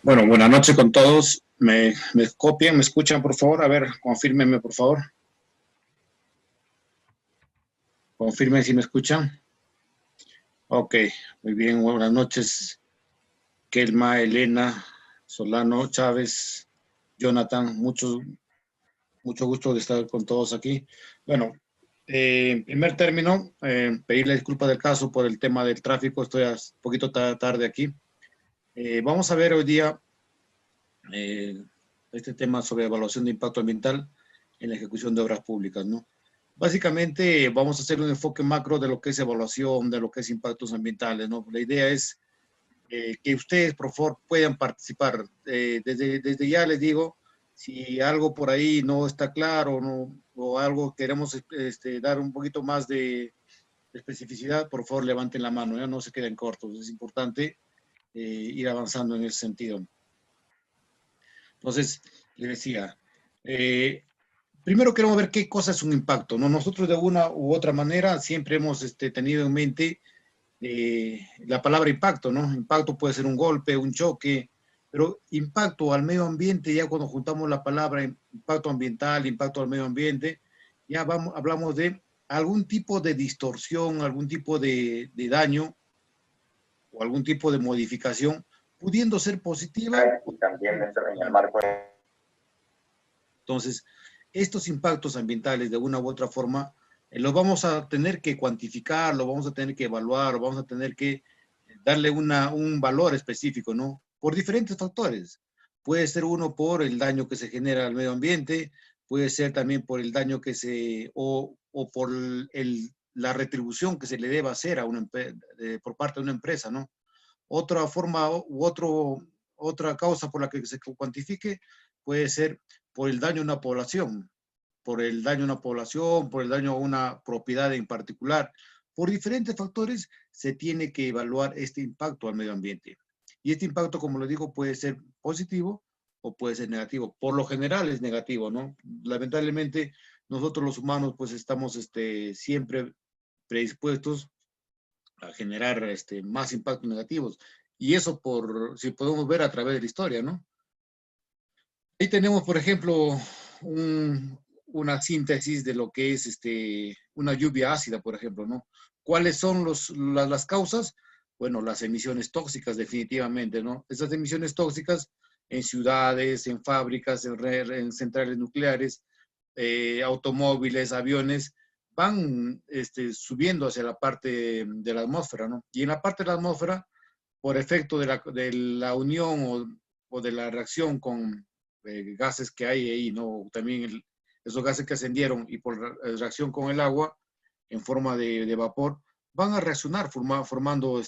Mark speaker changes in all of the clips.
Speaker 1: Bueno, buenas noches con todos. ¿Me copian? ¿Me escuchan, por favor? A ver, confírmenme, por favor. Confirmen si me escuchan. Ok, muy bien. Buenas noches, Kelma, Elena, Solano, Chávez, Jonathan. Mucho gusto de estar con todos aquí. Bueno, en primer término, pedirle disculpas del caso por el tema del tráfico. Estoy un poquito tarde aquí. Vamos a ver hoy día eh, este tema sobre evaluación de impacto ambiental en la ejecución de obras públicas, ¿no? Básicamente vamos a hacer un enfoque macro de lo que es evaluación, de lo que es impactos ambientales, ¿no? La idea es que ustedes, por favor, puedan participar. Desde ya les digo, si algo por ahí no está claro no, o algo queremos dar un poquito más de especificidad, por favor, levanten la mano, ¿ya? No se queden cortos. Es importante ir avanzando en ese sentido. Entonces, le decía, primero queremos ver qué cosa es un impacto, ¿no? Nosotros de una u otra manera siempre hemos tenido en mente la palabra impacto, ¿no? Impacto puede ser un golpe, un choque, pero impacto al medio ambiente, ya cuando juntamos la palabra impacto ambiental, impacto al medio ambiente, ya hablamos de algún tipo de distorsión, algún tipo de daño o algún tipo de modificación, pudiendo ser positiva.
Speaker 2: Y también dentro en el marco de...
Speaker 1: Entonces, estos impactos ambientales de una u otra forma los vamos a tener que cuantificar, lo vamos a tener que evaluar, vamos a tener que darle un valor específico, ¿no? Por diferentes factores. Puede ser uno por el daño que se genera al medio ambiente, puede ser también por el daño que o por la retribución que se le deba hacer a por parte de una empresa, ¿no? Otra forma otra causa por la que se cuantifique puede ser por el daño a una población, por el daño a una población, por el daño a una propiedad en particular. Por diferentes factores se tiene que evaluar este impacto al medio ambiente. Y este impacto, como lo digo, puede ser positivo o puede ser negativo. Por lo general es negativo, ¿no? Lamentablemente, nosotros los humanos pues estamos siempre predispuestos a generar más impactos negativos. Y eso si podemos ver a través de la historia, ¿no? Ahí tenemos, por ejemplo, una síntesis de lo que es una lluvia ácida, por ejemplo, ¿no? ¿Cuáles son las causas? Bueno, las emisiones tóxicas, definitivamente, ¿no? Esas emisiones tóxicas en ciudades, en fábricas, en centrales nucleares, automóviles, aviones, van subiendo hacia la parte de la atmósfera, ¿no? Y en la parte de la atmósfera, por efecto de la unión o de la reacción con gases que hay ahí, ¿no? También esos gases que ascendieron y por reacción con el agua en forma de vapor, van a reaccionar formando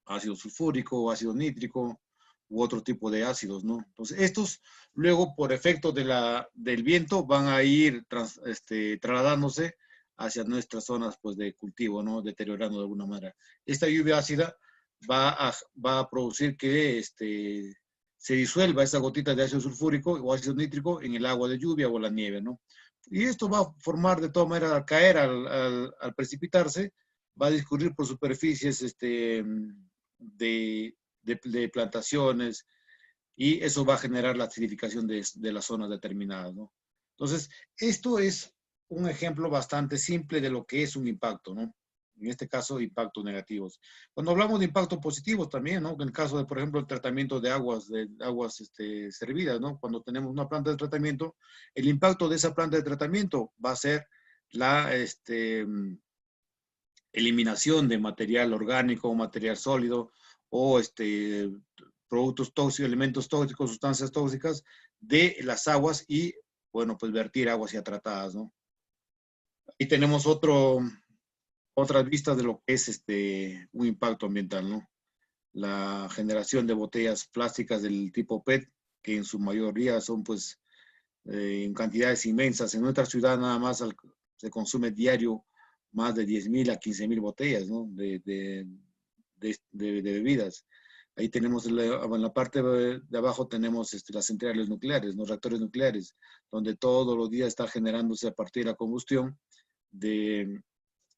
Speaker 1: ácido sulfúrico, ácido nítrico u otro tipo de ácidos, ¿no? Entonces, estos luego por efecto del viento van a ir trasladándose hacia nuestras zonas pues, de cultivo, ¿no? Deteriorando de alguna manera. Esta lluvia ácida va a producir que se disuelva esa gotita de ácido sulfúrico o ácido nítrico en el agua de lluvia o la nieve, ¿no? Y esto va a formar de todas maneras, al caer, al precipitarse, va a discurrir por superficies de plantaciones y eso va a generar la acidificación de las zonas determinadas, ¿no? Entonces, esto es un ejemplo bastante simple de lo que es un impacto, ¿no? En este caso, impactos negativos. Cuando hablamos de impactos positivos también, ¿no? En el caso de, por ejemplo, el tratamiento de aguas servidas, ¿no? Cuando tenemos una planta de tratamiento, el impacto de esa planta de tratamiento va a ser la eliminación de material orgánico, material sólido o productos tóxicos, elementos tóxicos, sustancias tóxicas de las aguas y, bueno, pues vertir aguas ya tratadas, ¿no? Ahí tenemos otras vistas de lo que es un impacto ambiental, ¿no? La generación de botellas plásticas del tipo PET, que en su mayoría son pues en cantidades inmensas. En nuestra ciudad nada más se consume diario más de 10.000 a 15.000 botellas, ¿no? de bebidas. Ahí tenemos en la parte de abajo tenemos las centrales nucleares, los reactores nucleares, donde todos los días está generándose a partir de la combustión de,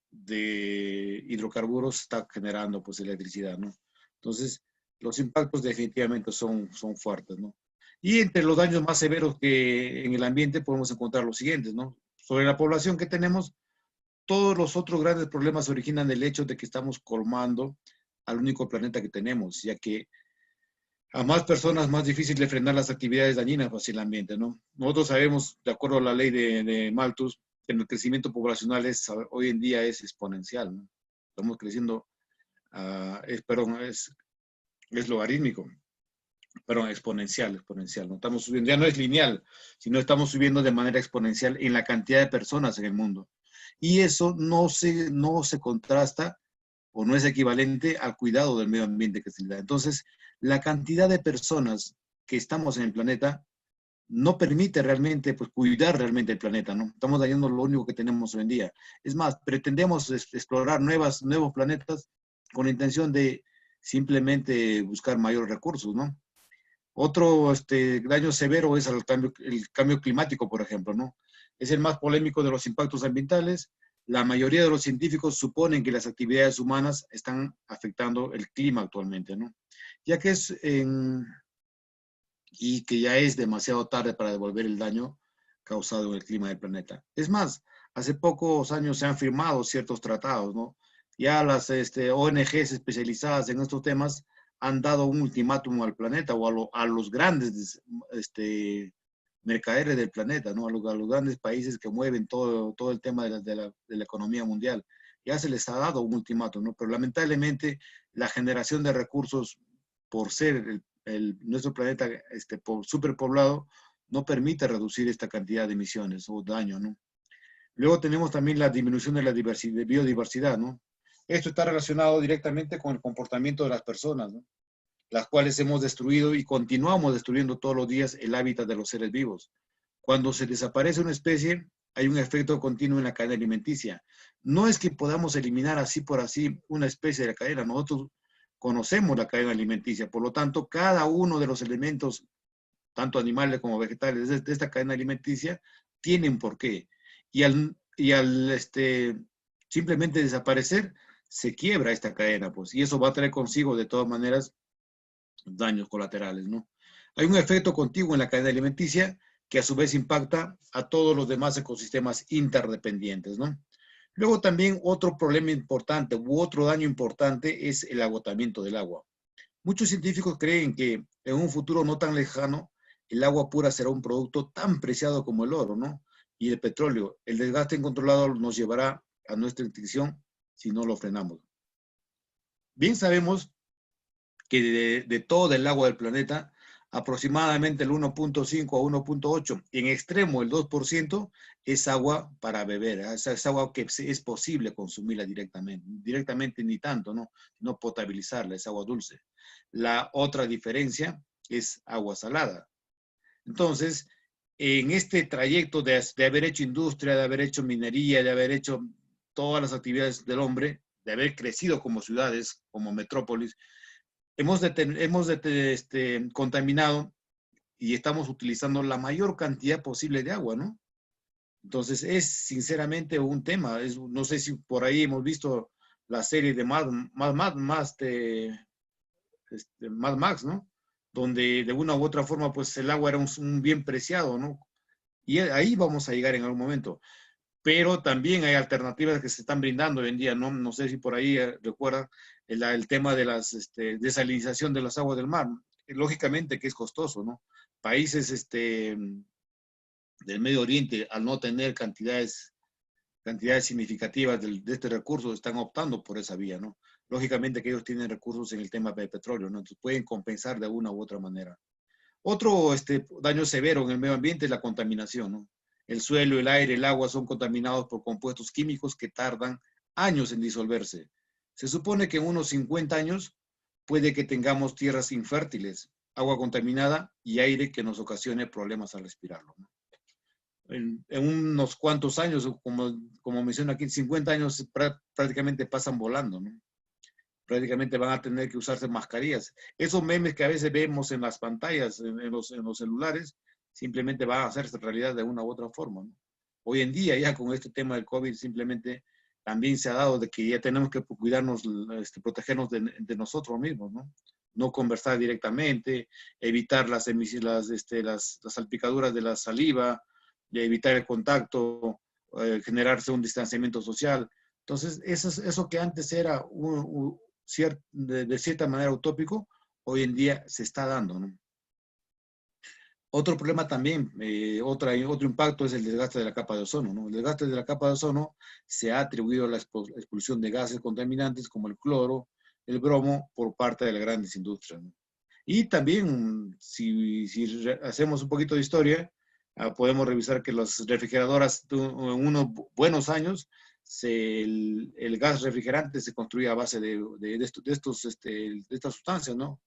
Speaker 1: de hidrocarburos, está generando pues electricidad, ¿no? Entonces, los impactos definitivamente son fuertes, ¿no? Y entre los daños más severos que en el ambiente podemos encontrar los siguientes, ¿no? Sobre la población que tenemos, todos los otros grandes problemas se originan del hecho de que estamos colmando al único planeta que tenemos, ya que a más personas, más difícil de frenar las actividades dañinas hacia el ambiente, ¿no? Nosotros sabemos, de acuerdo a la ley de Malthus, que el crecimiento poblacional hoy en día es exponencial, ¿no? Estamos creciendo, perdón, es logarítmico, perdón, exponencial, ¿no? Estamos subiendo, ya no es lineal, sino estamos subiendo de manera exponencial en la cantidad de personas en el mundo. Y eso no se contrasta o no es equivalente al cuidado del medio ambiente que se le da. Entonces, la cantidad de personas que estamos en el planeta no permite realmente pues, cuidar realmente el planeta, ¿no? Estamos dañando lo único que tenemos hoy en día. Es más, pretendemos explorar nuevos planetas con la intención de simplemente buscar mayores recursos, ¿no? Otro daño severo es el cambio climático, por ejemplo, ¿no? Es el más polémico de los impactos ambientales. La mayoría de los científicos suponen que las actividades humanas están afectando el clima actualmente, ¿no? Ya que y que ya es demasiado tarde para devolver el daño causado en el clima del planeta. Es más, hace pocos años se han firmado ciertos tratados, ¿no? Ya las ONGs especializadas en estos temas han dado un ultimátum al planeta o a los grandes mercaderes del planeta, ¿no? A los grandes países que mueven todo el tema de la economía mundial. Ya se les ha dado un ultimátum, ¿no? Pero lamentablemente la generación de recursos por ser nuestro planeta superpoblado no permite reducir esta cantidad de emisiones o daño, ¿no? Luego tenemos también la disminución de la biodiversidad, ¿no? Esto está relacionado directamente con el comportamiento de las personas, ¿no? Las cuales hemos destruido y continuamos destruyendo todos los días el hábitat de los seres vivos. Cuando se desaparece una especie, hay un efecto continuo en la cadena alimenticia. No es que podamos eliminar así por así una especie de la cadena, nosotros conocemos la cadena alimenticia, por lo tanto, cada uno de los elementos, tanto animales como vegetales, de esta cadena alimenticia, tienen por qué. Y al simplemente desaparecer, se quiebra esta cadena, pues, y eso va a traer consigo, de todas maneras, daños colaterales, ¿no? Hay un efecto continuo en la cadena alimenticia que a su vez impacta a todos los demás ecosistemas interdependientes, ¿no? Luego también otro problema importante u otro daño importante es el agotamiento del agua. Muchos científicos creen que en un futuro no tan lejano, el agua pura será un producto tan preciado como el oro, ¿no? Y el petróleo. El desgaste incontrolado nos llevará a nuestra extinción si no lo frenamos. Bien sabemos que de todo el agua del planeta, aproximadamente el 1.5 a 1.8, en extremo el 2%, es agua para beber, es agua que es posible consumirla directamente ni tanto, ¿no? No potabilizarla, es agua dulce. La otra diferencia es agua salada. Entonces, en este trayecto de haber hecho industria, de haber hecho minería, de haber hecho todas las actividades del hombre, de haber crecido como ciudades, como metrópolis, hemos contaminado y estamos utilizando la mayor cantidad posible de agua, ¿no? Entonces es sinceramente un tema. No sé si por ahí hemos visto la serie de Mad Max, ¿no? Donde de una u otra forma, pues el agua era un bien preciado, ¿no? Y ahí vamos a llegar en algún momento. Pero también hay alternativas que se están brindando hoy en día, ¿no? No sé si por ahí recuerdan el tema de la desalinización de las aguas del mar. Lógicamente que es costoso, ¿no? Países del Medio Oriente, al no tener cantidades significativas de este recurso, están optando por esa vía, ¿no? Lógicamente que ellos tienen recursos en el tema del petróleo, ¿no? Entonces pueden compensar de una u otra manera. Otro daño severo en el medio ambiente es la contaminación, ¿no? El suelo, el aire, el agua son contaminados por compuestos químicos que tardan años en disolverse. Se supone que en unos 50 años puede que tengamos tierras infértiles, agua contaminada y aire que nos ocasione problemas al respirarlo, ¿no? En unos cuantos años, como menciono aquí, 50 años prácticamente pasan volando, ¿no? Prácticamente van a tener que usarse mascarillas. Esos memes que a veces vemos en las pantallas, en los celulares, simplemente van a hacerse realidad de una u otra forma, ¿no? Hoy en día, ya con este tema del COVID, simplemente también se ha dado de que ya tenemos que cuidarnos, protegernos de nosotros mismos, ¿no? no conversar directamente, evitar las salpicaduras de la saliva, de evitar el contacto, generarse un distanciamiento social. Entonces, eso que antes era de cierta manera utópico, hoy en día se está dando, ¿no? Otro problema también, otro impacto es el desgaste de la capa de ozono, ¿no? El desgaste de la capa de ozono se ha atribuido a la expulsión de gases contaminantes como el cloro, el bromo, por parte de las grandes industrias, ¿no? Y también, si hacemos un poquito de historia, podemos revisar que las refrigeradoras, en unos buenos años, el gas refrigerante se construía a base de estas sustancias, ¿no?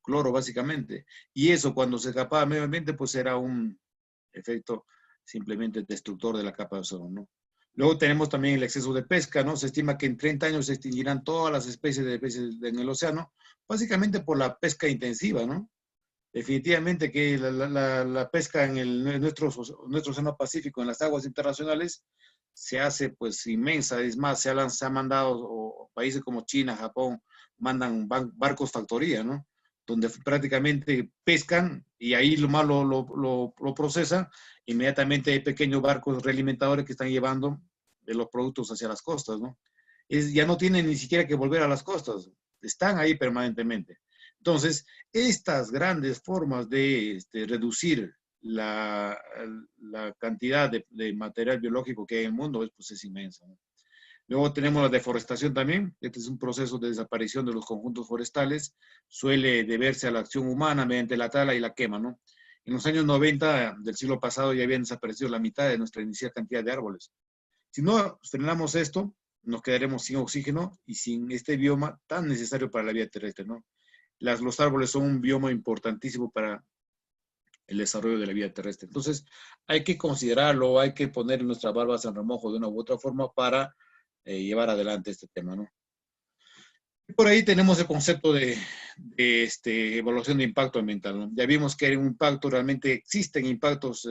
Speaker 1: Cloro, básicamente. Y eso, cuando se escapaba al medio ambiente, pues era un efecto simplemente destructor de la capa de ozono, ¿no? Luego tenemos también el exceso de pesca, ¿no? Se estima que en 30 años se extinguirán todas las especies de peces en el océano, básicamente por la pesca intensiva, ¿no? Definitivamente que la pesca en nuestro océano Pacífico, en las aguas internacionales, se hace pues inmensa. Es más, se ha mandado, países como China, Japón, mandan barcos factoría, ¿no? Donde prácticamente pescan y ahí lo procesan. Inmediatamente hay pequeños barcos realimentadores que están llevando de los productos hacia las costas, ¿no? Ya no tienen ni siquiera que volver a las costas, están ahí permanentemente. Entonces, estas grandes formas de reducir la cantidad de material biológico que hay en el mundo pues es inmensa, ¿no? Luego tenemos la deforestación también. Este es un proceso de desaparición de los conjuntos forestales. Suele deberse a la acción humana mediante la tala y la quema, ¿no? En los años 90 del siglo pasado ya habían desaparecido la mitad de nuestra inicial cantidad de árboles. Si no frenamos esto, nos quedaremos sin oxígeno y sin este bioma tan necesario para la vida terrestre, ¿no? Los árboles son un bioma importantísimo para el desarrollo de la vida terrestre. Entonces, hay que considerarlo, hay que poner nuestras barbas en remojo de una u otra forma para llevar adelante este tema, ¿no? Y por ahí tenemos el concepto de evaluación de impacto ambiental, ¿no? Ya vimos que hay un impacto, realmente existen impactos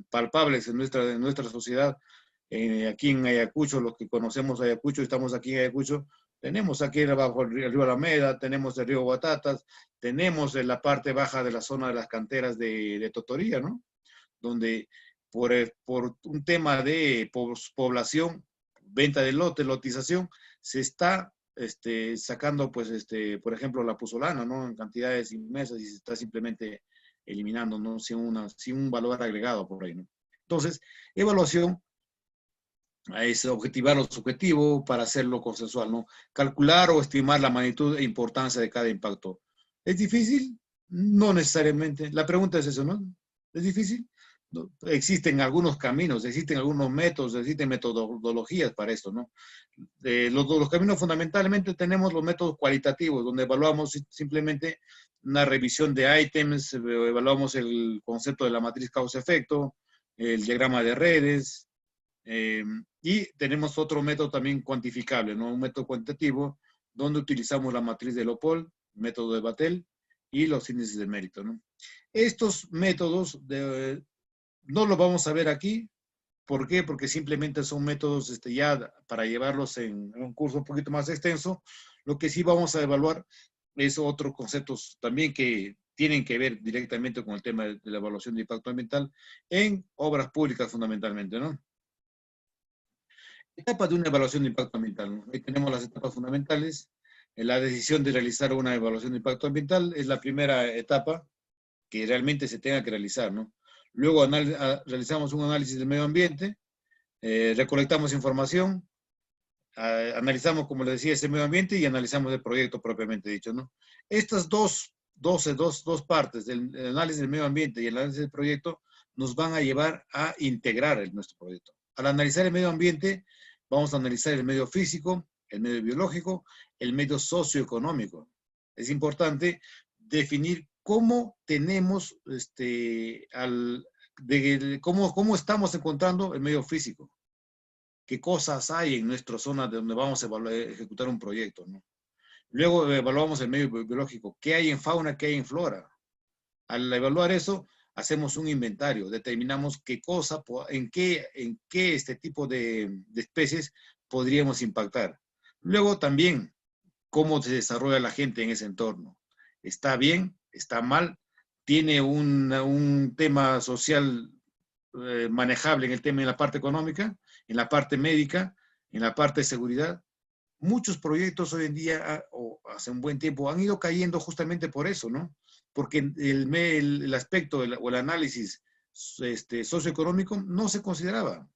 Speaker 1: palpables en nuestra sociedad. Aquí en Ayacucho, los que conocemos Ayacucho, estamos aquí en Ayacucho, tenemos aquí abajo el río Alameda, tenemos el río Guatatas, tenemos en la parte baja de la zona de las canteras de Totoría, ¿no? Donde por un tema de población, venta de lotización, se está sacando, pues, por ejemplo, la puzolana, ¿no? En cantidades inmensas y se está simplemente eliminando, ¿no? Sin un valor agregado por ahí, ¿no? Entonces, evaluación es objetivar los objetivos para hacerlo consensual, ¿no? Calcular o estimar la magnitud e importancia de cada impacto. ¿Es difícil? No necesariamente. La pregunta es eso, ¿no? ¿Es difícil? No. Existen algunos caminos, existen algunos métodos, existen metodologías para esto, ¿no? Los caminos fundamentalmente tenemos los métodos cualitativos, donde evaluamos simplemente una revisión de ítems, evaluamos el concepto de la matriz causa-efecto, el diagrama de redes, y tenemos otro método también cuantificable, ¿no? Un método cuantitativo, donde utilizamos la matriz de Lopol, método de Battelle y los índices de mérito, ¿no? Estos métodos no los vamos a ver aquí. ¿Por qué? Porque simplemente son métodos ya para llevarlos en un curso un poquito más extenso. Lo que sí vamos a evaluar es otros conceptos también que tienen que ver directamente con el tema de la evaluación de impacto ambiental en obras públicas fundamentalmente, ¿no? Etapas de una evaluación de impacto ambiental, ¿no? Ahí tenemos las etapas fundamentales. La decisión de realizar una evaluación de impacto ambiental es la primera etapa que realmente se tenga que realizar, ¿no? Luego realizamos un análisis del medio ambiente, recolectamos información, analizamos, como les decía, ese medio ambiente y analizamos el proyecto propiamente dicho, ¿no? Estas dos partes, el análisis del medio ambiente y el análisis del proyecto, nos van a llevar a integrar nuestro proyecto. Al analizar el medio ambiente, vamos a analizar el medio físico, el medio biológico, el medio socioeconómico. Es importante definir cómo tenemos, cómo estamos encontrando el medio físico, qué cosas hay en nuestra zona de donde vamos a ejecutar un proyecto, ¿no? Luego evaluamos el medio biológico, qué hay en fauna, qué hay en flora. Al evaluar eso, hacemos un inventario, determinamos qué cosa, en qué este tipo de especies podríamos impactar. Luego también, cómo se desarrolla la gente en ese entorno. ¿Está bien? ¿Está mal? ¿Tiene un tema social manejable en el tema, en la parte económica, en la parte médica, en la parte de seguridad? Muchos proyectos hoy en día, o hace un buen tiempo, han ido cayendo justamente por eso, ¿no? Porque el aspecto o el análisis socioeconómico no se consideraba.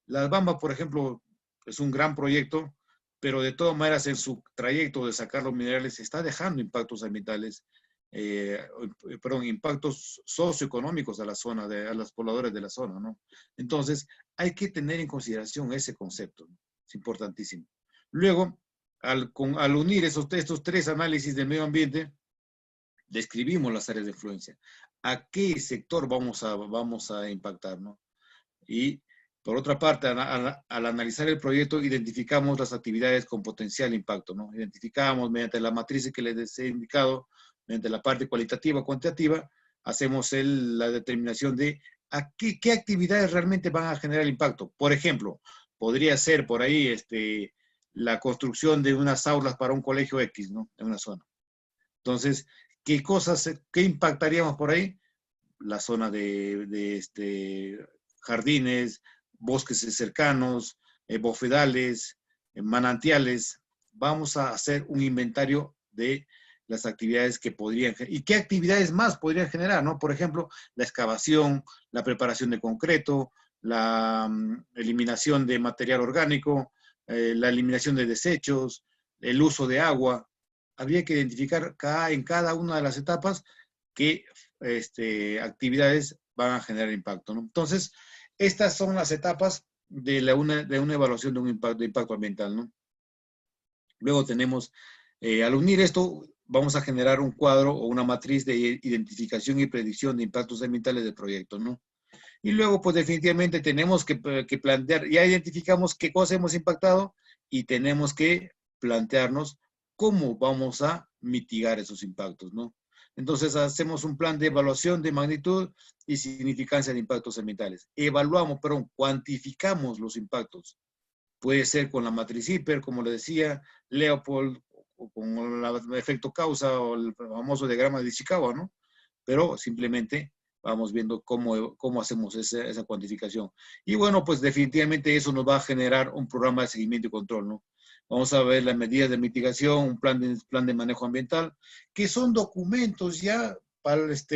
Speaker 1: Las Bambas, por ejemplo, es un gran proyecto, pero de todas maneras en su trayecto de sacar los minerales está dejando impactos ambientales, perdón, impactos socioeconómicos a la zona, a los pobladores de la zona, ¿no? Entonces, hay que tener en consideración ese concepto, ¿no? Es importantísimo. Luego, al unir estos tres análisis del medio ambiente, describimos las áreas de influencia. ¿A qué sector vamos a impactar, ¿no? Y por otra parte, al analizar el proyecto, identificamos las actividades con potencial impacto, ¿no? Identificamos mediante la matriz que les he indicado, mediante la parte cualitativa o cuantitativa, hacemos la determinación de qué actividades realmente van a generar impacto. Por ejemplo, podría ser por ahí la construcción de unas aulas para un colegio X, ¿no? En una zona. Entonces, ¿qué impactaríamos por ahí? La zona de jardines, bosques cercanos, bofedales, manantiales. Vamos a hacer un inventario de las actividades que podrían generar. ¿Y qué actividades más podrían generar, no? Por ejemplo, la excavación, la preparación de concreto, la eliminación de material orgánico, la eliminación de desechos, el uso de agua. Habría que identificar en cada una de las etapas qué actividades van a generar impacto, ¿no? Entonces, estas son las etapas de una evaluación de impacto ambiental, ¿no? Luego tenemos, al unir esto, vamos a generar un cuadro o una matriz de identificación y predicción de impactos ambientales del proyecto, ¿no? Y luego, pues definitivamente tenemos que plantear, ya identificamos qué cosas hemos impactado y tenemos que plantearnos cómo vamos a mitigar esos impactos, ¿no? Entonces hacemos un plan de evaluación de magnitud y significancia de impactos ambientales. Evaluamos, perdón, cuantificamos los impactos. Puede ser con la matriz Hiper, como le decía Leopold, o con el efecto causa o el famoso diagrama de Ishikawa, ¿no? Pero simplemente vamos viendo cómo hacemos esa cuantificación. Y bueno, pues definitivamente eso nos va a generar un programa de seguimiento y control, ¿no? Vamos a ver las medidas de mitigación, un plan de manejo ambiental, que son documentos ya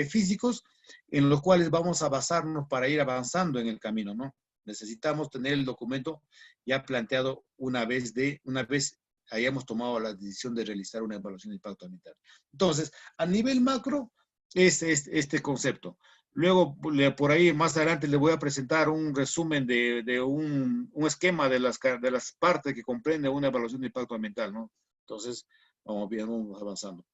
Speaker 1: físicos en los cuales vamos a basarnos para ir avanzando en el camino, ¿no? Necesitamos tener el documento ya planteado una vez hayamos tomado la decisión de realizar una evaluación de impacto ambiental. Entonces, a nivel macro, es este concepto. Luego, por ahí, más adelante, le voy a presentar un resumen de un esquema de las partes que comprende una evaluación de impacto ambiental, ¿no? Entonces, vamos avanzando.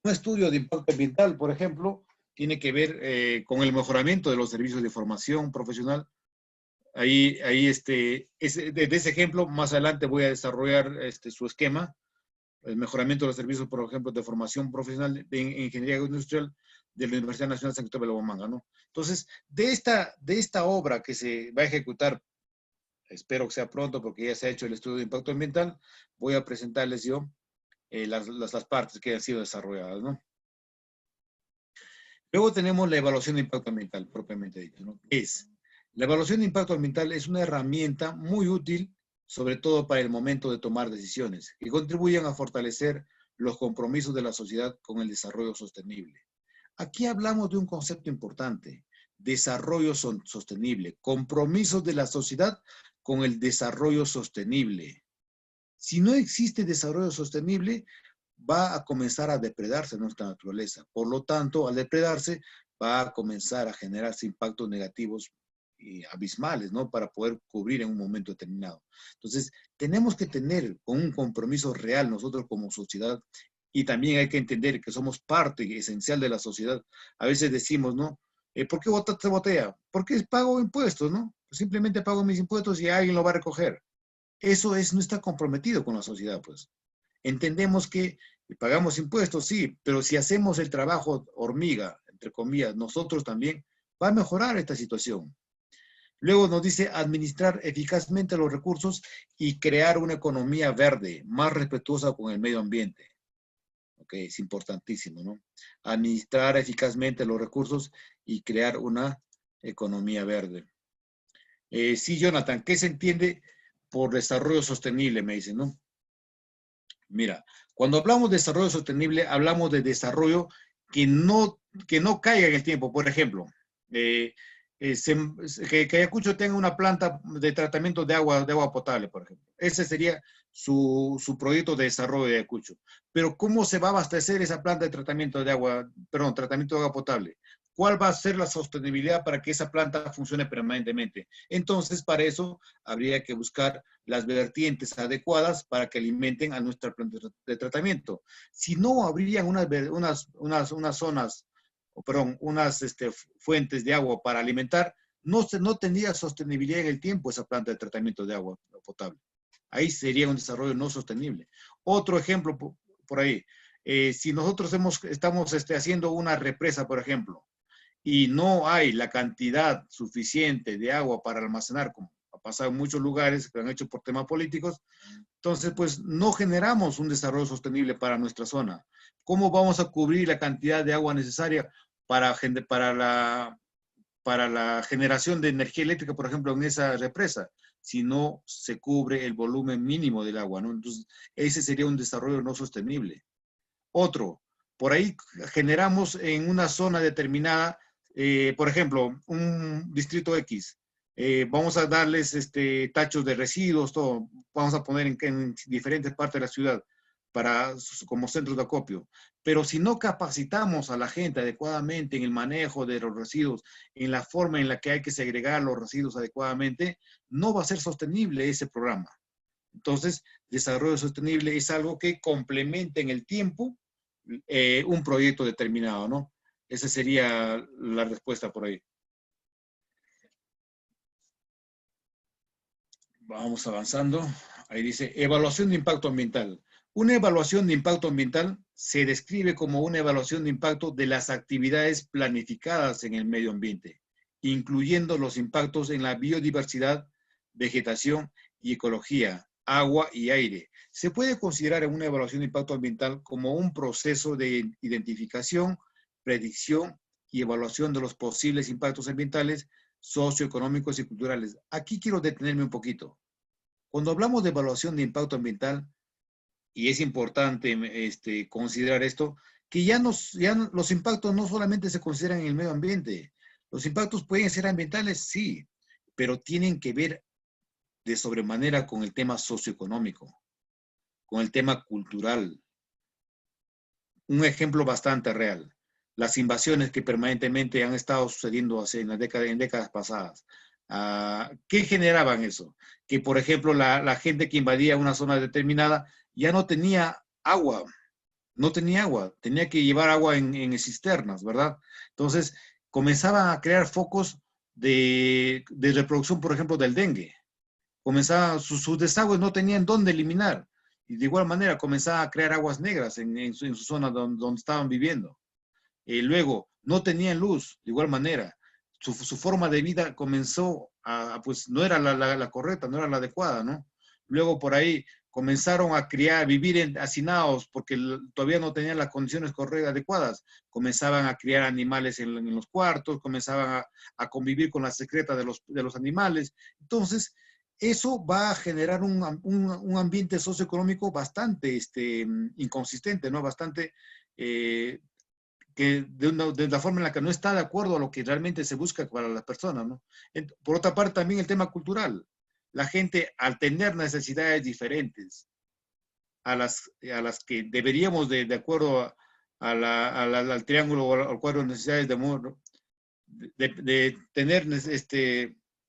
Speaker 1: Un estudio de impacto ambiental, por ejemplo, tiene que ver con el mejoramiento de los servicios de formación profesional. De ese ejemplo, más adelante voy a desarrollar su esquema, el mejoramiento de los servicios, por ejemplo, de formación profesional de ingeniería industrial de la Universidad Nacional San Cristóbal de Huamanga, ¿no? Entonces, de esta obra que se va a ejecutar, espero que sea pronto porque ya se ha hecho el estudio de impacto ambiental, voy a presentarles yo las partes que han sido desarrolladas, ¿no? Luego tenemos la evaluación de impacto ambiental, propiamente dicho, ¿no? La evaluación de impacto ambiental es una herramienta muy útil, sobre todo para el momento de tomar decisiones, que contribuyan a fortalecer los compromisos de la sociedad con el desarrollo sostenible. Aquí hablamos de un concepto importante, desarrollo sostenible, compromisos de la sociedad con el desarrollo sostenible. Si no existe desarrollo sostenible, va a comenzar a depredarse nuestra naturaleza. Por lo tanto, al depredarse, va a comenzar a generarse impactos negativos y abismales, ¿no? Para poder cubrir en un momento determinado. Entonces, tenemos que tener un compromiso real nosotros como sociedad y también hay que entender que somos parte esencial de la sociedad. A veces decimos, ¿no? ¿Por qué botaste botella? Porque pago impuestos, ¿no? Simplemente pago mis impuestos y alguien lo va a recoger. Eso no está comprometido con la sociedad, pues. Entendemos que pagamos impuestos, sí, pero si hacemos el trabajo hormiga, entre comillas, nosotros también, va a mejorar esta situación. Luego nos dice administrar eficazmente los recursos y crear una economía verde, más respetuosa con el medio ambiente. Ok, es importantísimo, ¿no? Administrar eficazmente los recursos y crear una economía verde. Sí, Jonathan, ¿qué se entiende por desarrollo sostenible? Me dicen, ¿no? Mira, cuando hablamos de desarrollo sostenible, hablamos de desarrollo que no caiga en el tiempo. Por ejemplo, eh, que Ayacucho tenga una planta de tratamiento de agua potable, por ejemplo. Ese sería su proyecto de desarrollo de Ayacucho. Pero ¿cómo se va a abastecer esa planta de tratamiento de agua, perdón, tratamiento de agua potable? ¿Cuál va a ser la sostenibilidad para que esa planta funcione permanentemente? Entonces, para eso habría que buscar las vertientes adecuadas para que alimenten a nuestra planta de tratamiento. Si no, habrían unas zonas, perdón, unas fuentes de agua para alimentar, no tendría sostenibilidad en el tiempo esa planta de tratamiento de agua potable. Ahí sería un desarrollo no sostenible. Otro ejemplo por ahí, si nosotros estamos haciendo una represa, por ejemplo, y no hay la cantidad suficiente de agua para almacenar, como ha pasado en muchos lugares que lo han hecho por temas políticos, entonces pues no generamos un desarrollo sostenible para nuestra zona. ¿Cómo vamos a cubrir la cantidad de agua necesaria para la generación de energía eléctrica, por ejemplo, en esa represa, si no se cubre el volumen mínimo del agua, ¿no? Entonces, ese sería un desarrollo no sostenible. Otro, por ahí generamos en una zona determinada, por ejemplo, un distrito X, vamos a darles tachos de residuos, todo, vamos a poner en diferentes partes de la ciudad como centros de acopio. Pero si no capacitamos a la gente adecuadamente en el manejo de los residuos, en la forma en la que hay que segregar los residuos adecuadamente, no va a ser sostenible ese programa. Entonces, desarrollo sostenible es algo que complementa en el tiempo un proyecto determinado, ¿no? Esa sería la respuesta por ahí. Vamos avanzando. Ahí dice, evaluación de impacto ambiental. Una evaluación de impacto ambiental se describe como una evaluación de impacto de las actividades planificadas en el medio ambiente, incluyendo los impactos en la biodiversidad, vegetación y ecología, agua y aire. Se puede considerar una evaluación de impacto ambiental como un proceso de identificación, predicción y evaluación de los posibles impactos ambientales, socioeconómicos y culturales. Aquí quiero detenerme un poquito. Cuando hablamos de evaluación de impacto ambiental, y es importante considerar esto, que ya los impactos no solamente se consideran en el medio ambiente. Los impactos pueden ser ambientales, sí, pero tienen que ver de sobremanera con el tema socioeconómico, con el tema cultural. Un ejemplo bastante real. Las invasiones que permanentemente han estado sucediendo en décadas pasadas. ¿Qué generaban eso? Que, por ejemplo, la gente que invadía una zona determinada ya no tenía agua, tenía que llevar agua en cisternas, ¿verdad? Entonces, comenzaban a crear focos de reproducción, por ejemplo, del dengue. Sus desagües no tenían dónde eliminar. Y de igual manera comenzaba a crear aguas negras en su zona donde estaban viviendo. Luego, no tenían luz, de igual manera. Su forma de vida comenzó pues no era la correcta, no era la adecuada, ¿no? Luego por ahí comenzaron a vivir hacinados porque todavía no tenían las condiciones correctas, adecuadas. Comenzaban a criar animales en los cuartos, comenzaban a convivir con las secretas de los animales. Entonces, eso va a generar un ambiente socioeconómico bastante inconsistente, ¿no? Bastante que de la forma en la que no está de acuerdo a lo que realmente se busca para las personas, ¿no? Por otra parte, también el tema cultural. La gente, al tener necesidades diferentes a las que deberíamos, de acuerdo al triángulo o al cuadro de necesidades de amor, de tener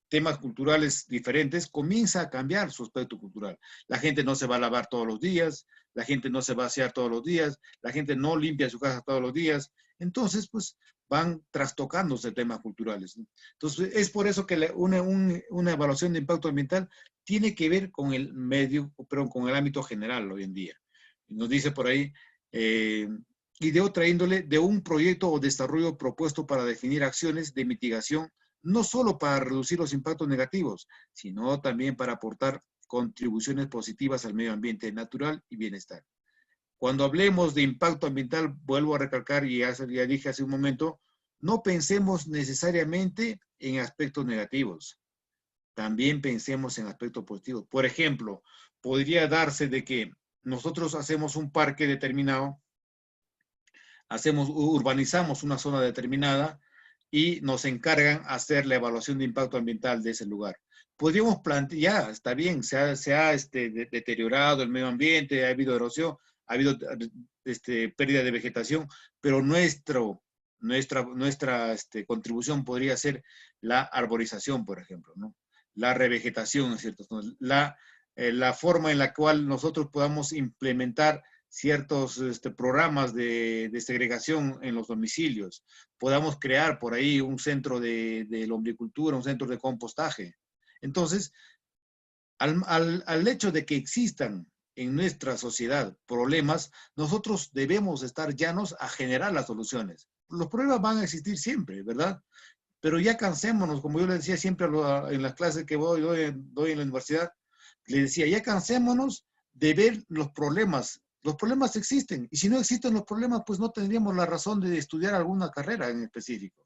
Speaker 1: temas culturales diferentes, comienza a cambiar su aspecto cultural. La gente no se va a lavar todos los días, la gente no se va a asear todos los días, la gente no limpia su casa todos los días. Entonces, pues, van trastocándose temas culturales, ¿no? Entonces, es por eso que una evaluación de impacto ambiental tiene que ver con el medio, pero con el ámbito general hoy en día. Nos dice por ahí, y de otra índole, de un proyecto o desarrollo propuesto para definir acciones de mitigación, no solo para reducir los impactos negativos, sino también para aportar contribuciones positivas al medio ambiente natural y bienestar. Cuando hablemos de impacto ambiental, vuelvo a recalcar, y ya dije hace un momento, no pensemos necesariamente en aspectos negativos. También pensemos en aspectos positivos. Por ejemplo, podría darse de que nosotros hacemos un parque determinado, urbanizamos una zona determinada y nos encargan hacer la evaluación de impacto ambiental de ese lugar. Podríamos plantear, ya, está bien, se ha deteriorado el medio ambiente, ha habido erosión, ha habido pérdida de vegetación, pero nuestra contribución podría ser la arborización, por ejemplo, ¿no? La revegetación, ¿cierto? La forma en la cual nosotros podamos implementar ciertos programas de segregación en los domicilios, podamos crear por ahí un centro de lombricultura, un centro de compostaje. Entonces, al hecho de que existan en nuestra sociedad problemas, nosotros debemos estar llanos a generar las soluciones. Los problemas van a existir siempre, ¿verdad? Pero ya cansémonos, como yo le decía siempre en las clases que doy en la universidad, le decía, ya cansémonos de ver los problemas. Los problemas existen, y si no existen los problemas, pues no tendríamos la razón de estudiar alguna carrera en específico.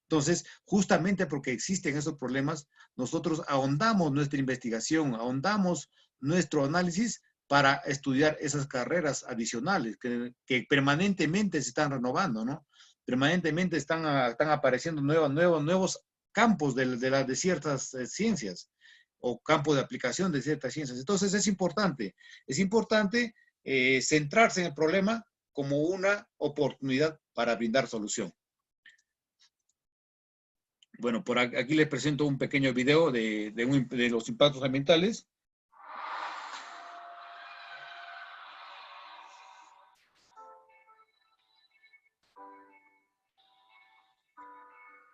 Speaker 1: Entonces, justamente porque existen esos problemas, nosotros ahondamos nuestra investigación, ahondamos nuestro análisis para estudiar esas carreras adicionales que permanentemente se están renovando, ¿no? Permanentemente están apareciendo nuevos campos de ciertas ciencias o campos de aplicación de ciertas ciencias. Entonces, es importante centrarse en el problema como una oportunidad para brindar solución. Bueno, por aquí les presento un pequeño video de los impactos ambientales.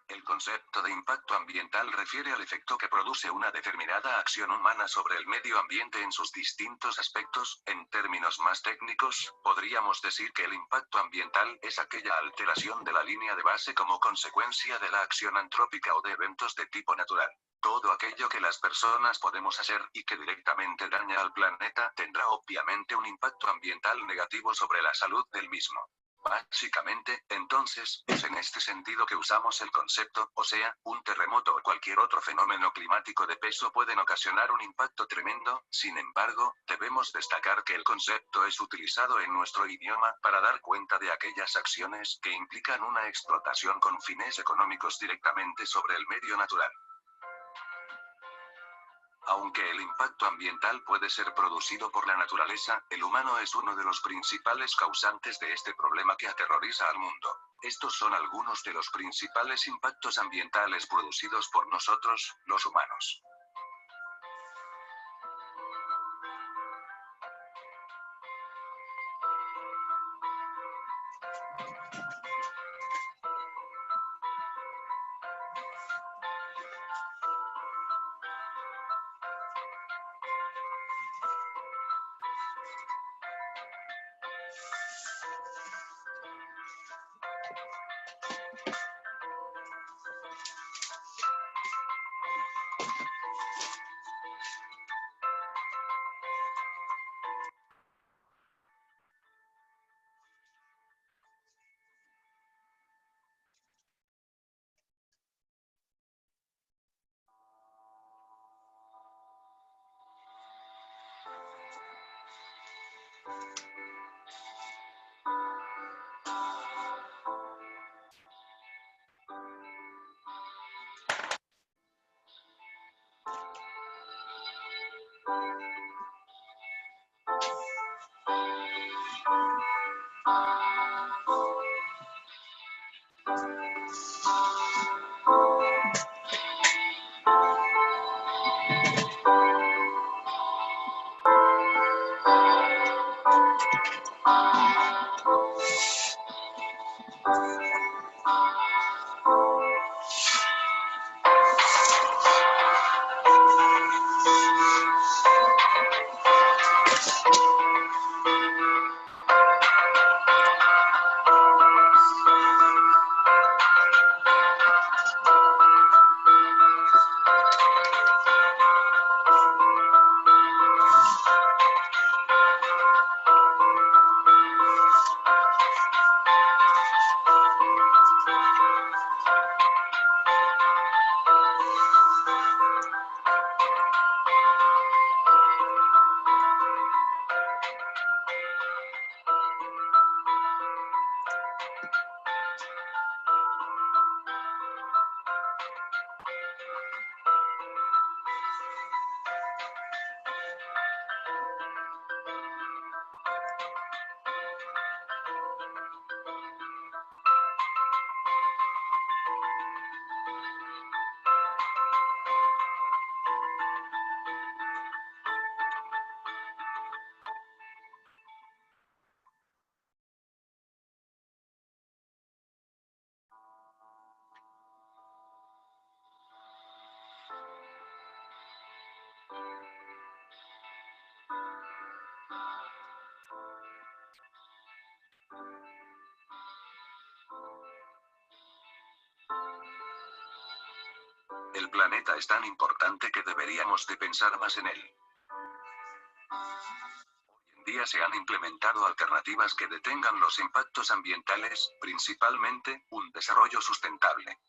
Speaker 3: El concepto de impacto ambiental refiere al efecto que produce una determinada acción humana sobre el medio ambiente en sus distintos aspectos. En términos más técnicos, podríamos decir que el impacto ambiental es aquella alteración de la línea de base como consecuencia de la acción antrópica o de eventos de tipo natural. Todo aquello que las personas podemos hacer y que directamente daña al planeta tendrá obviamente un impacto ambiental negativo sobre la salud del mismo. Básicamente, entonces, es en este sentido que usamos el concepto, o sea, un terremoto o cualquier otro fenómeno climático de peso pueden ocasionar un impacto tremendo. Sin embargo, debemos destacar que el concepto es utilizado en nuestro idioma para dar cuenta de aquellas acciones que implican una explotación con fines económicos directamente sobre el medio natural. Aunque el impacto ambiental puede ser producido por la naturaleza, el humano es uno de los principales causantes de este problema que aterroriza al mundo. Estos son algunos de los principales impactos ambientales producidos por nosotros, los humanos. El planeta es tan importante que deberíamos de pensar más en él. Hoy en día se han implementado alternativas que detengan los impactos ambientales, principalmente, un desarrollo sustentable.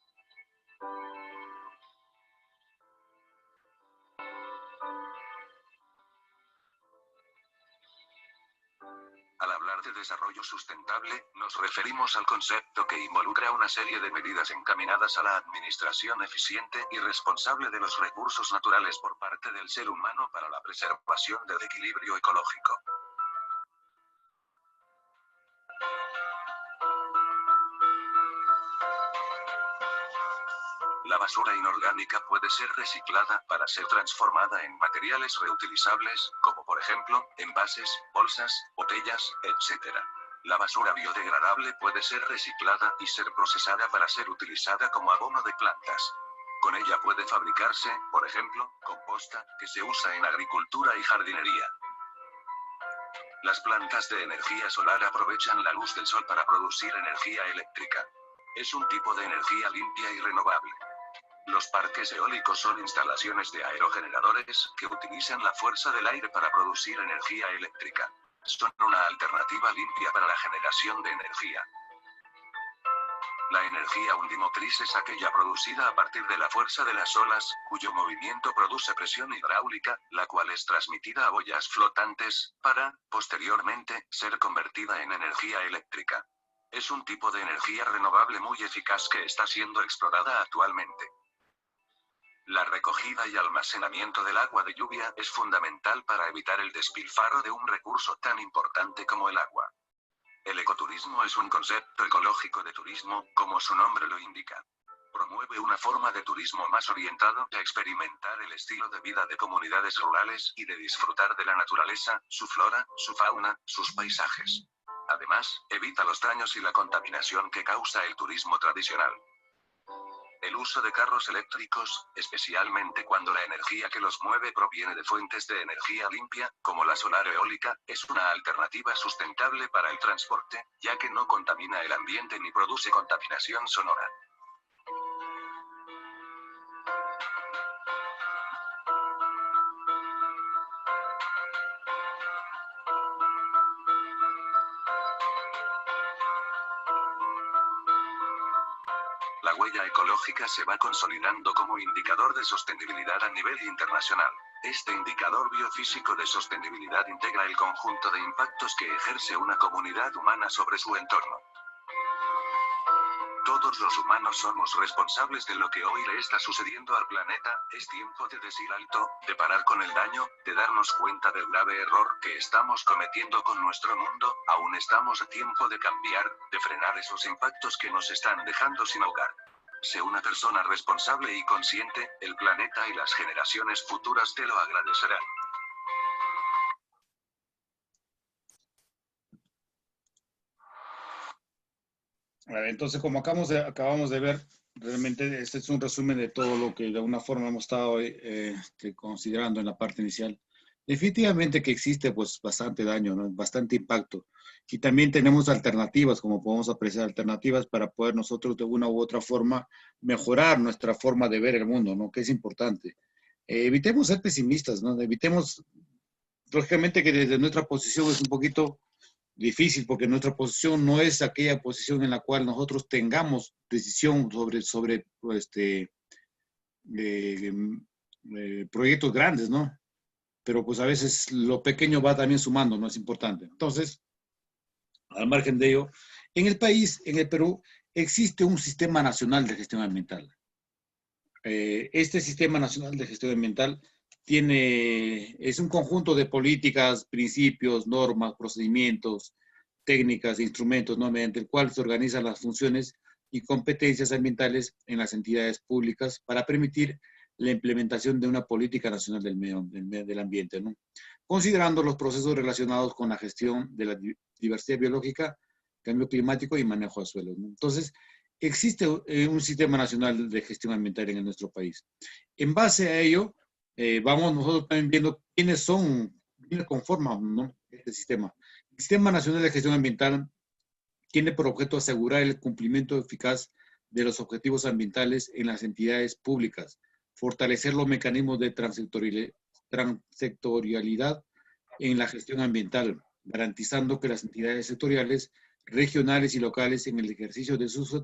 Speaker 3: Al hablar de desarrollo sustentable, nos referimos al concepto que involucra una serie de medidas encaminadas a la administración eficiente y responsable de los recursos naturales por parte del ser humano para la preservación del equilibrio ecológico. La basura inorgánica puede ser reciclada para ser transformada en materiales reutilizables, como por ejemplo, envases, bolsas, botellas, etc. La basura biodegradable puede ser reciclada y ser procesada para ser utilizada como abono de plantas. Con ella puede fabricarse, por ejemplo, composta, que se usa en agricultura y jardinería. Las plantas de energía solar aprovechan la luz del sol para producir energía eléctrica. Es un tipo de energía limpia y renovable. Los parques eólicos son instalaciones de aerogeneradores que utilizan la fuerza del aire para producir energía eléctrica. Son una alternativa limpia para la generación de energía. La energía undimotriz es aquella producida a partir de la fuerza de las olas, cuyo movimiento produce presión hidráulica, la cual es transmitida a boyas flotantes, para, posteriormente, ser convertida en energía eléctrica. Es un tipo de energía renovable muy eficaz que está siendo explorada actualmente. La recogida y almacenamiento del agua de lluvia es fundamental para evitar el despilfarro de un recurso tan importante como el agua. El ecoturismo es un concepto ecológico de turismo, como su nombre lo indica. Promueve una forma de turismo más orientado a experimentar el estilo de vida de comunidades rurales y de disfrutar de la naturaleza, su flora, su fauna, sus paisajes. Además, evita los daños y la contaminación que causa el turismo tradicional. El uso de carros eléctricos, especialmente cuando la energía que los mueve proviene de fuentes de energía limpia, como la solar eólica, es una alternativa sustentable para el transporte, ya que no contamina el ambiente ni produce contaminación sonora. La huella ecológica se va consolidando como indicador de sostenibilidad a nivel internacional. Este indicador biofísico de sostenibilidad integra el conjunto de impactos que ejerce una comunidad humana sobre su entorno. Todos los humanos somos responsables de lo que hoy le está sucediendo al planeta. Es tiempo de decir alto, de parar con el daño, de darnos cuenta del grave error que estamos cometiendo con nuestro mundo. Aún estamos a tiempo de cambiar, de frenar esos impactos que nos están dejando sin hogar. Sé una persona responsable y consciente, el planeta y las generaciones futuras te lo agradecerán.
Speaker 1: Entonces, como acabamos de ver, realmente este es un resumen de todo lo que de alguna forma hemos estado considerando en la parte inicial. Definitivamente que existe pues bastante daño, ¿no? Bastante impacto. Y también tenemos alternativas, como podemos apreciar, alternativas para poder nosotros de una u otra forma mejorar nuestra forma de ver el mundo, ¿no? Que es importante. Evitemos ser pesimistas, ¿no? Evitemos, lógicamente que desde nuestra posición es un poquito difícil porque nuestra posición no es aquella posición en la cual nosotros tengamos decisión sobre proyectos grandes, ¿no? Pero pues a veces lo pequeño va también sumando, ¿no? Es importante. Entonces, al margen de ello, en el país, en el Perú, existe un sistema nacional de gestión ambiental. Este sistema nacional de gestión ambiental es un conjunto de políticas, principios, normas, procedimientos, técnicas, instrumentos, ¿no? Mediante el cual se organizan las funciones y competencias ambientales en las entidades públicas para permitir la implementación de una política nacional del ambiente, ¿no? Considerando los procesos relacionados con la gestión de la diversidad biológica, cambio climático y manejo de suelos, ¿no? Entonces, existe un sistema nacional de gestión ambiental en nuestro país. En base a ello, vamos nosotros también viendo quiénes conforman, ¿no? Este sistema. El Sistema Nacional de Gestión Ambiental tiene por objeto asegurar el cumplimiento eficaz de los objetivos ambientales en las entidades públicas, fortalecer los mecanismos de transectorialidad en la gestión ambiental, garantizando que las entidades sectoriales, regionales y locales en el ejercicio de sus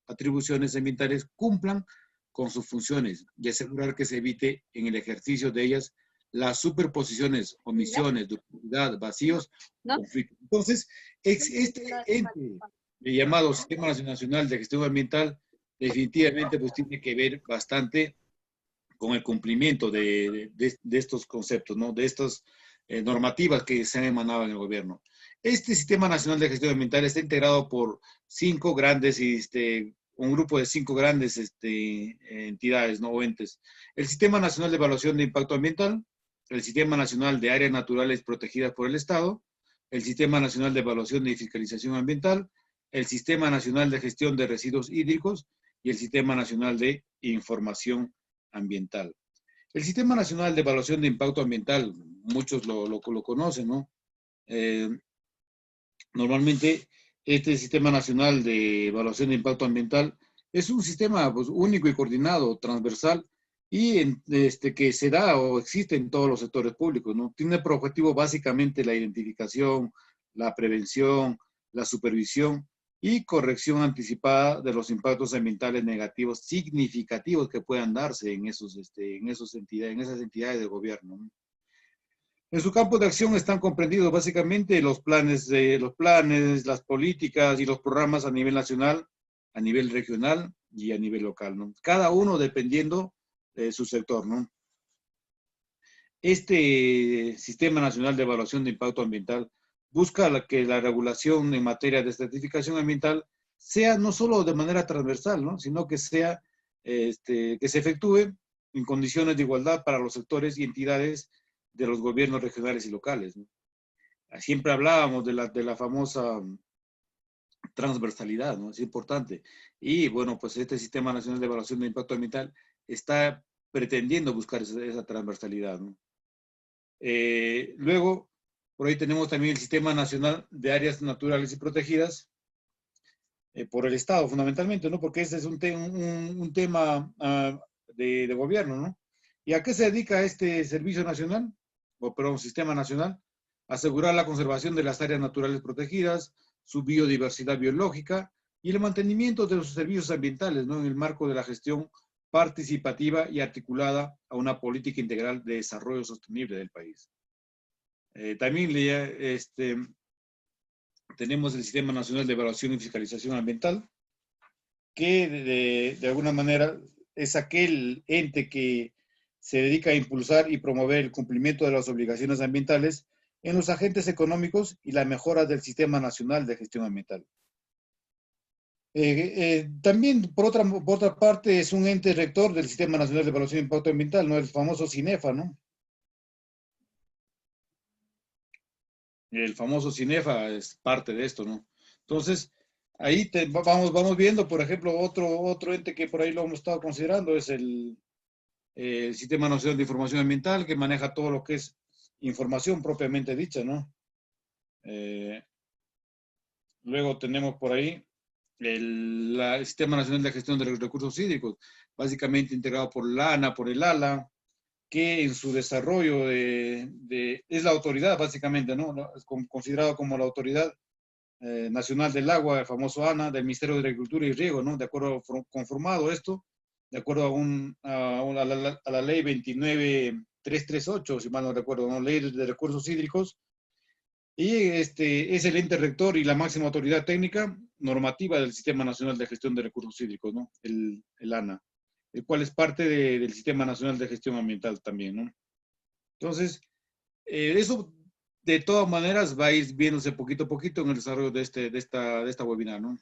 Speaker 1: atribuciones ambientales cumplan con sus funciones y asegurar que se evite en el ejercicio de ellas las superposiciones, omisiones, duplicidad, vacíos, conflictos. Entonces, este ente llamado Sistema Nacional de Gestión Ambiental definitivamente pues tiene que ver bastante con el cumplimiento de estos conceptos, ¿no? De estas normativas que se han emanado en el gobierno. Este Sistema Nacional de Gestión Ambiental está integrado por un grupo de 5 grandes entidades, ¿no? O entes. El Sistema Nacional de Evaluación de Impacto Ambiental, el Sistema Nacional de Áreas Naturales Protegidas por el Estado, el Sistema Nacional de Evaluación y Fiscalización Ambiental, el Sistema Nacional de Gestión de Residuos Hídricos y el Sistema Nacional de Información Ambiental. El Sistema Nacional de Evaluación de Impacto Ambiental, muchos lo conocen, ¿no? Normalmente, este Sistema Nacional de Evaluación de Impacto Ambiental es un sistema pues, único y coordinado, transversal, y que se da o existe en todos los sectores públicos, ¿no? Tiene por objetivo básicamente la identificación, la prevención, la supervisión y corrección anticipada de los impactos ambientales negativos significativos que puedan darse en esas entidades de gobierno, ¿no? En su campo de acción están comprendidos básicamente los planes, las políticas y los programas a nivel nacional, a nivel regional y a nivel local, ¿no? Cada uno dependiendo de su sector, ¿no? Este Sistema Nacional de Evaluación de Impacto Ambiental busca que la regulación en materia de estratificación ambiental sea no solo de manera transversal, ¿no? Sino que sea, que se efectúe en condiciones de igualdad para los sectores y entidades de los gobiernos regionales y locales, ¿no? Siempre hablábamos de la famosa transversalidad, ¿no? Es importante. Y bueno, pues este Sistema Nacional de Evaluación de Impacto Ambiental está pretendiendo buscar esa transversalidad, ¿no? Luego, por ahí tenemos también el Sistema Nacional de Áreas Naturales y Protegidas, por el Estado fundamentalmente, ¿no? Porque ese es un tema de gobierno, ¿no? ¿Y a qué se dedica este servicio nacional? Un sistema nacional, asegurar la conservación de las áreas naturales protegidas, su biodiversidad biológica y el mantenimiento de los servicios ambientales, ¿no? En el marco de la gestión participativa y articulada a una política integral de desarrollo sostenible del país. También tenemos el Sistema Nacional de Evaluación y Fiscalización Ambiental, que de alguna manera es aquel ente que se dedica a impulsar y promover el cumplimiento de las obligaciones ambientales en los agentes económicos y la mejora del Sistema Nacional de Gestión Ambiental. También, por otra parte, es un ente rector del Sistema Nacional de Evaluación de Impacto Ambiental, ¿no? El famoso CINEFA, ¿no? El famoso CINEFA es parte de esto, ¿no? Entonces, ahí vamos viendo, por ejemplo, otro ente que por ahí lo hemos estado considerando es el Sistema Nacional de Información Ambiental, que maneja todo lo que es información propiamente dicha, ¿no? Luego tenemos por ahí el Sistema Nacional de Gestión de los Recursos Hídricos, básicamente integrado por la ANA, por el ALA, que en su desarrollo es la autoridad, básicamente, ¿no? Es considerado como la autoridad nacional del agua, el famoso ANA, del Ministerio de Agricultura y Riego, ¿no? De acuerdo, conformado esto, de acuerdo a la ley 29338, si mal no recuerdo, ¿no? Ley de Recursos Hídricos, y es el ente rector y la máxima autoridad técnica normativa del Sistema Nacional de Gestión de Recursos Hídricos, ¿no? El ANA, el cual es parte del Sistema Nacional de Gestión Ambiental también, ¿no? Entonces, eso de todas maneras va a ir viéndose poquito a poquito en el desarrollo de esta webinar, ¿no?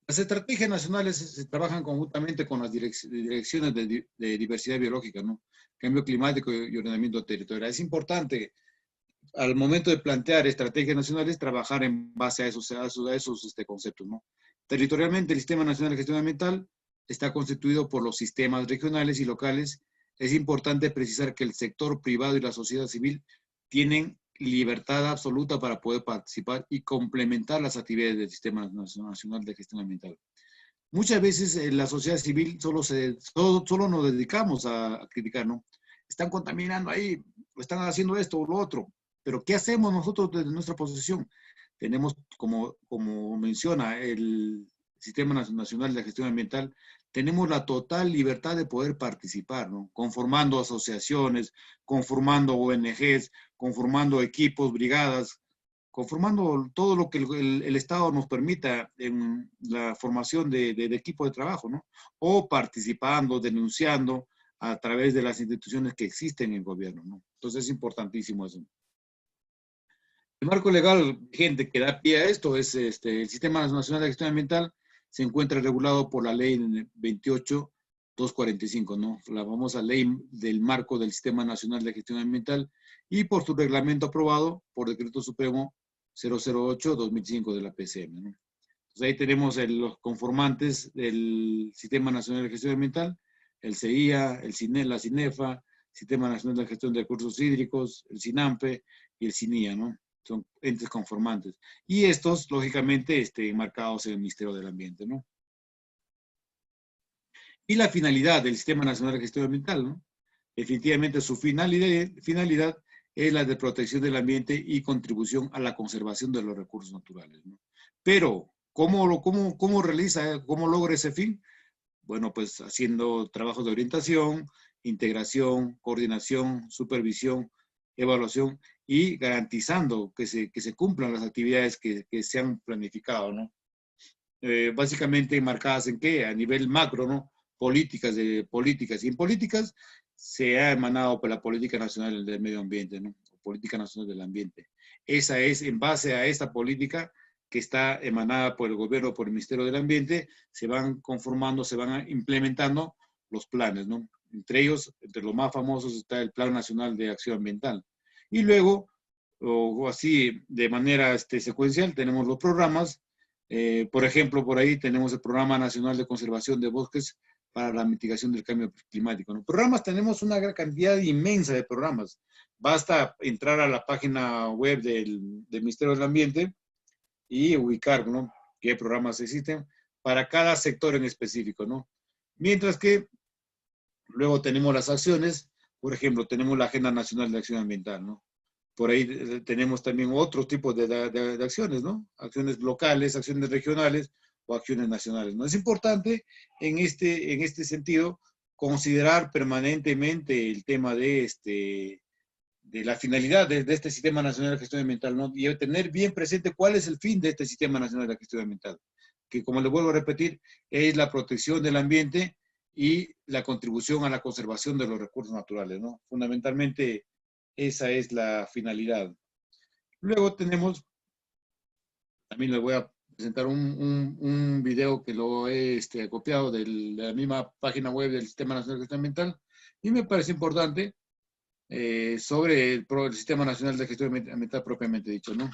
Speaker 1: Las estrategias nacionales se trabajan conjuntamente con las direcciones de diversidad biológica, ¿no? Cambio climático y ordenamiento territorial. Es importante al momento de plantear estrategias nacionales, trabajar en base a esos conceptos, ¿no? Territorialmente, el Sistema Nacional de Gestión Ambiental está constituido por los sistemas regionales y locales. Es importante precisar que el sector privado y la sociedad civil tienen libertad absoluta para poder participar y complementar las actividades del Sistema Nacional de Gestión Ambiental. Muchas veces la sociedad civil solo nos dedicamos a criticar, ¿no? Están contaminando ahí, están haciendo esto o lo otro, pero ¿qué hacemos nosotros desde nuestra posición? Tenemos, como menciona el Sistema Nacional de Gestión Ambiental, tenemos la total libertad de poder participar, ¿no? Conformando asociaciones, conformando ONGs, conformando equipos, brigadas, conformando todo lo que el Estado nos permita en la formación de equipo de trabajo, ¿no? O participando, denunciando a través de las instituciones que existen en el gobierno, ¿no? Entonces es importantísimo eso. El marco legal vigente que da pie a esto es el Sistema Nacional de Gestión Ambiental, se encuentra regulado por la ley 28.245, ¿no? La famosa ley del marco del Sistema Nacional de Gestión Ambiental y por su reglamento aprobado por Decreto Supremo 008-2005 de la PCM, ¿no? Entonces ahí tenemos los conformantes del Sistema Nacional de Gestión Ambiental, el CIA, el CINE, la CINEFA, Sistema Nacional de Gestión de Recursos Hídricos, el SINAMPE y el CINIA, ¿no? Son entes conformantes. Y estos, lógicamente, marcados en el Ministerio del Ambiente, ¿no? Y la finalidad del Sistema Nacional de Gestión Ambiental, ¿no? Definitivamente su finalidad es la de protección del ambiente y contribución a la conservación de los recursos naturales, ¿no? Pero, ¿cómo realiza, cómo logra ese fin? Bueno, pues haciendo trabajos de orientación, integración, coordinación, supervisión, evaluación y garantizando que se cumplan las actividades que se han planificado, ¿no? Básicamente marcadas en qué? A nivel macro, ¿no? Políticas y en políticas se ha emanado por la Política Nacional del Medio Ambiente, ¿no? Política Nacional del Ambiente. Esa es, en base a esta política que está emanada por el gobierno, por el Ministerio del Ambiente, se van conformando, se van implementando los planes, ¿no? Entre ellos, entre los más famosos está el Plan Nacional de Acción Ambiental. Y luego, o así, de manera secuencial, tenemos los programas. Por ejemplo, por ahí tenemos el Programa Nacional de Conservación de Bosques para la mitigación del cambio climático, ¿no? Programas, tenemos una gran cantidad inmensa de programas. Basta entrar a la página web del Ministerio del Ambiente y ubicar, ¿no? Qué programas existen para cada sector en específico, ¿no? Mientras que luego tenemos las acciones, por ejemplo, tenemos la Agenda Nacional de Acción Ambiental, ¿no? Por ahí tenemos también otros tipos de acciones, ¿no? Acciones locales, acciones regionales o acciones nacionales, ¿no? Es importante en este sentido considerar permanentemente el tema de la finalidad de este Sistema Nacional de Gestión Ambiental, ¿no? Y tener bien presente cuál es el fin de este Sistema Nacional de Gestión Ambiental, que como le vuelvo a repetir, es la protección del ambiente y la contribución a la conservación de los recursos naturales, ¿no? Fundamentalmente, esa es la finalidad. Luego tenemos, también les voy a presentar un video que lo he copiado de la misma página web del Sistema Nacional de Gestión Ambiental y me parece importante sobre el Sistema Nacional de Gestión Ambiental propiamente dicho, ¿no?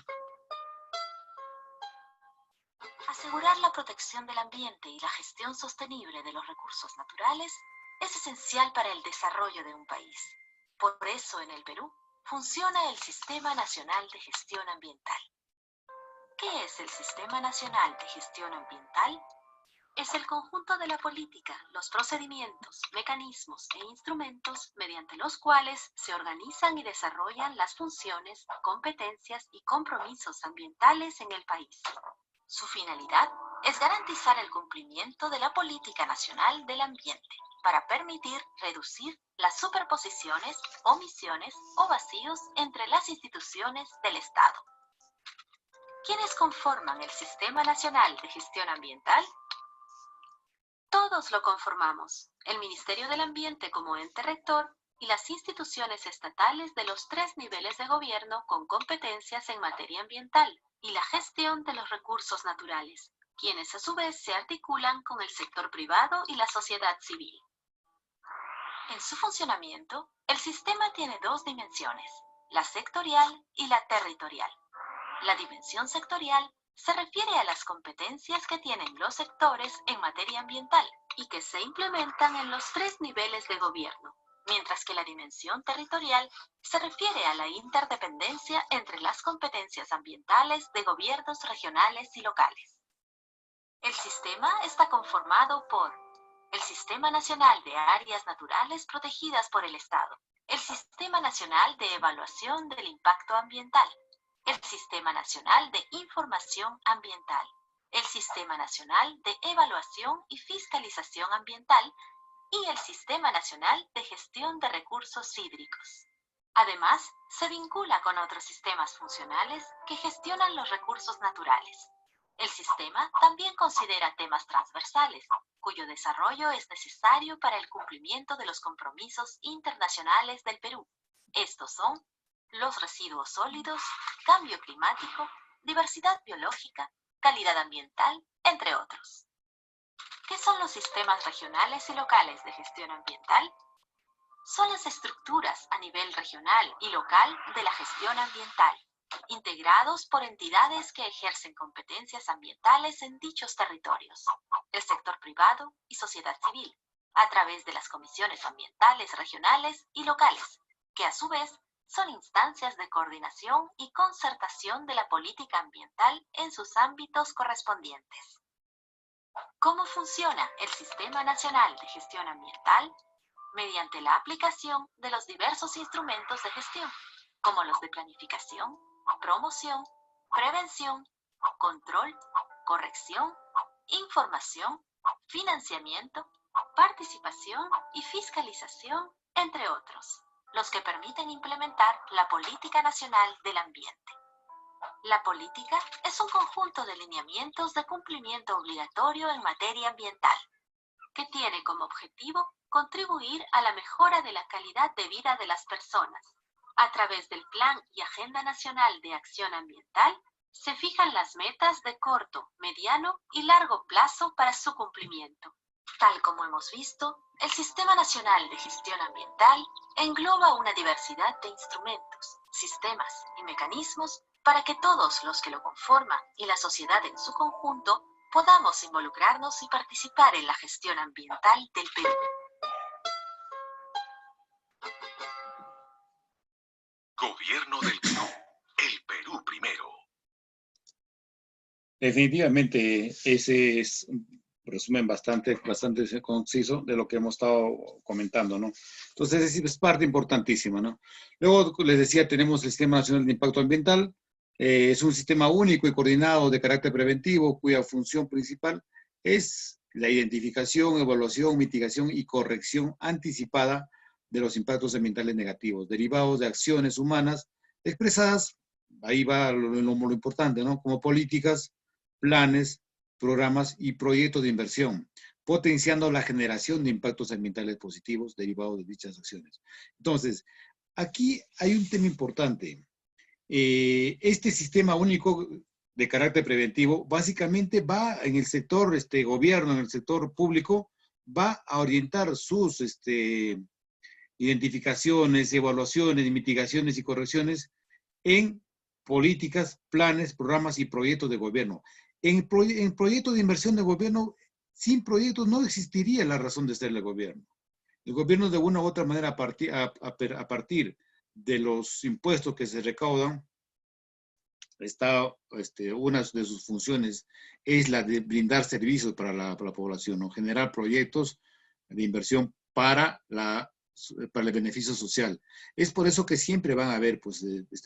Speaker 4: Asegurar la protección del ambiente y la gestión sostenible de los recursos naturales es esencial para el desarrollo de un país. Por eso, en el Perú, funciona el Sistema Nacional de Gestión Ambiental. ¿Qué es el Sistema Nacional de Gestión Ambiental? Es el conjunto de la política, los procedimientos, mecanismos e instrumentos mediante los cuales se organizan y desarrollan las funciones, competencias y compromisos ambientales en el país. Su finalidad es garantizar el cumplimiento de la Política Nacional del Ambiente para permitir reducir las superposiciones, omisiones o vacíos entre las instituciones del Estado. ¿Quiénes conforman el Sistema Nacional de Gestión Ambiental? Todos lo conformamos, el Ministerio del Ambiente como ente rector y las instituciones estatales de los 3 niveles de gobierno con competencias en materia ambiental y la gestión de los recursos naturales, quienes a su vez se articulan con el sector privado y la sociedad civil. En su funcionamiento, el sistema tiene 2 dimensiones, la sectorial y la territorial. La dimensión sectorial se refiere a las competencias que tienen los sectores en materia ambiental y que se implementan en los 3 niveles de gobierno, mientras que la dimensión territorial se refiere a la interdependencia entre las competencias ambientales de gobiernos regionales y locales. El sistema está conformado por el Sistema Nacional de Áreas Naturales Protegidas por el Estado, el Sistema Nacional de Evaluación del Impacto Ambiental, el Sistema Nacional de Información Ambiental, el Sistema Nacional de Evaluación y Fiscalización Ambiental y el Sistema Nacional de Gestión de Recursos Hídricos. Además, se vincula con otros sistemas funcionales que gestionan los recursos naturales. El sistema también considera temas transversales, cuyo desarrollo es necesario para el cumplimiento de los compromisos internacionales del Perú. Estos son los residuos sólidos, cambio climático, diversidad biológica, calidad ambiental, entre otros. ¿Qué son los sistemas regionales y locales de gestión ambiental? Son las estructuras a nivel regional y local de la gestión ambiental, integrados por entidades que ejercen competencias ambientales en dichos territorios, el sector privado y sociedad civil, a través de las comisiones ambientales regionales y locales, que a su vez son instancias de coordinación y concertación de la política ambiental en sus ámbitos correspondientes. ¿Cómo funciona el Sistema Nacional de Gestión Ambiental? Mediante la aplicación de los diversos instrumentos de gestión, como los de planificación, promoción, prevención, control, corrección, información, financiamiento, participación y fiscalización, entre otros, los que permiten implementar la Política Nacional del Ambiente. La política es un conjunto de lineamientos de cumplimiento obligatorio en materia ambiental, que tiene como objetivo contribuir a la mejora de la calidad de vida de las personas. A través del Plan y Agenda Nacional de Acción Ambiental, se fijan las metas de corto, mediano y largo plazo para su cumplimiento. Tal como hemos visto, el Sistema Nacional de Gestión Ambiental engloba una diversidad de instrumentos, sistemas y mecanismos para que todos los que lo conforman y la sociedad en su conjunto podamos involucrarnos y participar en la gestión ambiental del Perú.
Speaker 3: Gobierno del Perú. El Perú primero.
Speaker 1: Definitivamente, ese es un resumen bastante conciso de lo que hemos estado comentando, ¿no? Entonces, es parte importantísima, ¿no? Luego, les decía, tenemos el Sistema Nacional de Impacto Ambiental. Es un sistema único y coordinado de carácter preventivo, cuya función principal es la identificación, evaluación, mitigación y corrección anticipada de los impactos ambientales negativos, derivados de acciones humanas expresadas, ahí va lo importante, ¿no? Como políticas, planes, programas y proyectos de inversión, potenciando la generación de impactos ambientales positivos derivados de dichas acciones. Entonces, aquí hay un tema importante. Este sistema único de carácter preventivo básicamente va en el sector gobierno, en el sector público, va a orientar sus identificaciones, evaluaciones, mitigaciones y correcciones en políticas, planes, programas y proyectos de gobierno. En proyectos de inversión de gobierno, sin proyectos no existiría la razón de ser del gobierno. El gobierno de una u otra manera a partir de los impuestos que se recaudan, una de sus funciones es la de brindar servicios para la población, ¿no? Generar proyectos de inversión para el beneficio social. Es por eso que siempre van a haber pues,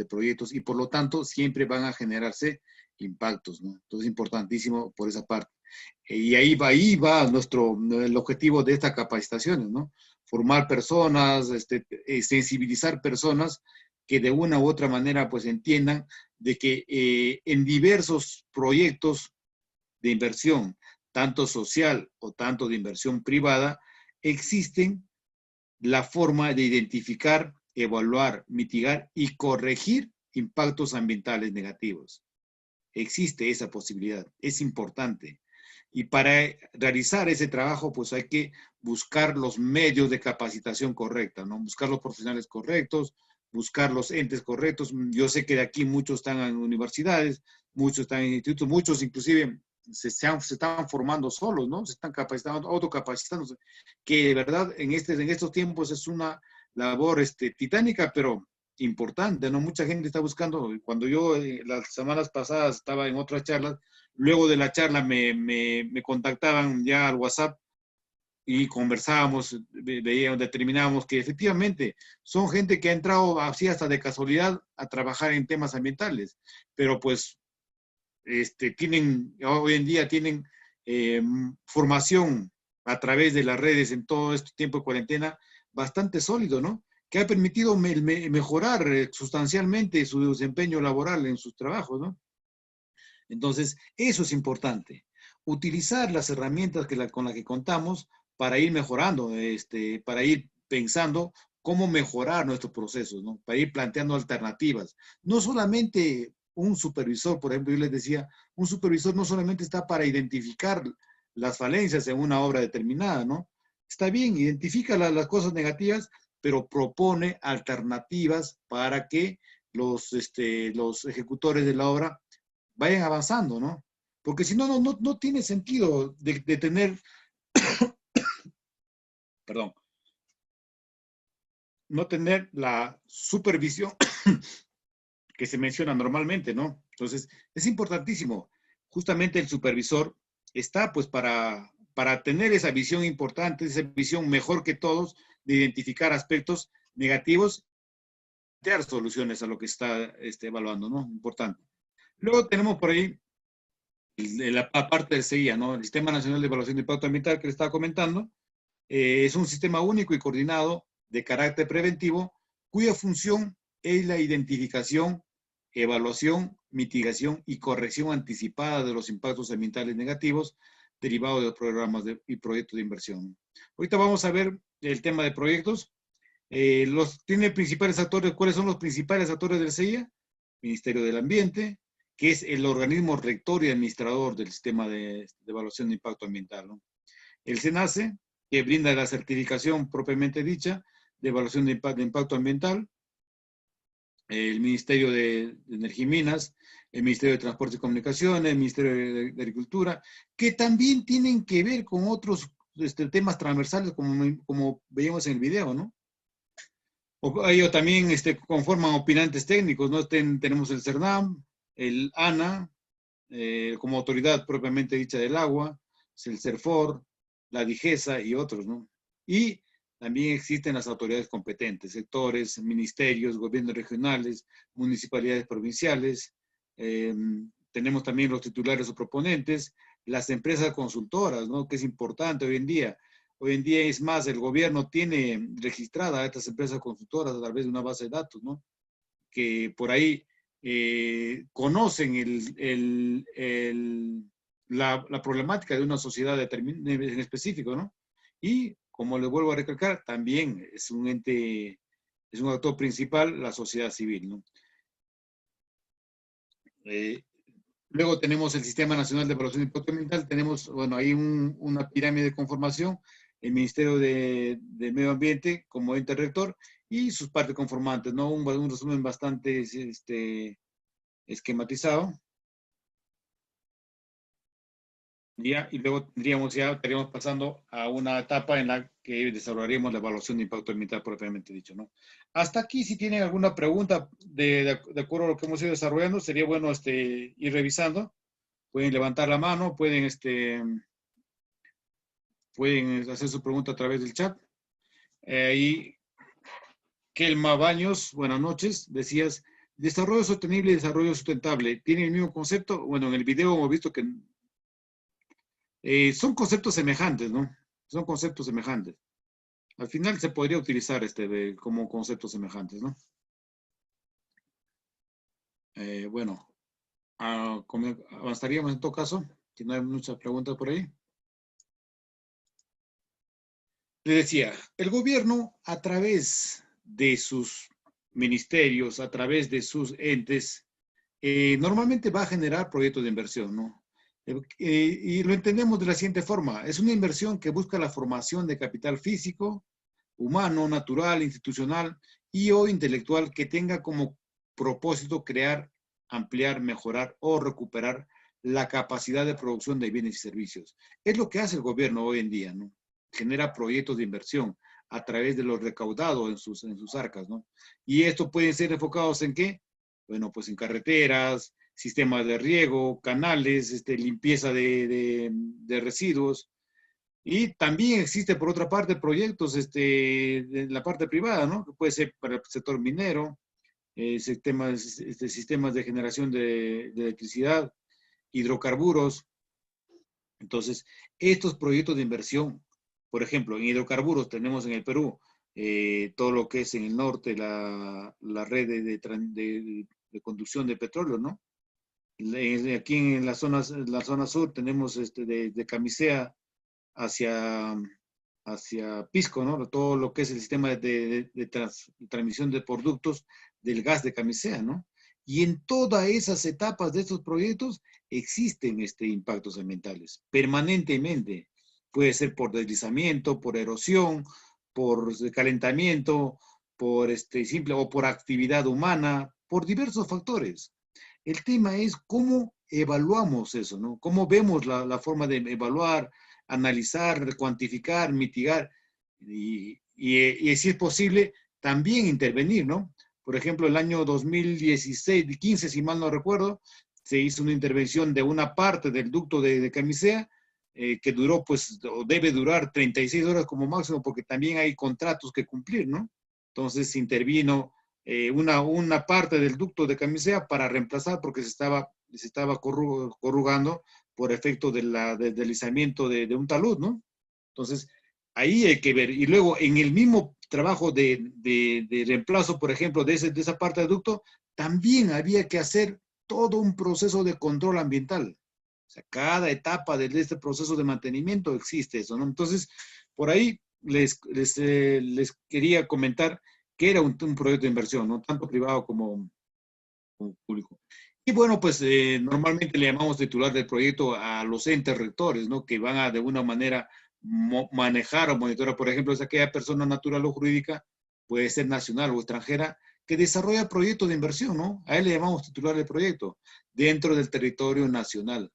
Speaker 1: proyectos y por lo tanto siempre van a generarse impactos, ¿no? Entonces es importantísimo por esa parte. Y ahí va el objetivo de estas capacitaciones, ¿no? Formar personas, sensibilizar personas que de una u otra manera pues entiendan de que en diversos proyectos de inversión, tanto social o tanto de inversión privada, existen la forma de identificar, evaluar, mitigar y corregir impactos ambientales negativos. Existe esa posibilidad, es importante. Y para realizar ese trabajo, pues hay que buscar los medios de capacitación correcta, ¿no? Buscar los profesionales correctos, buscar los entes correctos. Yo sé que de aquí muchos están en universidades, muchos están en institutos, muchos inclusive se están formando solos, ¿no? Se están capacitando, autocapacitándose, que de verdad en estos tiempos es una labor titánica, pero importante, ¿no? Mucha gente está buscando, cuando yo las semanas pasadas estaba en otras charlas, luego de la charla me contactaban ya al WhatsApp y conversábamos, veíamos, determinábamos que efectivamente son gente que ha entrado así hasta de casualidad a trabajar en temas ambientales, pero pues hoy en día tienen formación a través de las redes en todo este tiempo de cuarentena bastante sólido, ¿no? Que ha permitido mejorar sustancialmente su desempeño laboral en sus trabajos, ¿no? Entonces, eso es importante. Utilizar las herramientas con las que contamos para ir mejorando, para ir pensando cómo mejorar nuestros procesos, ¿no? Para ir planteando alternativas. No solamente un supervisor, por ejemplo, yo les decía, un supervisor no solamente está para identificar las falencias en una obra determinada, ¿no? Está bien, identifica las cosas negativas, pero propone alternativas para que los ejecutores de la obra vayan avanzando, ¿no? Porque si no, no tiene sentido de tener, perdón, no tener la supervisión que se menciona normalmente, ¿no? Entonces, es importantísimo. Justamente el supervisor está pues para tener esa visión importante, esa visión mejor que todos, de identificar aspectos negativos y dar soluciones a lo que está evaluando, ¿no? Importante. Luego tenemos por ahí la parte del CIA, ¿no? El Sistema Nacional de Evaluación de Impacto Ambiental que le estaba comentando. Es un sistema único y coordinado de carácter preventivo, cuya función es la identificación, evaluación, mitigación y corrección anticipada de los impactos ambientales negativos derivados de los programas y proyectos de inversión. Ahorita vamos a ver el tema de proyectos. Tiene principales actores. ¿Cuáles son los principales actores del CIA? Ministerio del Ambiente, que es el organismo rector y administrador del sistema de evaluación de impacto ambiental, ¿no? El SENACE, que brinda la certificación propiamente dicha de evaluación de impacto ambiental, el Ministerio de Energía y Minas, el Ministerio de Transporte y Comunicaciones, el Ministerio de Agricultura, que también tienen que ver con otros temas transversales, como veíamos en el video, ¿no? Ellos también conforman opinantes técnicos, ¿no? Tenemos el CERNAM, el ANA, como autoridad propiamente dicha del agua, el CERFOR, la DIGESA y otros, ¿no? Y también existen las autoridades competentes, sectores, ministerios, gobiernos regionales, municipalidades provinciales, tenemos también los titulares o proponentes, las empresas consultoras, ¿no? Que es importante hoy en día. Hoy en día es más, el gobierno tiene registradas a estas empresas consultoras a través de una base de datos, ¿no? Que por ahí conocen la problemática de una sociedad en específico, ¿no? Y, como les vuelvo a recalcar, también es un ente, es un actor principal la sociedad civil, ¿no? Luego tenemos el Sistema Nacional de Evaluación de Impacto Ambiental, tenemos, bueno, ahí una pirámide de conformación, el Ministerio de Medio Ambiente como ente rector y sus partes conformantes, ¿no? Un resumen bastante esquematizado. ¿Ya? Y luego estaríamos pasando a una etapa en la que desarrollaríamos la evaluación de impacto ambiental propiamente dicho, ¿no? Hasta aquí, si tienen alguna pregunta de acuerdo a lo que hemos ido desarrollando, sería bueno ir revisando. Pueden levantar la mano, pueden hacer su pregunta a través del chat. Y Kelma Baños, buenas noches, decías, desarrollo sostenible y desarrollo sustentable, ¿tienen el mismo concepto? Bueno, en el video hemos visto que son conceptos semejantes, ¿no? Son conceptos semejantes. Al final se podría utilizar como conceptos semejantes, ¿no? Bueno, avanzaríamos en todo caso, si no hay muchas preguntas por ahí. Le decía, el gobierno a través de sus ministerios, a través de sus entes, normalmente va a generar proyectos de inversión, ¿no? Y lo entendemos de la siguiente forma, es una inversión que busca la formación de capital físico, humano, natural, institucional y o intelectual que tenga como propósito crear, ampliar, mejorar o recuperar la capacidad de producción de bienes y servicios. Es lo que hace el gobierno hoy en día, ¿no? Genera proyectos de inversión a través de lo recaudado en sus arcas, ¿no? Y esto pueden ser enfocados en ¿qué? Bueno, pues en carreteras, sistemas de riego, canales, limpieza de residuos. Y también existe, por otra parte, proyectos de la parte privada, ¿no? Que puede ser para el sector minero, sistemas de generación de electricidad, hidrocarburos. Entonces, estos proyectos de inversión, por ejemplo, en hidrocarburos tenemos en el Perú todo lo que es en el norte la red de conducción de petróleo, ¿no? Aquí en la zona sur tenemos de Camisea hacia Pisco, ¿no? Todo lo que es el sistema de transmisión de productos del gas de Camisea, ¿no? Y en todas esas etapas de estos proyectos existen impactos ambientales, permanentemente. Puede ser por deslizamiento, por erosión, por calentamiento, por o por actividad humana, por diversos factores. El tema es cómo evaluamos eso, ¿no? Cómo vemos la forma de evaluar, analizar, cuantificar, mitigar y si es posible, también intervenir, ¿no? Por ejemplo, el año 2016, 15, si mal no recuerdo, se hizo una intervención de una parte del ducto de Camisea, que duró, pues, o debe durar 36 horas como máximo, porque también hay contratos que cumplir, ¿no? Entonces se intervino una parte del ducto de Camisea para reemplazar, porque se estaba corrugando por efecto del deslizamiento de un talud, ¿no? Entonces, ahí hay que ver. Y luego, en el mismo trabajo de reemplazo, por ejemplo, de esa parte del ducto, también había que hacer todo un proceso de control ambiental. O sea, cada etapa de este proceso de mantenimiento existe eso, ¿no? Entonces, por ahí les quería comentar que era un proyecto de inversión, ¿no? Tanto privado como público. Y bueno, pues normalmente le llamamos titular del proyecto a los entes rectores, ¿no? Que van a de alguna manera manejar o monitorear, por ejemplo, es aquella persona natural o jurídica, puede ser nacional o extranjera, que desarrolla proyectos de inversión, ¿no? A él le llamamos titular del proyecto, dentro del territorio nacional,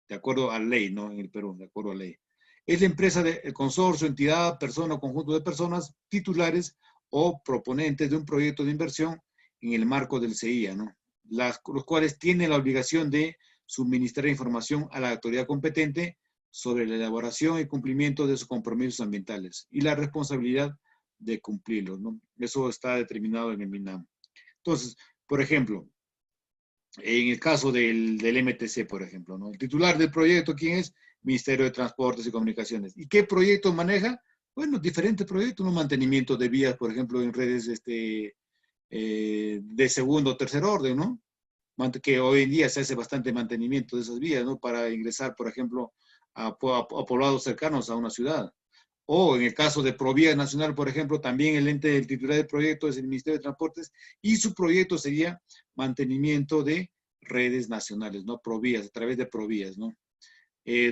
Speaker 1: de acuerdo a ley, ¿no? En el Perú, de acuerdo a ley. Es la empresa, el consorcio, entidad, persona o conjunto de personas titulares o proponentes de un proyecto de inversión en el marco del CIA, ¿no? Los cuales tienen la obligación de suministrar información a la autoridad competente sobre la elaboración y cumplimiento de sus compromisos ambientales y la responsabilidad de cumplirlos, ¿no? Eso está determinado en el MINAM. Entonces, por ejemplo, en el caso del MTC, por ejemplo, ¿no? El titular del proyecto, ¿quién es? Ministerio de Transportes y Comunicaciones. ¿Y qué proyectos maneja? Bueno, diferentes proyectos, ¿no? Mantenimiento de vías, por ejemplo, en redes de segundo o tercer orden, ¿no? Que hoy en día se hace bastante mantenimiento de esas vías, ¿no? Para ingresar, por ejemplo, a poblados cercanos a una ciudad. O en el caso de Provía Nacional, por ejemplo, también el titular del proyecto es el Ministerio de Transportes y su proyecto sería mantenimiento de redes nacionales, ¿no? Provías, a través de Provías, ¿no?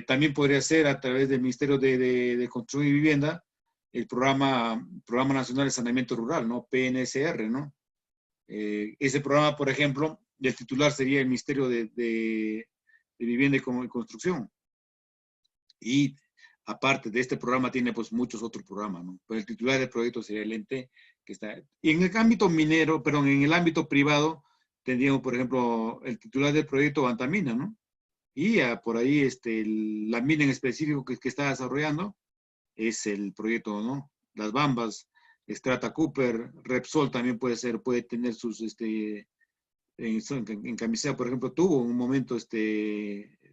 Speaker 1: También podría ser a través del Ministerio de Construcción y Vivienda, el Programa Nacional de Saneamiento Rural, ¿no? PNSR, ¿no? Ese programa, por ejemplo, el titular sería el Ministerio de Vivienda y Construcción. Y aparte de este programa tiene pues muchos otros programas, ¿no? Pero el titular del proyecto sería el ente que está. Y en el ámbito minero, perdón, en el ámbito privado, tendríamos, por ejemplo, el titular del proyecto Antamina, ¿no? Y por ahí la mina en específico que está desarrollando es el proyecto, ¿no? Las Bambas, Strata Cooper, Repsol también puede tener sus, en Camisea, por ejemplo, tuvo un momento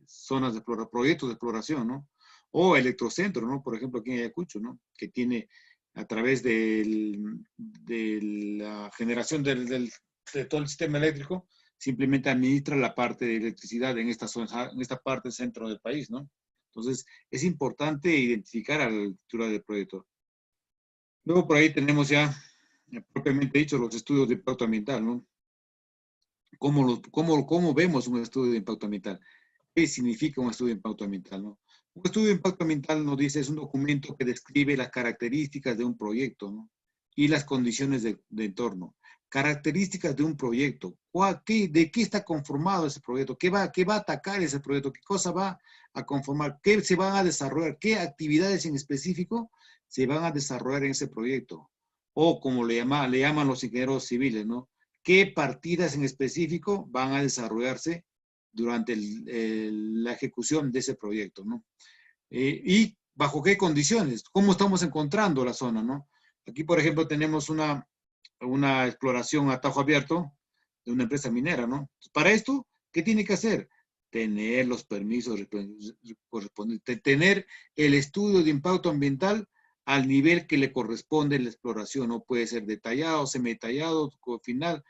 Speaker 1: zonas de proyectos de exploración, ¿no? O Electrocentro, ¿no? Por ejemplo, aquí en Ayacucho, ¿no? Que tiene a través de la generación de todo el sistema eléctrico, simplemente administra la parte de electricidad en esta zona, en esta parte centro del país, ¿no? Entonces, es importante identificar al titular del proyecto. Luego por ahí tenemos ya, propiamente dicho, los estudios de impacto ambiental, ¿no? ¿Cómo vemos un estudio de impacto ambiental? ¿Qué significa un estudio de impacto ambiental, no? Un estudio de impacto ambiental nos dice, es un documento que describe las características de un proyecto, ¿no? Y las condiciones de entorno. Características de un proyecto. ¿De qué está conformado ese proyecto? ¿Qué va a atacar ese proyecto? ¿Qué cosa va a conformar? ¿Qué se van a desarrollar? ¿Qué actividades en específico se van a desarrollar en ese proyecto? O como le llaman los ingenieros civiles, ¿no? qué partidas en específico van a desarrollarse durante la ejecución de ese proyecto, ¿no? Y bajo qué condiciones, cómo estamos encontrando la zona, ¿no? Aquí, por ejemplo, tenemos una exploración a tajo abierto de una empresa minera, ¿no? Para esto, ¿qué tiene que hacer? Tener los permisos correspondientes, tener el estudio de impacto ambiental al nivel que le corresponde la exploración, ¿no? Puede ser detallado, semidetallado, final,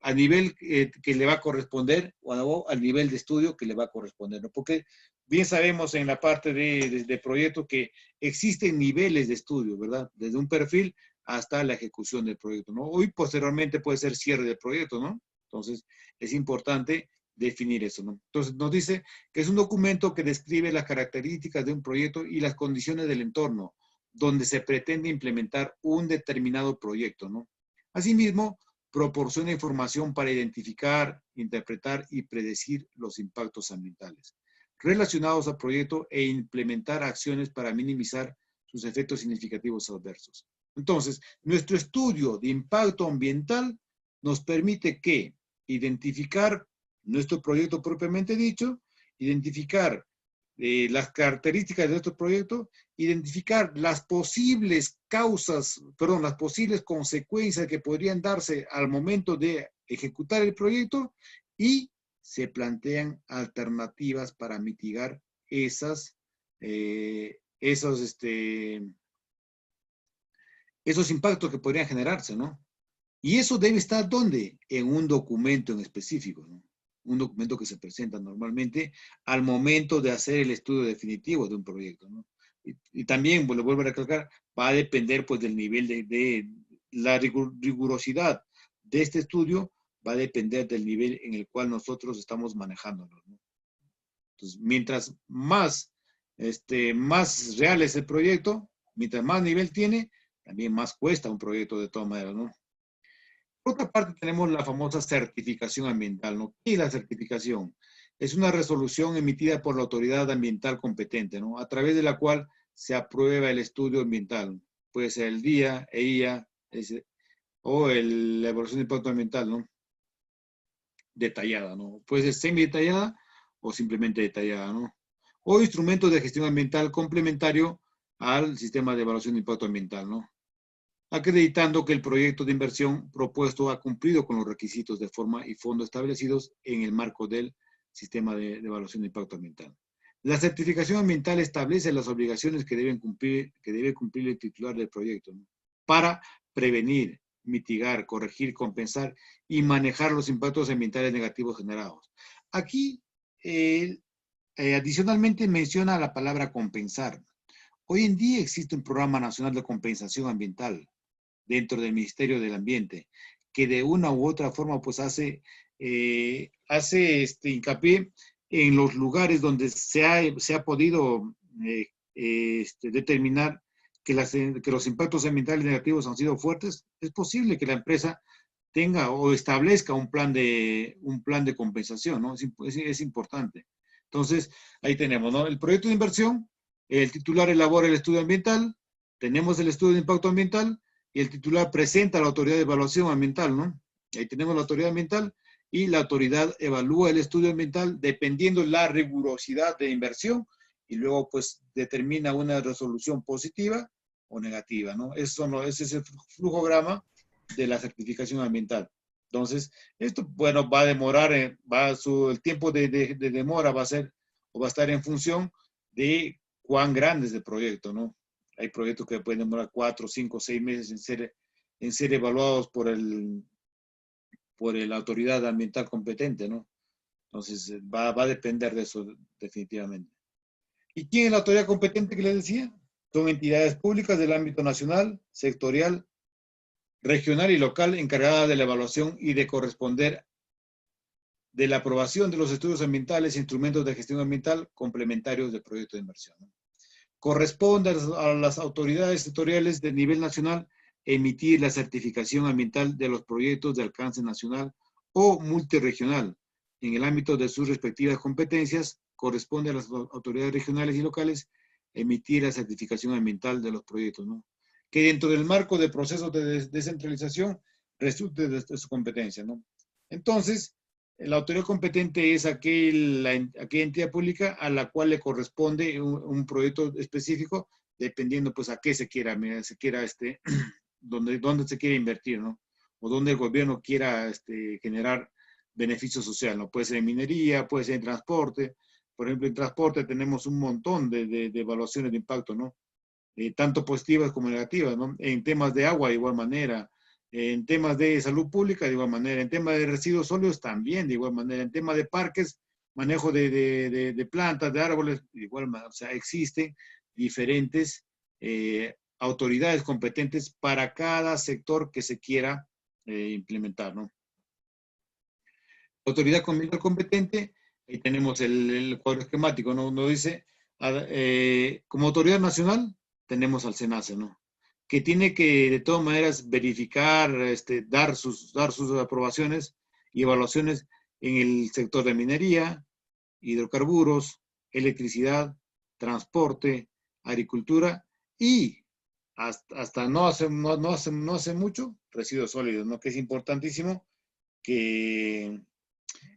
Speaker 1: a nivel que le va a corresponder o al nivel de estudio que le va a corresponder, ¿no? Porque bien sabemos en la parte de proyecto que existen niveles de estudio, ¿verdad? Desde un perfil hasta la ejecución del proyecto, ¿no? Hoy posteriormente puede ser cierre del proyecto, ¿no? Entonces es importante definir eso, ¿no? Entonces nos dice que es un documento que describe las características de un proyecto y las condiciones del entorno donde se pretende implementar un determinado proyecto, ¿no? Asimismo, proporciona información para identificar, interpretar y predecir los impactos ambientales relacionados al proyecto e implementar acciones para minimizar sus efectos significativos adversos. Entonces, nuestro estudio de impacto ambiental nos permite que identificar nuestro proyecto propiamente dicho, identificar las características de nuestro proyecto, identificar las posibles causas, perdón, las posibles consecuencias que podrían darse al momento de ejecutar el proyecto y se plantean alternativas para mitigar esos impactos que podrían generarse, ¿no? Y eso debe estar, ¿dónde? En un documento en específico, ¿no? Un documento que se presenta normalmente al momento de hacer el estudio definitivo de un proyecto, ¿no? Y también, pues, lo vuelvo a recalcar, va a depender pues del nivel de la rigurosidad de este estudio, va a depender del nivel en el cual nosotros estamos manejándolo, ¿no? Entonces, mientras más real es el proyecto, mientras más nivel tiene, también más cuesta un proyecto de todas maneras, ¿no? Por otra parte, tenemos la famosa certificación ambiental, ¿no? ¿Qué es la certificación? Es una resolución emitida por la autoridad ambiental competente, ¿no? A través de la cual se aprueba el estudio ambiental. Puede ser el DIA, EIA, o la evaluación de impacto ambiental, ¿no? Detallada, ¿no? Puede ser semi-detallada o simplemente detallada, ¿no? O instrumento de gestión ambiental complementario al sistema de evaluación de impacto ambiental, ¿no? Acreditando que el proyecto de inversión propuesto ha cumplido con los requisitos de forma y fondo establecidos en el marco del sistema de evaluación de impacto ambiental. La certificación ambiental establece las obligaciones que debe cumplir el titular del proyecto, ¿no? Para prevenir, mitigar, corregir, compensar y manejar los impactos ambientales negativos generados. Aquí, adicionalmente menciona la palabra compensar. Hoy en día existe un programa nacional de compensación ambiental dentro del Ministerio del Ambiente, que de una u otra forma pues hace hincapié en los lugares donde se ha podido determinar que los impactos ambientales negativos han sido fuertes. Es posible que la empresa tenga o establezca un plan de compensación, ¿no? Es importante. Entonces, ahí tenemos, ¿no? El proyecto de inversión, el titular elabora el estudio ambiental, tenemos el estudio de impacto ambiental, y el titular presenta a la autoridad de evaluación ambiental, ¿no? Ahí tenemos la autoridad ambiental y la autoridad evalúa el estudio ambiental dependiendo la rigurosidad de inversión y luego pues determina una resolución positiva o negativa, ¿no? Ese es el flujograma de la certificación ambiental. Entonces, esto, bueno, va a demorar, el tiempo de demora va a estar en función de cuán grande es el proyecto, ¿no? Hay proyectos que pueden demorar 4, 5, 6 meses en ser evaluados por la autoridad ambiental competente, ¿no? Entonces, va a depender de eso definitivamente. ¿Y quién es la autoridad competente que les decía? Son entidades públicas del ámbito nacional, sectorial, regional y local encargadas de la evaluación y de corresponder de la aprobación de los estudios ambientales e instrumentos de gestión ambiental complementarios del proyecto de inversión, ¿no? Corresponde a las autoridades sectoriales de nivel nacional emitir la certificación ambiental de los proyectos de alcance nacional o multirregional. En el ámbito de sus respectivas competencias, corresponde a las autoridades regionales y locales emitir la certificación ambiental de los proyectos, ¿no? Que dentro del marco de procesos de descentralización resulte de su competencia, ¿no? Entonces, la autoridad competente es aquella entidad pública a la cual le corresponde un proyecto específico, dependiendo pues a qué se quiera dónde se quiere invertir, ¿no? O dónde el gobierno quiera generar beneficio social, ¿no? Puede ser en minería, puede ser en transporte. Por ejemplo, en transporte tenemos un montón de evaluaciones de impacto, ¿no? Tanto positivas como negativas, ¿no? En temas de agua de igual manera, en temas de salud pública de igual manera, en temas de residuos sólidos también de igual manera, en temas de parques, manejo de plantas, de árboles, de igual manera. O sea, existen diferentes autoridades competentes para cada sector que se quiera implementar, ¿no? Autoridad competente, ahí tenemos el cuadro esquemático, ¿no? Nos dice, como autoridad nacional, tenemos al SENACE, ¿no? Que tiene que, de todas maneras, verificar, dar sus aprobaciones y evaluaciones en el sector de minería, hidrocarburos, electricidad, transporte, agricultura y hasta no hace mucho, residuos sólidos, ¿no? Que es importantísimo que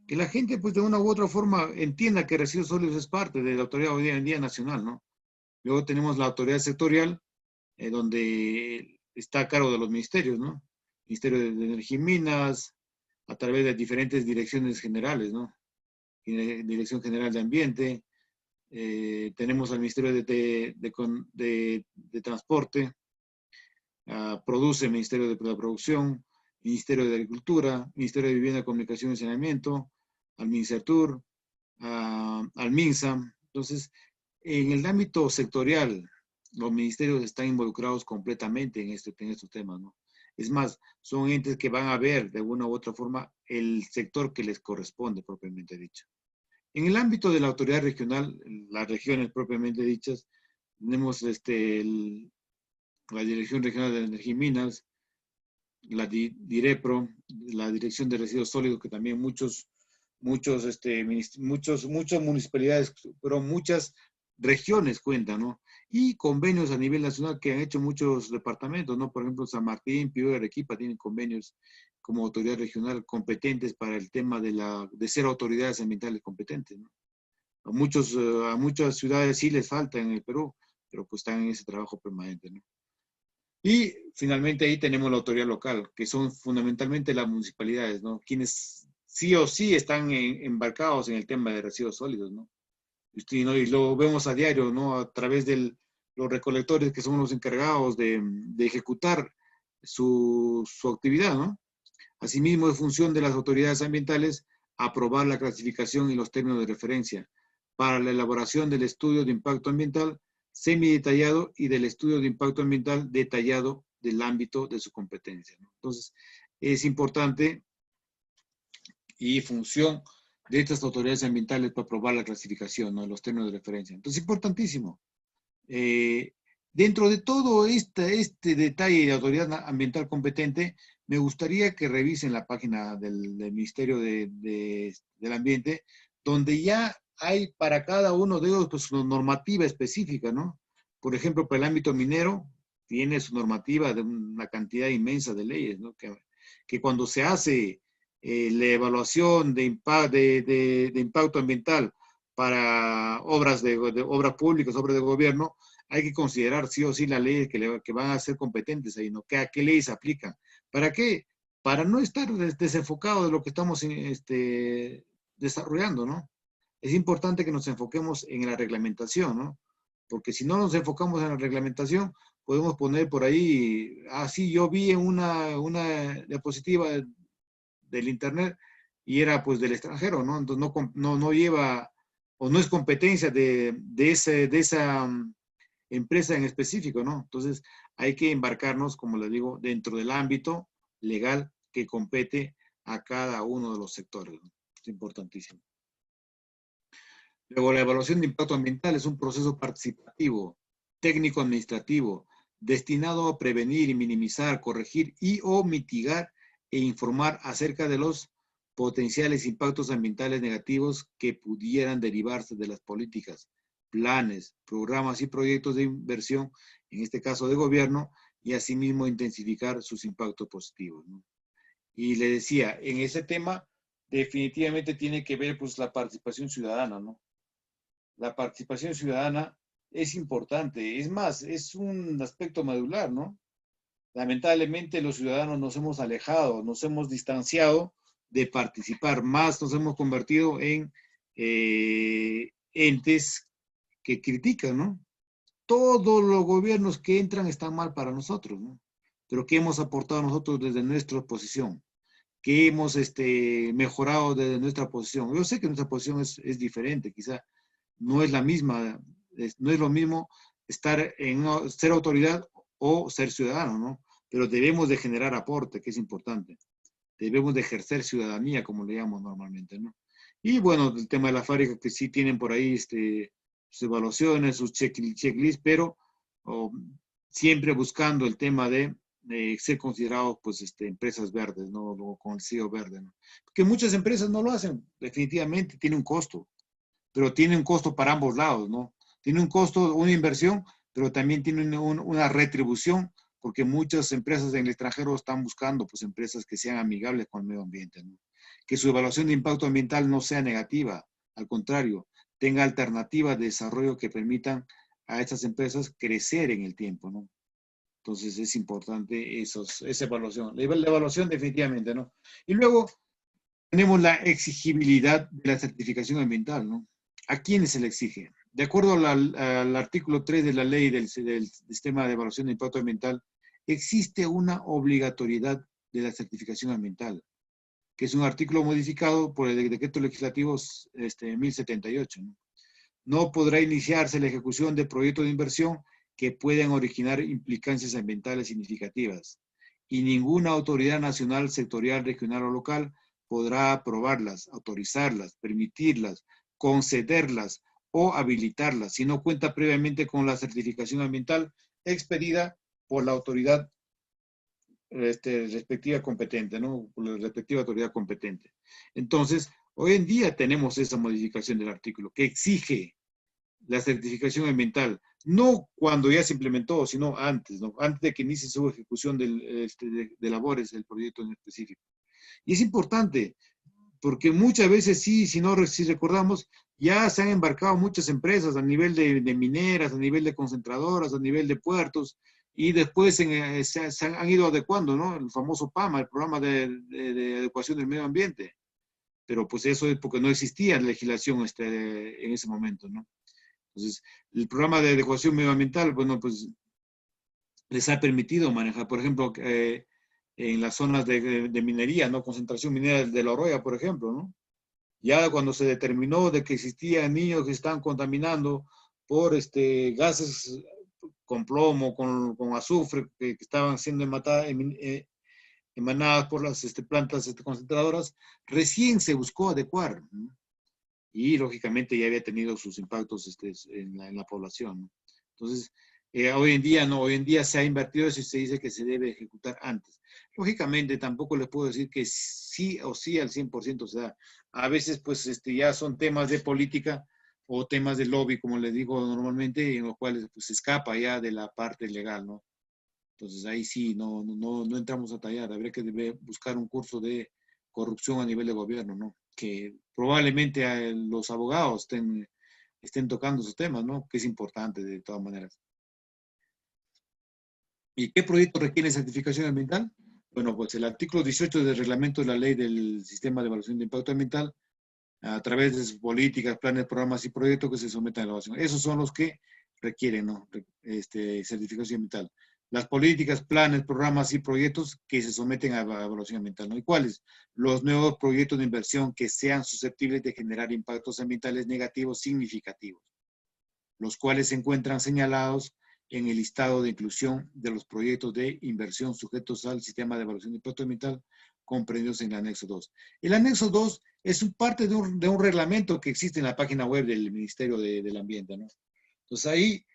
Speaker 1: la gente, pues, de una u otra forma entienda que residuos sólidos es parte de la autoridad hoy en día nacional, ¿no? Luego tenemos la autoridad sectorial, donde está a cargo de los ministerios, ¿no? Ministerio de Energía y Minas, a través de diferentes direcciones generales, ¿no? Dirección General de Ambiente, tenemos al Ministerio de Transporte, produce el Ministerio de Producción, Ministerio de Agricultura, Ministerio de Vivienda, Comunicación y Saneamiento, al MINCERTUR, al MINSA. Entonces, en el ámbito sectorial, los ministerios están involucrados completamente en estos temas, ¿no? Es más, son entes que van a ver de una u otra forma el sector que les corresponde, propiamente dicho. En el ámbito de la autoridad regional, las regiones propiamente dichas, tenemos la Dirección Regional de Energía y Minas, la DIREPRO, la Dirección de Residuos Sólidos, que también muchas municipalidades, pero muchas regiones cuentan, ¿no? Y convenios a nivel nacional que han hecho muchos departamentos, ¿no? Por ejemplo, San Martín, Piura y Arequipa tienen convenios como autoridad regional competentes para el tema de ser autoridades ambientales competentes, ¿no? A muchas ciudades sí les falta en el Perú, pero pues están en ese trabajo permanente, ¿no? Y finalmente ahí tenemos la autoridad local, que son fundamentalmente las municipalidades, ¿no? Quienes sí o sí están embarcados en el tema de residuos sólidos, ¿no? Y lo vemos a diario, ¿no? A través de los recolectores que son los encargados de ejecutar su actividad, ¿no? Asimismo, en función de las autoridades ambientales, aprobar la clasificación y los términos de referencia para la elaboración del estudio de impacto ambiental semidetallado y del estudio de impacto ambiental detallado del ámbito de su competencia, ¿no? Entonces, es importante y función de estas autoridades ambientales para aprobar la clasificación, ¿no? Los términos de referencia. Entonces, importantísimo. Dentro de todo este detalle de autoridad ambiental competente, me gustaría que revisen la página del Ministerio del Ambiente, donde ya hay para cada uno de ellos pues, una normativa específica, ¿no? Por ejemplo, para el ámbito minero, tiene su normativa de una cantidad inmensa de leyes, ¿no? Que cuando se hace la evaluación de impacto ambiental para obras públicas, obras de gobierno, hay que considerar sí o sí las leyes que van a ser competentes ahí, ¿no? ¿A qué leyes aplican? ¿Para qué? Para no estar desenfocados de lo que estamos desarrollando, ¿no? Es importante que nos enfoquemos en la reglamentación, ¿no? Porque si no nos enfocamos en la reglamentación, podemos poner por ahí, sí, yo vi una diapositiva del internet y era pues del extranjero, ¿no? Entonces no lleva, o no es competencia de esa empresa en específico, ¿no? Entonces hay que embarcarnos, como les digo, dentro del ámbito legal que compete a cada uno de los sectores, ¿no? Es importantísimo. Luego, la evaluación de impacto ambiental es un proceso participativo, técnico-administrativo, destinado a prevenir y minimizar, corregir y o mitigar e informar acerca de los potenciales impactos ambientales negativos que pudieran derivarse de las políticas, planes, programas y proyectos de inversión, en este caso de gobierno, y asimismo intensificar sus impactos positivos, ¿no? Y le decía, en ese tema definitivamente tiene que ver pues la participación ciudadana, ¿no? La participación ciudadana es importante, es más, es un aspecto medular, ¿no? Lamentablemente los ciudadanos nos hemos alejado, nos hemos distanciado de participar, más nos hemos convertido en entes que critican, ¿no? Todos los gobiernos que entran están mal para nosotros, ¿no? Pero ¿qué hemos aportado nosotros desde nuestra posición? ¿Qué hemos mejorado desde nuestra posición? Yo sé que nuestra posición es diferente, quizá no es la misma, no es lo mismo estar ser autoridad o ser ciudadano, ¿no? Pero debemos de generar aporte, que es importante. Debemos de ejercer ciudadanía, como le llamamos normalmente, ¿no? Y bueno, el tema de la fábrica, que sí tienen por ahí sus evaluaciones, sus checklists, pero siempre buscando el tema de ser considerados pues empresas verdes, ¿no? Con el sello verde, ¿no? Porque muchas empresas no lo hacen, definitivamente tiene un costo, pero tiene un costo para ambos lados, ¿no? Tiene un costo, una inversión, pero también tiene una retribución, porque muchas empresas en el extranjero están buscando pues empresas que sean amigables con el medio ambiente, ¿no? Que su evaluación de impacto ambiental no sea negativa, al contrario, tenga alternativas de desarrollo que permitan a estas empresas crecer en el tiempo, ¿no? Entonces es importante esa evaluación. La evaluación definitivamente, ¿no? Y luego tenemos la exigibilidad de la certificación ambiental, ¿no? ¿A quiénes se le exige? De acuerdo al artículo 3 de la ley del sistema de evaluación de impacto ambiental, existe una obligatoriedad de la certificación ambiental, que es un artículo modificado por el decreto legislativo 1078, ¿no? No podrá iniciarse la ejecución de proyectos de inversión que puedan originar implicancias ambientales significativas, y ninguna autoridad nacional, sectorial, regional o local podrá aprobarlas, autorizarlas, permitirlas, concederlas o habilitarlas si no cuenta previamente con la certificación ambiental expedida por la autoridad respectiva competente, ¿no? Por la respectiva autoridad competente. Entonces, hoy en día tenemos esa modificación del artículo que exige la certificación ambiental, no cuando ya se implementó, sino antes, ¿no? Antes de que inicie su ejecución de labores del proyecto en específico. Y es importante, porque muchas veces sí, si recordamos, ya se han embarcado muchas empresas a nivel de mineras, a nivel de concentradoras, a nivel de puertos, y después se han ido adecuando, ¿no? El famoso PAMA, el Programa de Adecuación del Medio Ambiente. Pero pues eso es porque no existía legislación en ese momento, ¿no? Entonces, el programa de adecuación medioambiental, bueno, pues les ha permitido manejar, por ejemplo, en las zonas de minería, ¿no? Concentración minera de La Oroya, por ejemplo, ¿no? Ya cuando se determinó de que existían niños que estaban contaminando por gases con plomo, con azufre, que estaban siendo emanadas por las plantas concentradoras, recién se buscó adecuar, ¿no? Y lógicamente ya había tenido sus impactos en la población, ¿no? Entonces, hoy en día no, hoy en día se ha invertido eso y se dice que se debe ejecutar antes. Lógicamente tampoco les puedo decir que sí o sí al 100%, o sea, a veces pues ya son temas de política o temas de lobby, como les digo normalmente, en los cuales pues se escapa ya de la parte legal, ¿no? Entonces ahí sí, no entramos a tallar, habría que buscar un curso de corrupción a nivel de gobierno, ¿no? Que probablemente los abogados estén tocando esos temas, ¿no? Que es importante de todas maneras. ¿Y qué proyecto requiere certificación ambiental? Bueno, pues el artículo 18 del reglamento de la ley del sistema de evaluación de impacto ambiental, a través de sus políticas, planes, programas y proyectos que se someten a evaluación. Esos son los que requieren, ¿no? Certificación ambiental. Las políticas, planes, programas y proyectos que se someten a evaluación ambiental, ¿no? ¿Y cuáles? Los nuevos proyectos de inversión que sean susceptibles de generar impactos ambientales negativos significativos, los cuales se encuentran señalados en el listado de inclusión de los proyectos de inversión sujetos al sistema de evaluación de impacto ambiental comprendidos en el anexo 2. El anexo 2 es parte de un reglamento que existe en la página web del Ministerio del Ambiente, ¿no? Entonces ahí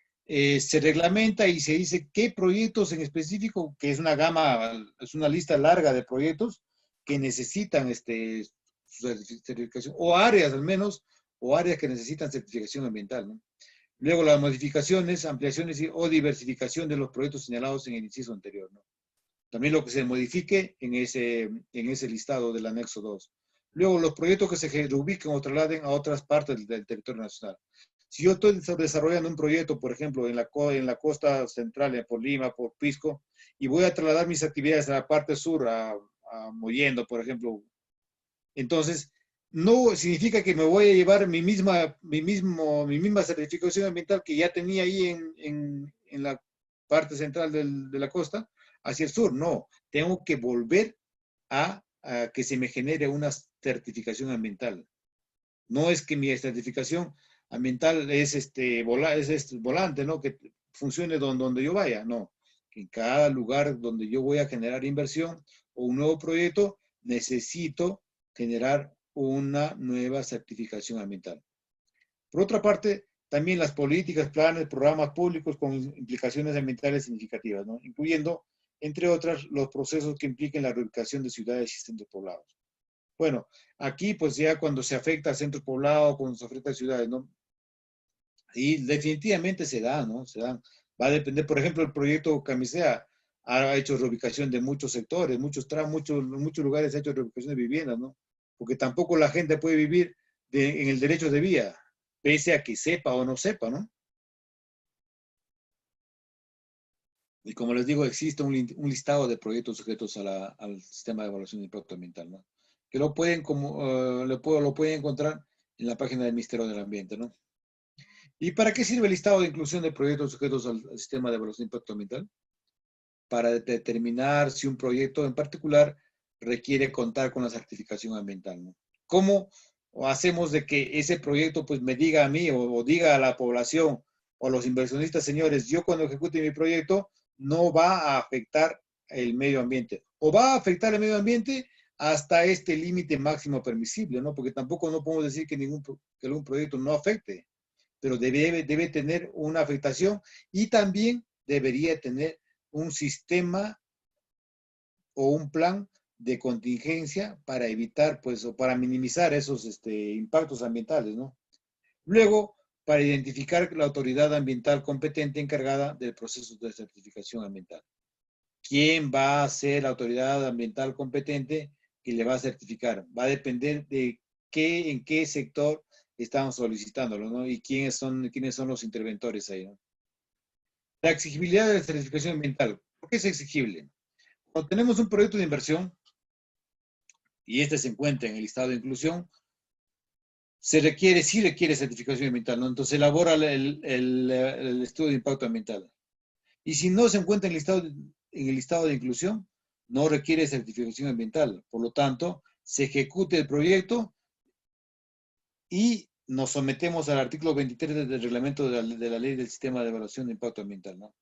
Speaker 1: se reglamenta y se dice qué proyectos en específico, que es una gama, es una lista larga de proyectos que necesitan certificación, o áreas al menos, o áreas que necesitan certificación ambiental, ¿no? Luego las modificaciones, ampliaciones o diversificación de los proyectos señalados en el inciso anterior, ¿no? También lo que se modifique en ese listado del anexo 2. Luego, los proyectos que se reubiquen o trasladen a otras partes del territorio nacional. Si yo estoy desarrollando un proyecto, por ejemplo, en la costa central, por Lima, por Pisco, y voy a trasladar mis actividades a la parte sur, a Mollendo, por ejemplo, entonces, no significa que me voy a llevar mi misma certificación ambiental que ya tenía ahí en la parte central de la costa hacia el sur. No, tengo que volver a que se me genere una certificación ambiental. No es que mi certificación ambiental es volante, ¿no? Que funcione donde yo vaya. No, que en cada lugar donde yo voy a generar inversión o un nuevo proyecto, necesito generar una nueva certificación ambiental. Por otra parte, también las políticas, planes, programas públicos con implicaciones ambientales significativas, ¿no? Incluyendo, entre otras, los procesos que impliquen la reubicación de ciudades y centros poblados. Bueno, aquí pues ya cuando se afecta a centros poblados, cuando se afecta a ciudades, ¿no? Y definitivamente se da, ¿no? Se dan. Va a depender, por ejemplo, el proyecto Camisea ha hecho reubicación de muchos sectores, muchos lugares ha hecho reubicación de viviendas, ¿no? Porque tampoco la gente puede vivir en el derecho de vía, pese a que sepa o no sepa, ¿no? Y como les digo, existe un listado de proyectos sujetos al sistema de evaluación de impacto ambiental, ¿no? Que lo pueden encontrar en la página del Ministerio del Ambiente, ¿no? ¿Y para qué sirve el listado de inclusión de proyectos sujetos al sistema de evaluación de impacto ambiental? Para determinar si un proyecto en particular requiere contar con la certificación ambiental, ¿no? ¿Cómo hacemos de que ese proyecto pues me diga a mí o diga a la población o a los inversionistas, señores, yo cuando ejecute mi proyecto no va a afectar el medio ambiente o va a afectar el medio ambiente hasta este límite máximo permisible, ¿no? Porque tampoco no podemos decir que algún proyecto no afecte, pero debe tener una afectación y también debería tener un sistema o un plan de contingencia para evitar, pues, o para minimizar esos impactos ambientales, ¿no? Luego, para identificar la autoridad ambiental competente encargada del proceso de certificación ambiental. ¿Quién va a ser la autoridad ambiental competente que le va a certificar? Va a depender de en qué sector estamos solicitándolo, ¿no? Y quiénes son los interventores ahí, ¿no? La exigibilidad de la certificación ambiental. ¿Por qué es exigible? Cuando tenemos un proyecto de inversión y este se encuentra en el listado de inclusión, sí requiere certificación ambiental, ¿no? Entonces elabora el estudio de impacto ambiental. Y si no se encuentra en el listado de inclusión, no requiere certificación ambiental. Por lo tanto, se ejecute el proyecto y nos sometemos al artículo 23 del reglamento de la ley del sistema de evaluación de impacto ambiental, ¿no?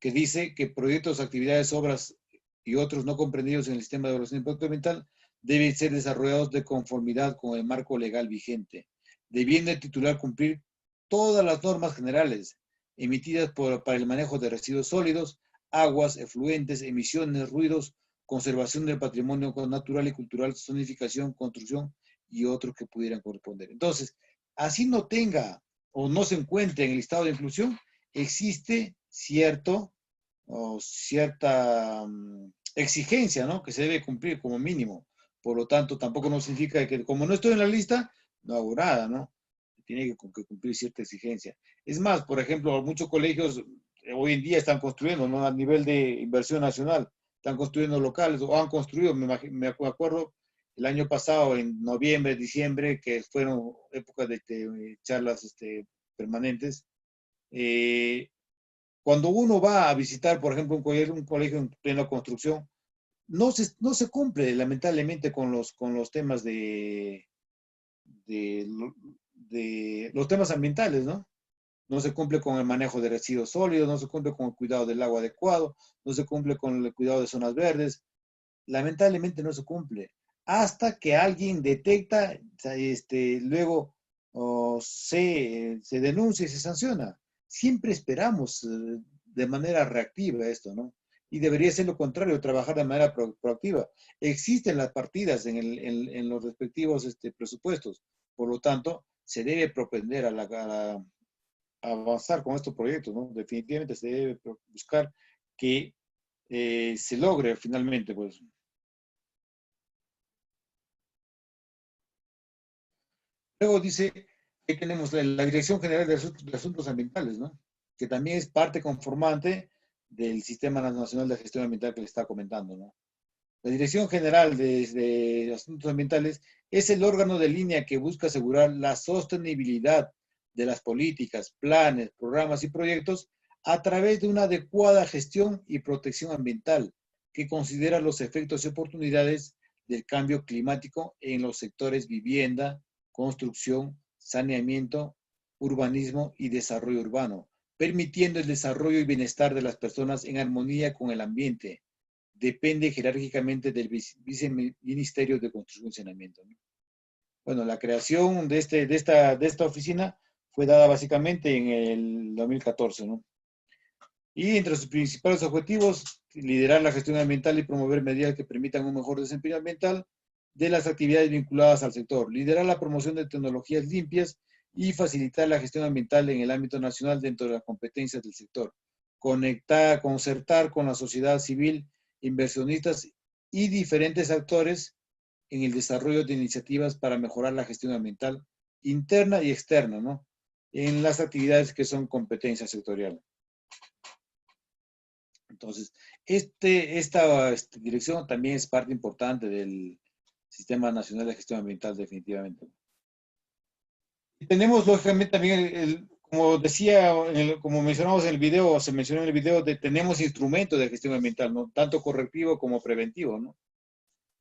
Speaker 1: Que dice que proyectos, actividades, obras y otros no comprendidos en el sistema de evaluación de impacto ambiental deben ser desarrollados de conformidad con el marco legal vigente, debiendo el titular cumplir todas las normas generales emitidas para el manejo de residuos sólidos, aguas, efluentes, emisiones, ruidos, conservación del patrimonio natural y cultural, zonificación, construcción y otros que pudieran corresponder. Entonces, así no tenga o no se encuentre en el listado de inclusión, existe cierta exigencia, ¿no? Que se debe cumplir como mínimo. Por lo tanto, tampoco no significa que como no estoy en la lista, no hago nada, ¿no? Tiene que cumplir cierta exigencia. Es más, por ejemplo, muchos colegios hoy en día están construyendo, ¿no? A nivel de inversión nacional, están construyendo locales o han construido, me acuerdo el año pasado, en noviembre, diciembre, que fueron épocas de charlas permanentes. Cuando uno va a visitar, por ejemplo, un colegio en plena construcción, no se cumple lamentablemente con los temas de los temas ambientales, ¿no? No se cumple con el manejo de residuos sólidos, no se cumple con el cuidado del agua adecuado, no se cumple con el cuidado de zonas verdes. Lamentablemente no se cumple. Hasta que alguien detecta, luego se denuncia y se sanciona. Siempre esperamos de manera reactiva esto, ¿no? Y debería ser lo contrario, trabajar de manera proactiva. Existen las partidas en los respectivos presupuestos. Por lo tanto, se debe propender a avanzar con estos proyectos, ¿no? Definitivamente se debe buscar que se logre finalmente, pues. Luego dice, ahí tenemos la Dirección General de Asuntos Ambientales, ¿no? Que también es parte conformante del Sistema Nacional de Gestión Ambiental que le está comentando, ¿no? La Dirección General de Asuntos Ambientales es el órgano de línea que busca asegurar la sostenibilidad de las políticas, planes, programas y proyectos a través de una adecuada gestión y protección ambiental que considera los efectos y oportunidades del cambio climático en los sectores vivienda, construcción, saneamiento, urbanismo y desarrollo urbano, permitiendo el desarrollo y bienestar de las personas en armonía con el ambiente. Depende jerárquicamente del Viceministerio de Construcción y Saneamiento, ¿no? Bueno, la creación de esta oficina fue dada básicamente en el 2014, ¿no? Y entre sus principales objetivos, liderar la gestión ambiental y promover medidas que permitan un mejor desempeño ambiental de las actividades vinculadas al sector, liderar la promoción de tecnologías limpias y facilitar la gestión ambiental en el ámbito nacional dentro de las competencias del sector, concertar con la sociedad civil, inversionistas y diferentes actores en el desarrollo de iniciativas para mejorar la gestión ambiental interna y externa, ¿no? En las actividades que son competencia sectorial. Entonces, esta dirección también es parte importante del Sistema Nacional de Gestión Ambiental, definitivamente. Y tenemos, lógicamente, también, como decía, como mencionamos en el video, se mencionó en el video, tenemos instrumentos de gestión ambiental, ¿no? Tanto correctivo como preventivo, ¿no?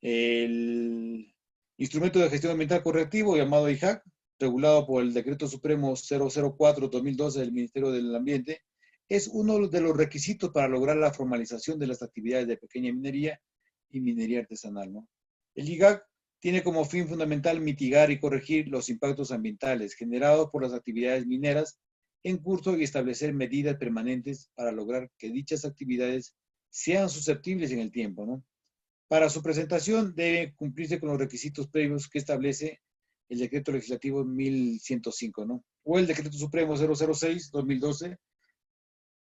Speaker 1: El instrumento de gestión ambiental correctivo, llamado IJAC, regulado por el Decreto Supremo 004-2012 del Ministerio del Ambiente, es uno de los requisitos para lograr la formalización de las actividades de pequeña minería y minería artesanal, ¿no? El IJAC tiene como fin fundamental mitigar y corregir los impactos ambientales generados por las actividades mineras en curso y establecer medidas permanentes para lograr que dichas actividades sean susceptibles en el tiempo, ¿no? Para su presentación debe cumplirse con los requisitos previos que establece el Decreto Legislativo 1105, ¿no? O el Decreto Supremo 006-2012,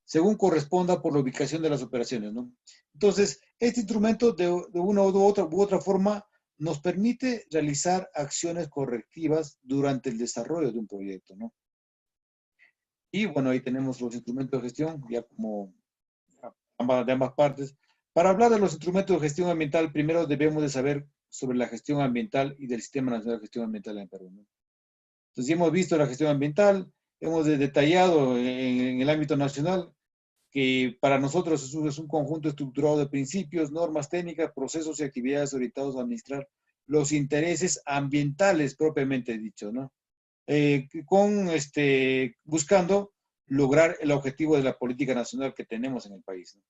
Speaker 1: según corresponda por la ubicación de las operaciones, ¿no? Entonces, este instrumento de una u otra forma nos permite realizar acciones correctivas durante el desarrollo de un proyecto, ¿no? Y bueno, ahí tenemos los instrumentos de gestión, ya como de ambas partes. Para hablar de los instrumentos de gestión ambiental, primero debemos de saber sobre la gestión ambiental y del Sistema Nacional de Gestión Ambiental en Perú, ¿no? Entonces, ya hemos visto la gestión ambiental, hemos detallado en el ámbito nacional que para nosotros es un conjunto estructurado de principios, normas técnicas, procesos y actividades orientados a administrar los intereses ambientales propiamente dicho, ¿no? Buscando lograr el objetivo de la política nacional que tenemos en el país, ¿no?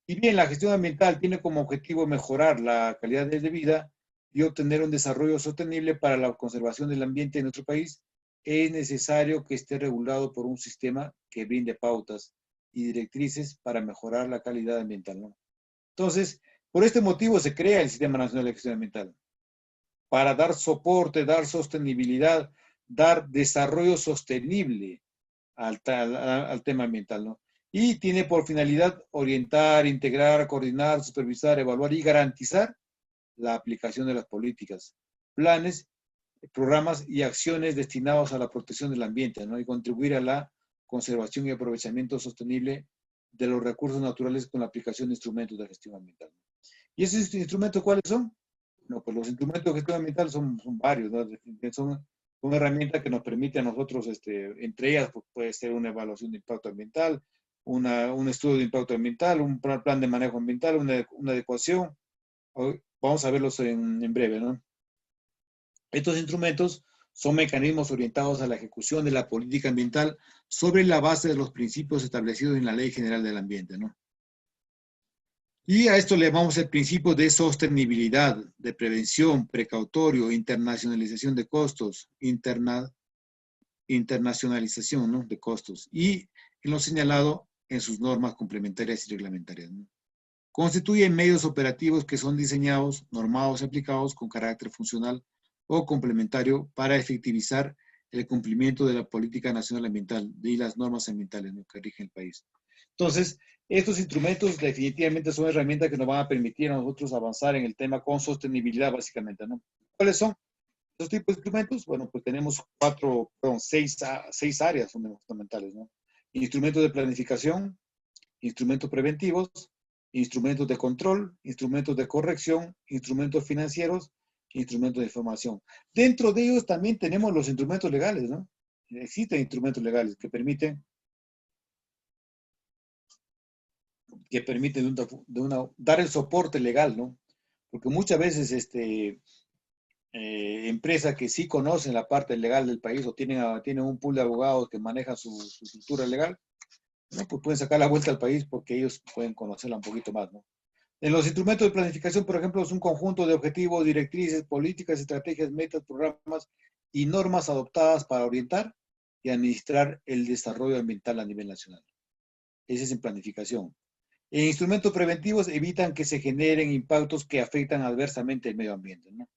Speaker 1: Y bien, la gestión ambiental tiene como objetivo mejorar la calidad de vida y obtener un desarrollo sostenible para la conservación del ambiente en nuestro país. Es necesario que esté regulado por un sistema que brinde pautas y directrices para mejorar la calidad ambiental, ¿no? Entonces, por este motivo se crea el Sistema Nacional de Gestión Ambiental, para dar soporte, dar sostenibilidad, dar desarrollo sostenible al tema ambiental, ¿no? Y tiene por finalidad orientar, integrar, coordinar, supervisar, evaluar y garantizar la aplicación de las políticas, planes, programas y acciones destinados a la protección del ambiente, ¿no? Y contribuir a la conservación y aprovechamiento sostenible de los recursos naturales con la aplicación de instrumentos de gestión ambiental. ¿Y esos instrumentos cuáles son? No, pues los instrumentos de gestión ambiental son varios, ¿no? Son herramientas que nos permiten a nosotros, entre ellas pues, puede ser una evaluación de impacto ambiental, un estudio de impacto ambiental, un plan de manejo ambiental, una adecuación. Vamos a verlos en breve, ¿no? Estos instrumentos son mecanismos orientados a la ejecución de la política ambiental sobre la base de los principios establecidos en la Ley General del Ambiente, ¿no? Y a esto le llamamos el principio de sostenibilidad, de prevención, precautorio, internacionalización de costos, internacionalización, ¿no? De costos, y en lo señalado en sus normas complementarias y reglamentarias, ¿no? Constituyen medios operativos que son diseñados, normados y aplicados con carácter funcional o complementario para efectivizar el cumplimiento de la política nacional ambiental y las normas ambientales, ¿no?, que rigen el país. Entonces, estos instrumentos definitivamente son herramientas que nos van a permitir a nosotros avanzar en el tema con sostenibilidad, básicamente, ¿no? ¿Cuáles son esos tipos de instrumentos? Bueno, pues tenemos seis áreas fundamentales, ¿no? Instrumentos de planificación, instrumentos preventivos, instrumentos de control, instrumentos de corrección, instrumentos financieros, instrumentos de información. Dentro de ellos también tenemos los instrumentos legales, ¿no? Existen instrumentos legales que permiten dar el soporte legal, ¿no? Porque muchas veces empresas que sí conocen la parte legal del país o tienen un pool de abogados que manejan su estructura legal, ¿no?, pues pueden sacar la vuelta al país porque ellos pueden conocerla un poquito más, ¿no? En los instrumentos de planificación, por ejemplo, es un conjunto de objetivos, directrices, políticas, estrategias, metas, programas y normas adoptadas para orientar y administrar el desarrollo ambiental a nivel nacional. Ese es en planificación. En instrumentos preventivos evitan que se generen impactos que afectan adversamente el medio ambiente, ¿no?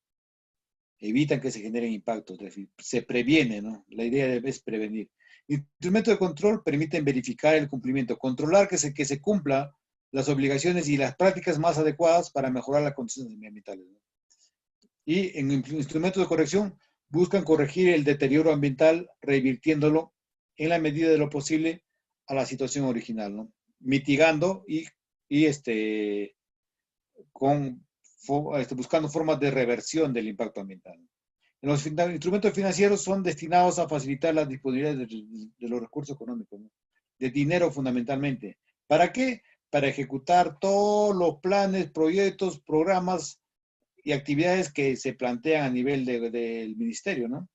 Speaker 1: Evitan que se generen impactos, se previene, ¿no? La idea es prevenir. Instrumentos de control permiten verificar el cumplimiento, controlar que se cumpla las obligaciones y las prácticas más adecuadas para mejorar las condiciones ambientales, ¿no? Y en instrumentos de corrección buscan corregir el deterioro ambiental, revirtiéndolo en la medida de lo posible a la situación original, ¿no? Mitigando buscando formas de reversión del impacto ambiental. Los instrumentos financieros son destinados a facilitar la disponibilidad de los recursos económicos, ¿no?, de dinero fundamentalmente. ¿Para qué? Para ejecutar todos los planes, proyectos, programas y actividades que se plantean a nivel del ministerio, ¿no?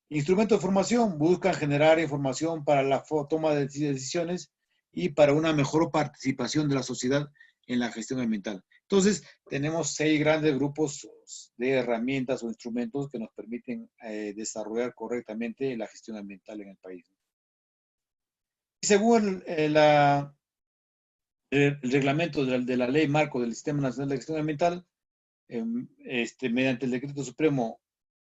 Speaker 1: Instrumentos de formación buscan generar información para la toma de decisiones y para una mejor participación de la sociedad en la gestión ambiental. Entonces, tenemos 6 grandes grupos de herramientas o instrumentos que nos permiten desarrollar correctamente la gestión ambiental en el país. Y según el reglamento de la Ley Marco del Sistema Nacional de Gestión Ambiental, mediante el Decreto Supremo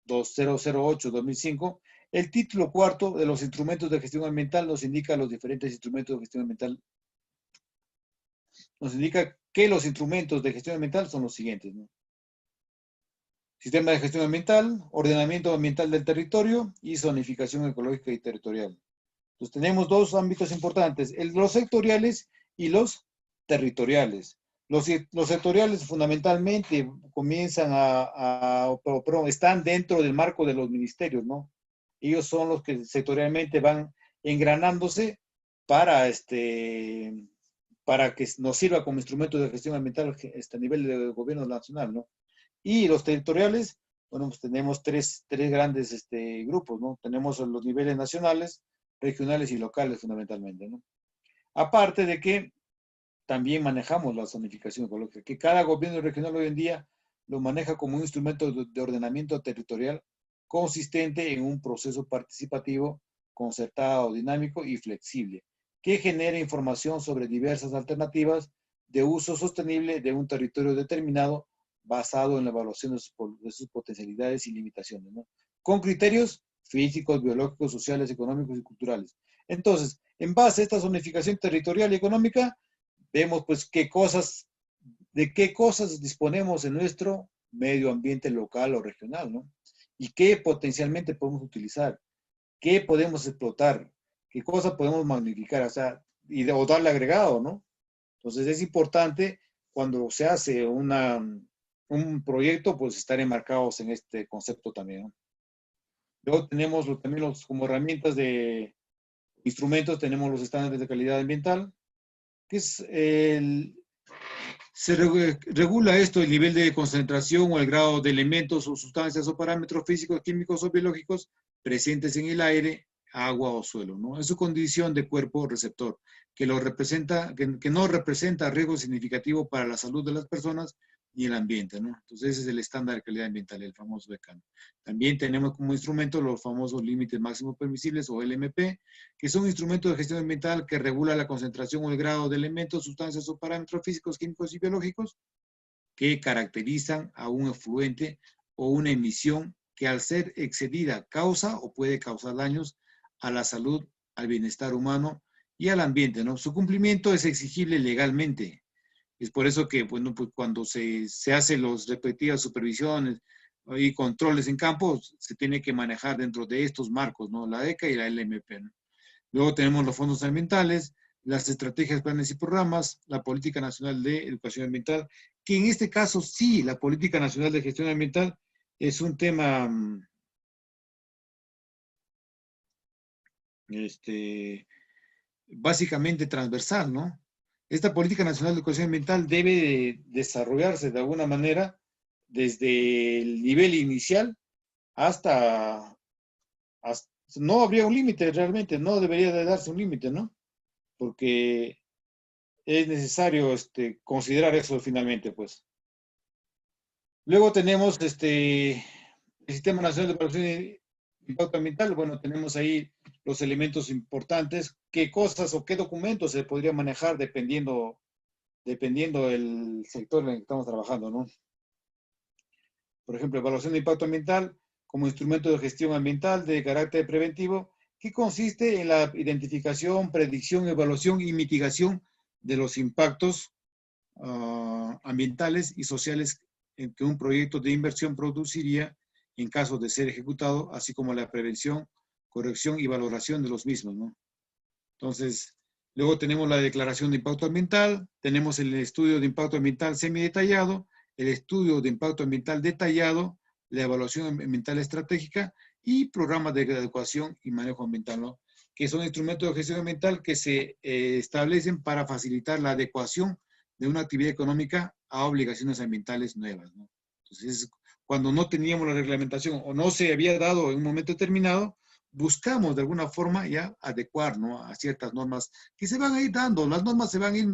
Speaker 1: 2008-2005, el título 4 de los instrumentos de gestión ambiental nos indica los diferentes instrumentos de gestión ambiental. Nos indica que los instrumentos de gestión ambiental son los siguientes, ¿no? Sistema de gestión ambiental, ordenamiento ambiental del territorio y zonificación ecológica y territorial. Entonces tenemos 2 ámbitos importantes, los sectoriales y los territoriales. Los sectoriales fundamentalmente comienzan están dentro del marco de los ministerios, ¿no? Ellos son los que sectorialmente van engranándose para que nos sirva como instrumento de gestión ambiental a nivel de gobierno nacional, ¿no? Y los territoriales, bueno, pues tenemos tres grandes grupos, ¿no? Tenemos los niveles nacionales, regionales y locales fundamentalmente, ¿no? Aparte de que también manejamos la zonificación ecológica, que cada gobierno regional hoy en día lo maneja como un instrumento de ordenamiento territorial consistente en un proceso participativo, concertado, dinámico y flexible, que genera información sobre diversas alternativas de uso sostenible de un territorio determinado basado en la evaluación de sus potencialidades y limitaciones, ¿no? Con criterios físicos, biológicos, sociales, económicos y culturales. Entonces, en base a esta zonificación territorial y económica, vemos pues de qué cosas disponemos en nuestro medio ambiente local o regional, ¿no? Y qué potencialmente podemos utilizar, qué podemos explotar, qué cosas podemos magnificar, o sea, o darle agregado, ¿no? Entonces es importante cuando se hace un proyecto, pues estar enmarcados en este concepto también, ¿no? Luego tenemos también como herramientas de instrumentos, tenemos los estándares de calidad ambiental, que es se regula esto, el nivel de concentración o el grado de elementos o sustancias o parámetros físicos, químicos o biológicos presentes en el aire, agua o suelo, ¿no? Es su condición de cuerpo receptor, que no representa riesgo significativo para la salud de las personas ni el ambiente, ¿no? Entonces ese es el estándar de calidad ambiental, el famoso BECAN. También tenemos como instrumento los famosos límites máximos permisibles o LMP, que son instrumentos de gestión ambiental que regula la concentración o el grado de elementos, sustancias o parámetros físicos, químicos y biológicos que caracterizan a un efluente o una emisión que al ser excedida causa o puede causar daños a la salud, al bienestar humano y al ambiente, ¿no? Su cumplimiento es exigible legalmente. Es por eso que, bueno, pues cuando se hacen las respectivas supervisiones y controles en campo, se tiene que manejar dentro de estos marcos, ¿no? La ECA y la LMP, ¿no? Luego tenemos los fondos ambientales, las estrategias, planes y programas, la Política Nacional de Educación Ambiental, que en este caso sí, la Política Nacional de Gestión Ambiental es un tema básicamente transversal, ¿no? Esta Política Nacional de Educación Ambiental debe desarrollarse de alguna manera desde el nivel inicial hasta no habría un límite realmente, no debería de darse un límite, ¿no? Porque es necesario considerar eso finalmente, pues. Luego tenemos el Sistema Nacional de Evaluación de Impacto Ambiental. Bueno, tenemos ahí los elementos importantes, qué cosas o qué documentos se podría manejar dependiendo del sector en el que estamos trabajando, ¿no? Por ejemplo, evaluación de impacto ambiental como instrumento de gestión ambiental de carácter preventivo, que consiste en la identificación, predicción, evaluación y mitigación de los impactos ambientales y sociales que un proyecto de inversión produciría en caso de ser ejecutado, así como la prevención, corrección y valoración de los mismos, ¿no? Entonces, luego tenemos la declaración de impacto ambiental, tenemos el estudio de impacto ambiental semidetallado, el estudio de impacto ambiental detallado, la evaluación ambiental estratégica y programas de adecuación y manejo ambiental, ¿no? Que son instrumentos de gestión ambiental que se establecen para facilitar la adecuación de una actividad económica a obligaciones ambientales nuevas, ¿no? Entonces, cuando no teníamos la reglamentación o no se había dado en un momento determinado, buscamos de alguna forma ya adecuar, ¿no?, a ciertas normas que se van a ir dando. Las normas se van a ir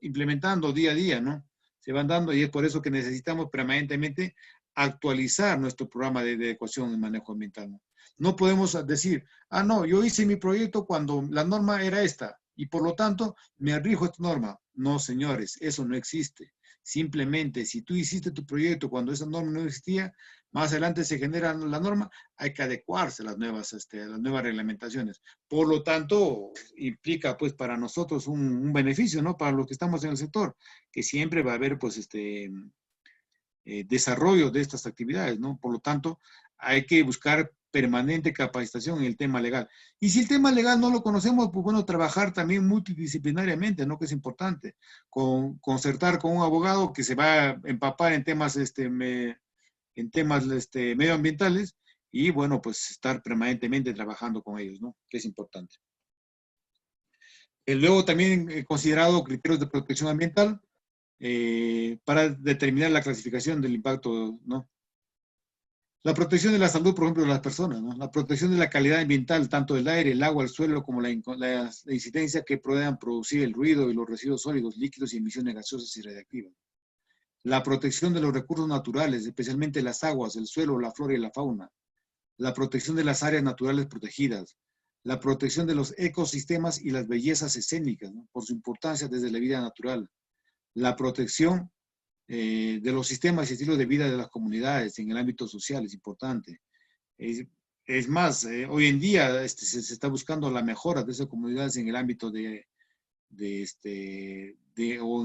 Speaker 1: implementando día a día, ¿no? Se van dando y es por eso que necesitamos permanentemente actualizar nuestro programa de adecuación y manejo ambiental, ¿no? No podemos decir, no, yo hice mi proyecto cuando la norma era esta y por lo tanto me rijo esta norma. No, señores, eso no existe. Simplemente, si tú hiciste tu proyecto cuando esa norma no existía, más adelante se genera la norma, hay que adecuarse a las nuevas reglamentaciones. Por lo tanto, implica pues para nosotros un beneficio, ¿no? Para los que estamos en el sector, que siempre va a haber pues desarrollo de estas actividades, ¿no? Por lo tanto, hay que buscar permanente capacitación en el tema legal. Y si el tema legal no lo conocemos, pues bueno, trabajar también multidisciplinariamente, ¿no? Que es importante. Concertar con un abogado que se va a empapar en temas, medioambientales y, bueno, pues estar permanentemente trabajando con ellos, ¿no? Que es importante. Luego también he considerado criterios de protección ambiental para determinar la clasificación del impacto, ¿no? La protección de la salud, por ejemplo, de las personas, ¿no? La protección de la calidad ambiental, tanto del aire, el agua, el suelo, como la incidencia que puedan producir el ruido y los residuos sólidos, líquidos y emisiones gaseosas y radiactivas. La protección de los recursos naturales, especialmente las aguas, el suelo, la flora y la fauna. La protección de las áreas naturales protegidas. La protección de los ecosistemas y las bellezas escénicas, ¿no?, por su importancia desde la vida natural. La protección de los sistemas y estilos de vida de las comunidades en el ámbito social es importante. Es más, hoy en día se está buscando la mejora de esas comunidades en el ámbito o en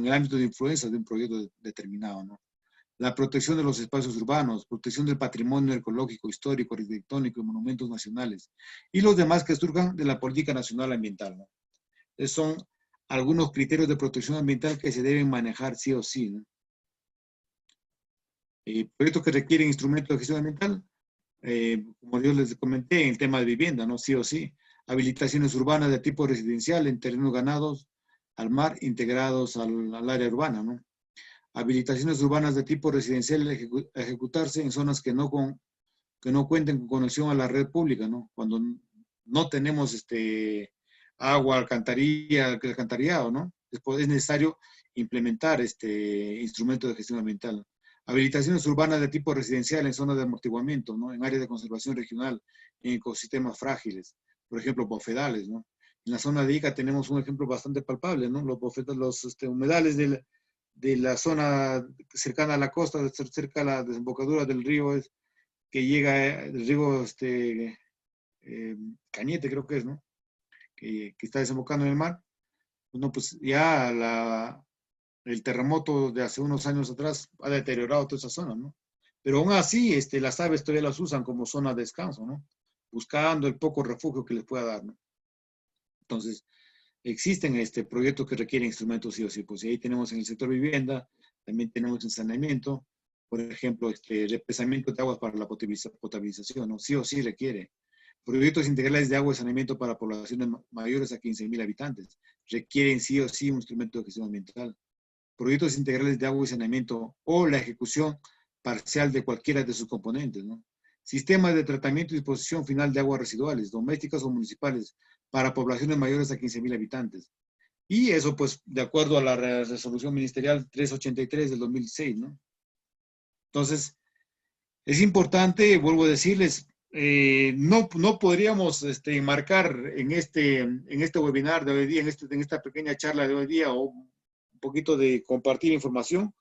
Speaker 1: el ámbito de influencia de un proyecto determinado, ¿no? La protección de los espacios urbanos, protección del patrimonio ecológico, histórico, arquitectónico y monumentos nacionales, y los demás que surjan de la política nacional ambiental, ¿no? Esos son algunos criterios de protección ambiental que se deben manejar sí o sí, ¿no? Proyectos que requieren instrumentos de gestión ambiental, como yo les comenté, en el tema de vivienda, ¿no? Sí o sí. Habilitaciones urbanas de tipo residencial en terrenos ganados al mar, integrados al área urbana, ¿no? Habilitaciones urbanas de tipo residencial a ejecutarse en zonas que no cuenten con conexión a la red pública, ¿no? Cuando no tenemos agua, alcantarillado, ¿no? Después es necesario implementar instrumento de gestión ambiental. Habilitaciones urbanas de tipo residencial en zonas de amortiguamiento, ¿no? En áreas de conservación regional, en ecosistemas frágiles, por ejemplo, bofedales, ¿no? En la zona de Ica tenemos un ejemplo bastante palpable, ¿no? Los humedales de la zona cercana a la costa, cerca a la desembocadura del río, que llega el río Cañete, creo que es, ¿no? Que está desembocando en el mar. Bueno, pues ya el terremoto de hace unos años atrás ha deteriorado toda esa zona, ¿no? Pero aún así, las aves todavía las usan como zona de descanso, ¿no? Buscando el poco refugio que les pueda dar, ¿no? Entonces, existen proyectos que requieren instrumentos sí o sí. Pues ahí tenemos en el sector vivienda, también tenemos en saneamiento, por ejemplo, represamiento de aguas para la potabilización, ¿no? Sí o sí requiere. Proyectos integrales de agua y saneamiento para poblaciones mayores a 15.000 habitantes. Requieren sí o sí un instrumento de gestión ambiental. Proyectos integrales de agua y saneamiento o la ejecución parcial de cualquiera de sus componentes, ¿no? Sistemas de tratamiento y disposición final de aguas residuales, domésticas o municipales, para poblaciones mayores a 15.000 habitantes. Y eso, pues, de acuerdo a la resolución ministerial 383 del 2006, ¿no? Entonces, es importante, vuelvo a decirles, no podríamos marcar en este webinar de hoy día, en esta pequeña charla de hoy día, o un poquito de compartir información,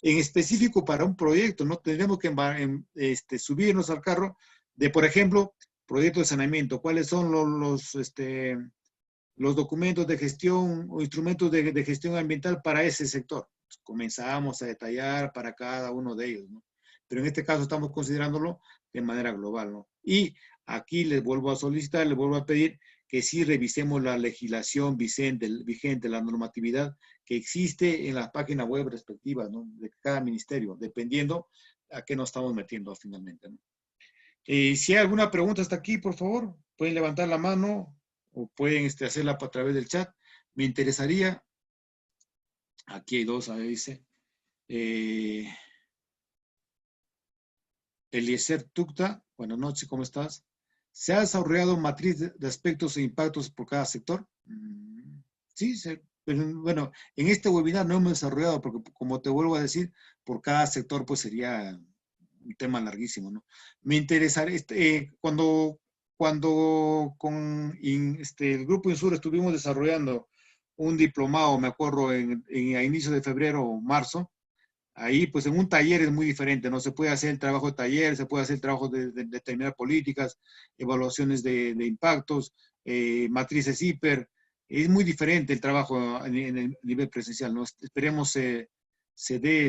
Speaker 1: en específico para un proyecto, ¿no? Tendríamos que subirnos al carro de, por ejemplo, proyectos de saneamiento. ¿Cuáles son los documentos de gestión o instrumentos de gestión ambiental para ese sector? Comenzamos a detallar para cada uno de ellos, ¿no? Pero en este caso estamos considerándolo de manera global, ¿no? Y aquí les vuelvo a solicitar, les vuelvo a pedir que sí revisemos la legislación vigente, la normatividad que existe en las páginas web respectivas, ¿no? De cada ministerio, dependiendo a qué nos estamos metiendo finalmente, ¿no? Si hay alguna pregunta hasta aquí, por favor, pueden levantar la mano o pueden hacerla a través del chat. Me interesaría, aquí hay dos, ahí dice, Eliezer Tucta, buenas noches, ¿cómo estás? ¿Se ha desarrollado matriz de aspectos e impactos por cada sector? Sí, pero bueno, en este webinar no hemos desarrollado, porque como te vuelvo a decir, por cada sector pues sería un tema larguísimo, ¿no? Me interesaría, cuando con el Grupo Insur estuvimos desarrollando un diplomado, me acuerdo, a inicios de febrero o marzo, ahí, pues en un taller es muy diferente, ¿no? Se puede hacer el trabajo de taller, se puede hacer el trabajo de determinar políticas, evaluaciones de impactos, matrices hiper. Es muy diferente el trabajo en el nivel presencial, ¿no? Esperemos se dé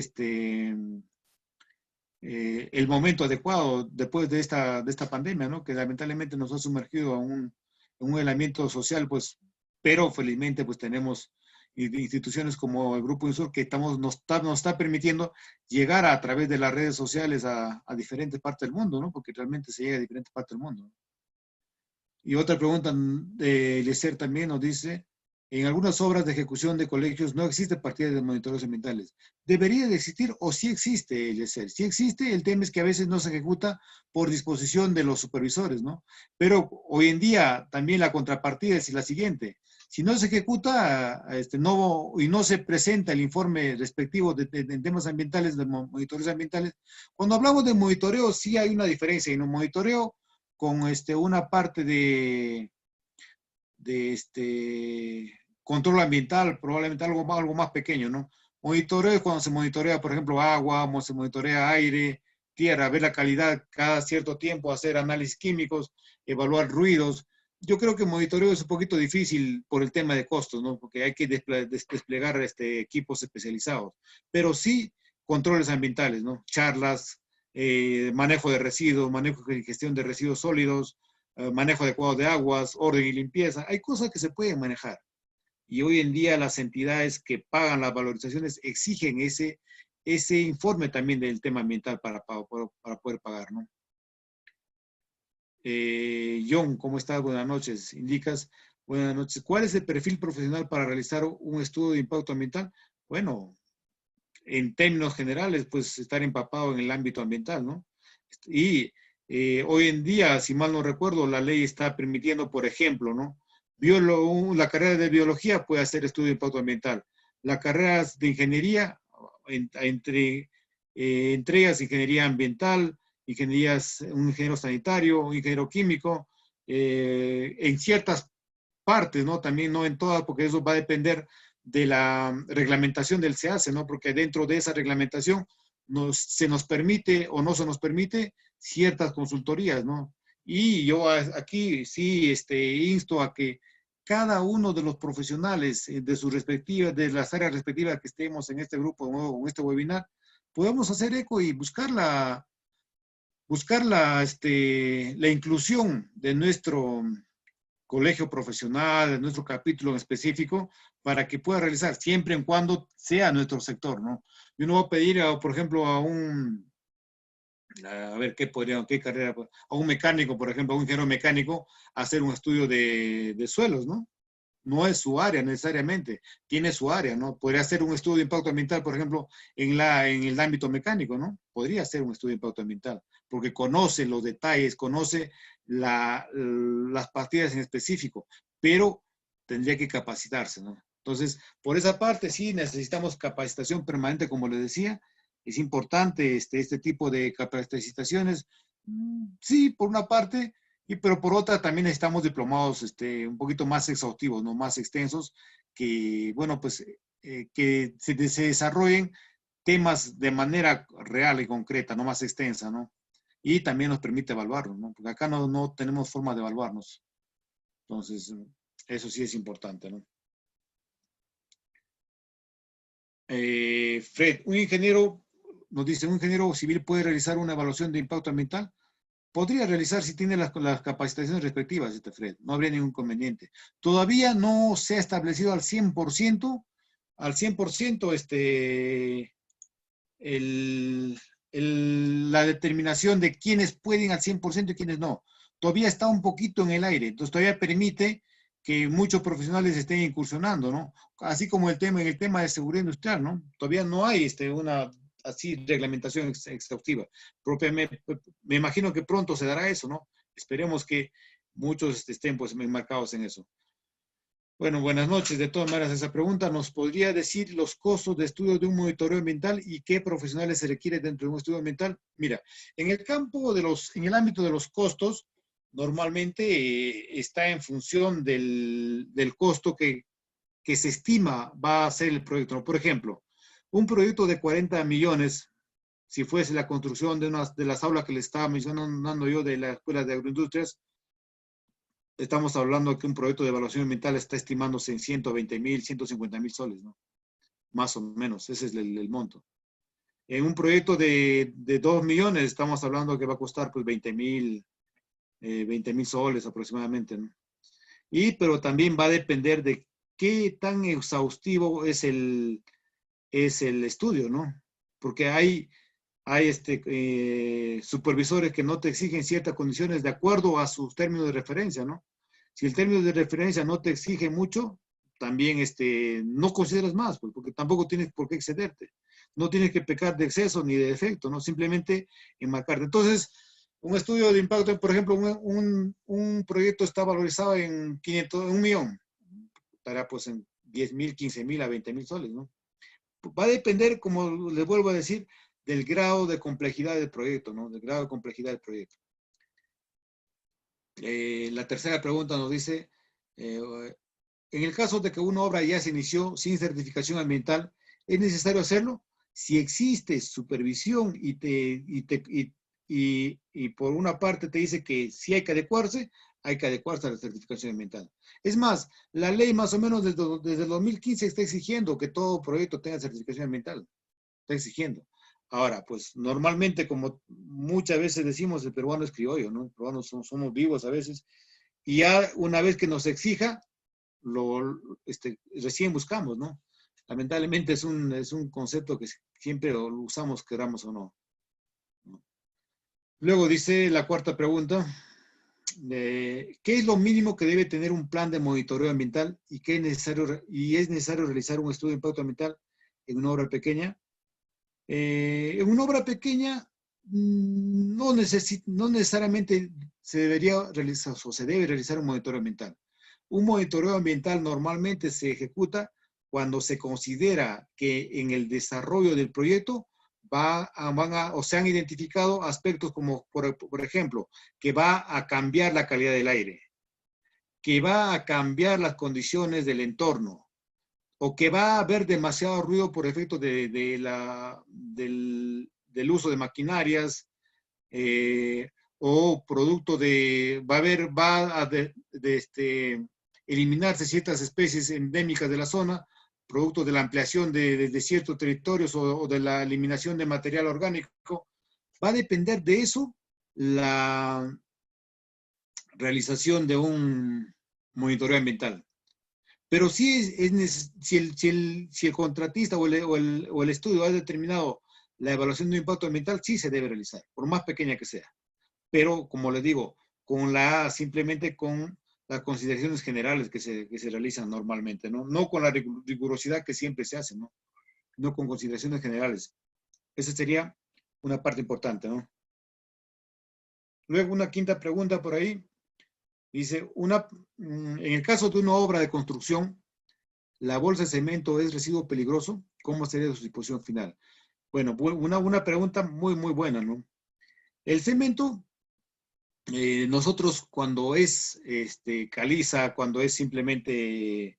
Speaker 1: el momento adecuado después de esta pandemia, ¿no? Que lamentablemente nos ha sumergido en un aislamiento social, pues, pero felizmente pues tenemos instituciones como el Grupo Insur que nos está permitiendo llegar a través de las redes sociales a diferentes partes del mundo, ¿no? Porque realmente se llega a diferentes partes del mundo. Y otra pregunta de Eliezer también nos dice, en algunas obras de ejecución de colegios no existe partida de monitoreos ambientales. ¿Debería de existir o sí existe, Eliezer? Sí existe, el tema es que a veces no se ejecuta por disposición de los supervisores, ¿no? Pero hoy en día también la contrapartida es la siguiente. Si no se ejecuta y no se presenta el informe respectivo de temas ambientales, de monitoreos ambientales, cuando hablamos de monitoreo sí hay una diferencia. En un monitoreo con una parte de control ambiental, probablemente algo más pequeño, ¿no? Monitoreo es cuando se monitorea, por ejemplo, agua, se monitorea aire, tierra, ver la calidad cada cierto tiempo, hacer análisis químicos, evaluar ruidos. Yo creo que monitoreo es un poquito difícil por el tema de costos, ¿no? Porque hay que desplegar equipos especializados. Pero sí controles ambientales, ¿no? Charlas, manejo de residuos, manejo y gestión de residuos sólidos, manejo adecuado de aguas, orden y limpieza. Hay cosas que se pueden manejar. Y hoy en día las entidades que pagan las valorizaciones exigen ese informe también del tema ambiental para poder pagar, ¿no? John, ¿cómo estás? Buenas noches. Indicas, buenas noches. ¿Cuál es el perfil profesional para realizar un estudio de impacto ambiental? Bueno, en términos generales, pues estar empapado en el ámbito ambiental, ¿no? Y hoy en día, si mal no recuerdo, la ley está permitiendo, por ejemplo, ¿no? La carrera de biología puede hacer estudio de impacto ambiental. Las carreras de ingeniería, entre ellas ingeniería ambiental, un ingeniero sanitario, un ingeniero químico, en ciertas partes, ¿no? También no en todas, porque eso va a depender de la reglamentación del SEACE, ¿no? Porque dentro de esa reglamentación se nos permite o no se nos permite ciertas consultorías, ¿no? Y yo aquí sí insto a que cada uno de los profesionales de sus respectivas, de las áreas respectivas que estemos en este grupo o en este webinar, podemos hacer eco y buscar la inclusión de nuestro colegio profesional, de nuestro capítulo en específico, para que pueda realizar, siempre en cuando sea nuestro sector, ¿no? Yo no voy a pedir, por ejemplo, a ver qué carrera, a un mecánico, por ejemplo, a un ingeniero mecánico, hacer un estudio de suelos, ¿no? No es su área necesariamente, tiene su área, ¿no? Podría hacer un estudio de impacto ambiental, por ejemplo, en el ámbito mecánico, ¿no? Podría hacer un estudio de impacto ambiental, porque conoce los detalles, conoce las partidas en específico, pero tendría que capacitarse, ¿no? Entonces, por esa parte sí necesitamos capacitación permanente, como les decía, es importante este tipo de capacitaciones, sí, por una parte, pero por otra también necesitamos diplomados un poquito más exhaustivos, ¿no? Más extensos, que, bueno, pues, que se desarrollen temas de manera real y concreta, no más extensa, ¿no? Y también nos permite evaluarnos, ¿no? Porque acá no tenemos forma de evaluarnos. Entonces, eso sí es importante, ¿no? Fred, nos dice, ¿un ingeniero civil puede realizar una evaluación de impacto ambiental? Podría realizar si tiene las capacitaciones respectivas, Fred, no habría ningún inconveniente. Todavía no se ha establecido al 100%, la determinación de quiénes pueden al 100% y quiénes no. Todavía está un poquito en el aire, entonces todavía permite que muchos profesionales estén incursionando, ¿no? Así como en el tema de seguridad industrial, ¿no? Todavía no hay una así reglamentación exhaustiva. Me imagino que pronto se dará eso, ¿no? Esperemos que muchos estén pues enmarcados en eso. Bueno, buenas noches. De todas maneras, esa pregunta nos podría decir los costos de estudio de un monitoreo ambiental y qué profesionales se requiere dentro de un estudio ambiental. Mira, en el ámbito de los costos, normalmente está en función del costo que se estima va a ser el proyecto, ¿no? Por ejemplo, un proyecto de 40 millones, si fuese la construcción de las aulas que le estaba mencionando yo de la Escuela de Agroindustrias, estamos hablando que un proyecto de evaluación ambiental está estimándose en 120,000, 150,000 soles, ¿no? Más o menos, ese es el monto. En un proyecto de 2 millones, estamos hablando que va a costar pues 20,000 soles aproximadamente, ¿no? Pero también va a depender de qué tan exhaustivo es el estudio, ¿no? Porque hay supervisores que no te exigen ciertas condiciones de acuerdo a sus términos de referencia, ¿no? Si el término de referencia no te exige mucho, también no consideras más, pues, porque tampoco tienes por qué excederte. No tienes que pecar de exceso ni de defecto, ¿no? Simplemente enmarcarte. Entonces, un estudio de impacto, por ejemplo, un proyecto está valorizado en 1 millón. Estará pues en 10,000, 15,000 a 20,000 soles, ¿no? Va a depender, como les vuelvo a decir, del grado de complejidad del proyecto, ¿no? Del grado de complejidad del proyecto. La tercera pregunta nos dice, en el caso de que una obra ya se inició sin certificación ambiental, ¿es necesario hacerlo? Si existe supervisión y por una parte te dice que sí hay que adecuarse a la certificación ambiental. Es más, la ley más o menos desde el 2015 está exigiendo que todo proyecto tenga certificación ambiental. Está exigiendo. Ahora, pues normalmente, como muchas veces decimos, el peruano es criollo, ¿no? Los peruanos somos vivos a veces, y ya una vez que nos exija, recién buscamos, ¿no? Lamentablemente es un concepto que siempre lo usamos, queramos o no. Luego dice la cuarta pregunta, ¿qué es lo mínimo que debe tener un plan de monitoreo ambiental y es necesario realizar un estudio de impacto ambiental en una obra pequeña? En una obra pequeña no necesariamente se debería realizar o se debe realizar un monitoreo ambiental. Un monitoreo ambiental normalmente se ejecuta cuando se considera que en el desarrollo del proyecto se han identificado aspectos como, por ejemplo, que va a cambiar la calidad del aire, que va a cambiar las condiciones del entorno, o que va a haber demasiado ruido por efecto del uso de maquinarias, o producto de, eliminarse ciertas especies endémicas de la zona, producto de la ampliación de ciertos territorios o de la eliminación de material orgánico. Va a depender de eso la realización de un monitoreo ambiental. Pero sí si el contratista o el estudio ha determinado la evaluación de impacto ambiental, sí se debe realizar, por más pequeña que sea. Pero, como les digo, simplemente con las consideraciones generales que se realizan normalmente, ¿no? No con la rigurosidad que siempre se hace, ¿no? No con consideraciones generales. Esa sería una parte importante, ¿no? Luego, una quinta pregunta por ahí. Dice, en el caso de una obra de construcción, ¿la bolsa de cemento es residuo peligroso? ¿Cómo sería su disposición final? Bueno, una pregunta muy, muy buena, ¿no? El cemento, nosotros cuando es caliza, cuando es simplemente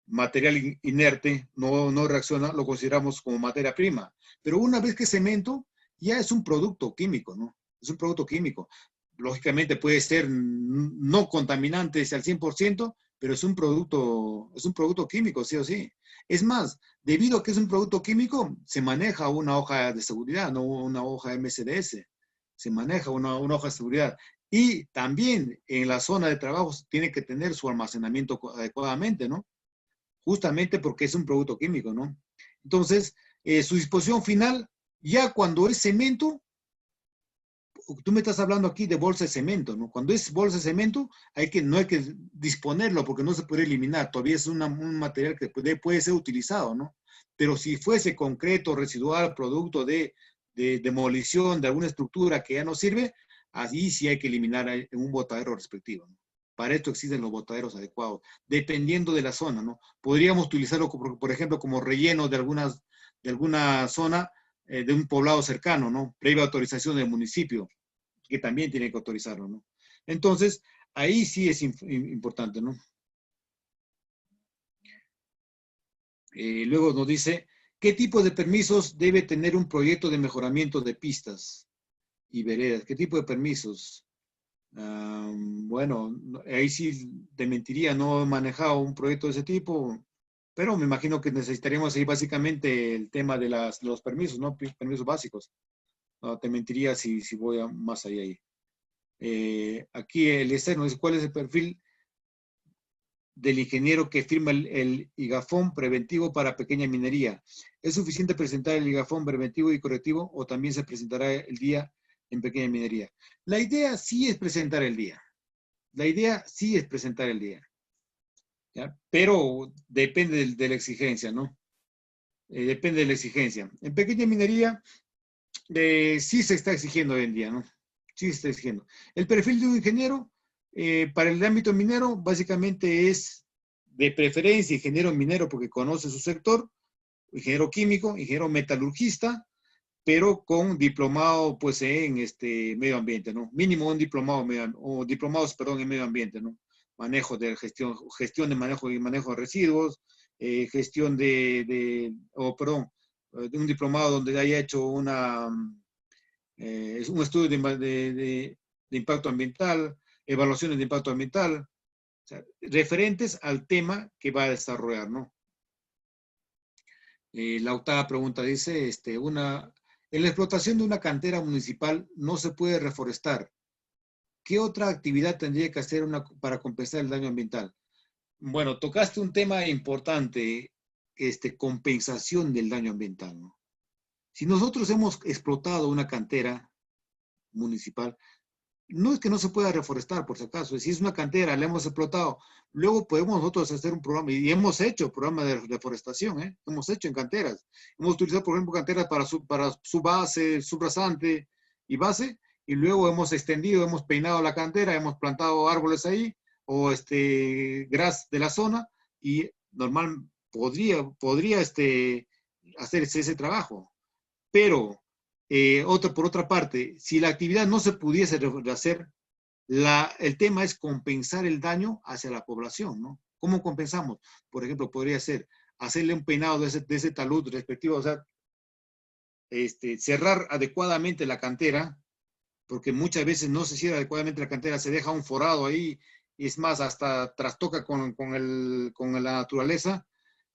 Speaker 1: material inerte, no reacciona, lo consideramos como materia prima. Pero una vez que es cemento, ya es un producto químico, ¿no? Es un producto químico. Lógicamente puede ser no contaminante al 100%, pero es un producto químico, sí o sí. Es más, debido a que es un producto químico, se maneja una hoja de seguridad, no una hoja MSDS. Se maneja una hoja de seguridad. Y también en la zona de trabajo tiene que tener su almacenamiento adecuadamente, ¿no? Justamente porque es un producto químico, ¿no? Entonces, su disposición final, ya cuando es cemento, tú me estás hablando aquí de bolsa de cemento, ¿no? Cuando es bolsa de cemento, no hay que disponerlo porque no se puede eliminar, todavía es un material que puede ser utilizado, ¿no? Pero si fuese concreto, residual, producto de demolición de alguna estructura que ya no sirve, así sí hay que eliminar en un botadero respectivo, ¿no? Para esto existen los botaderos adecuados, dependiendo de la zona, ¿no? Podríamos utilizarlo, por ejemplo, como relleno de alguna zona, de un poblado cercano, ¿no? Previa autorización del municipio, que también tiene que autorizarlo, ¿no? Entonces, ahí sí es importante, ¿no? Luego nos dice, ¿qué tipo de permisos debe tener un proyecto de mejoramiento de pistas y veredas? ¿Qué tipo de permisos? Bueno, ahí sí te mentiría, no he manejado un proyecto de ese tipo, pero me imagino que necesitaríamos ahí básicamente el tema de los permisos, ¿no? Permisos básicos. No, te mentiría si voy más allá ahí. Aquí el externo dice, ¿cuál es el perfil del ingeniero que firma el IGAFON preventivo para pequeña minería? ¿Es suficiente presentar el IGAFON preventivo y correctivo o también se presentará el día en pequeña minería? La idea sí es presentar el día. La idea sí es presentar el día. ¿Ya? Pero depende de la exigencia, ¿no? Depende de la exigencia. En pequeña minería sí se está exigiendo hoy en día, ¿no? Sí se está exigiendo. El perfil de un ingeniero para el ámbito minero básicamente es de preferencia ingeniero minero porque conoce su sector, ingeniero químico, ingeniero metalurgista, pero con diplomado pues en medio ambiente, ¿no? Mínimo un diplomado, o diplomados, perdón, en medio ambiente, ¿no? Manejo de gestión de manejo de residuos, gestión de un diplomado donde haya hecho un estudio de impacto ambiental, evaluaciones de impacto ambiental, o sea, referentes al tema que va a desarrollar, ¿no? La octava pregunta dice, en la explotación de una cantera municipal no se puede reforestar. ¿Qué otra actividad tendría que hacer para compensar el daño ambiental? Bueno, tocaste un tema importante, compensación del daño ambiental, ¿no? Si nosotros hemos explotado una cantera municipal, no es que no se pueda reforestar, por si acaso. Si es una cantera, la hemos explotado, luego podemos nosotros hacer un programa, y hemos hecho programas de reforestación, ¿eh? Hemos hecho en canteras. Hemos utilizado, por ejemplo, canteras para su base, subrasante y base, y luego hemos extendido, hemos peinado la cantera, hemos plantado árboles ahí, o gras de la zona, y normal podría hacerse ese trabajo. Pero, por otra parte, si la actividad no se pudiese hacer, el tema es compensar el daño hacia la población, ¿no? ¿Cómo compensamos? Por ejemplo, podría ser hacerle un peinado de ese talud respectivo, o sea, cerrar adecuadamente la cantera porque muchas veces no se cierra adecuadamente la cantera, se deja un forado ahí, y es más, hasta trastoca con la naturaleza,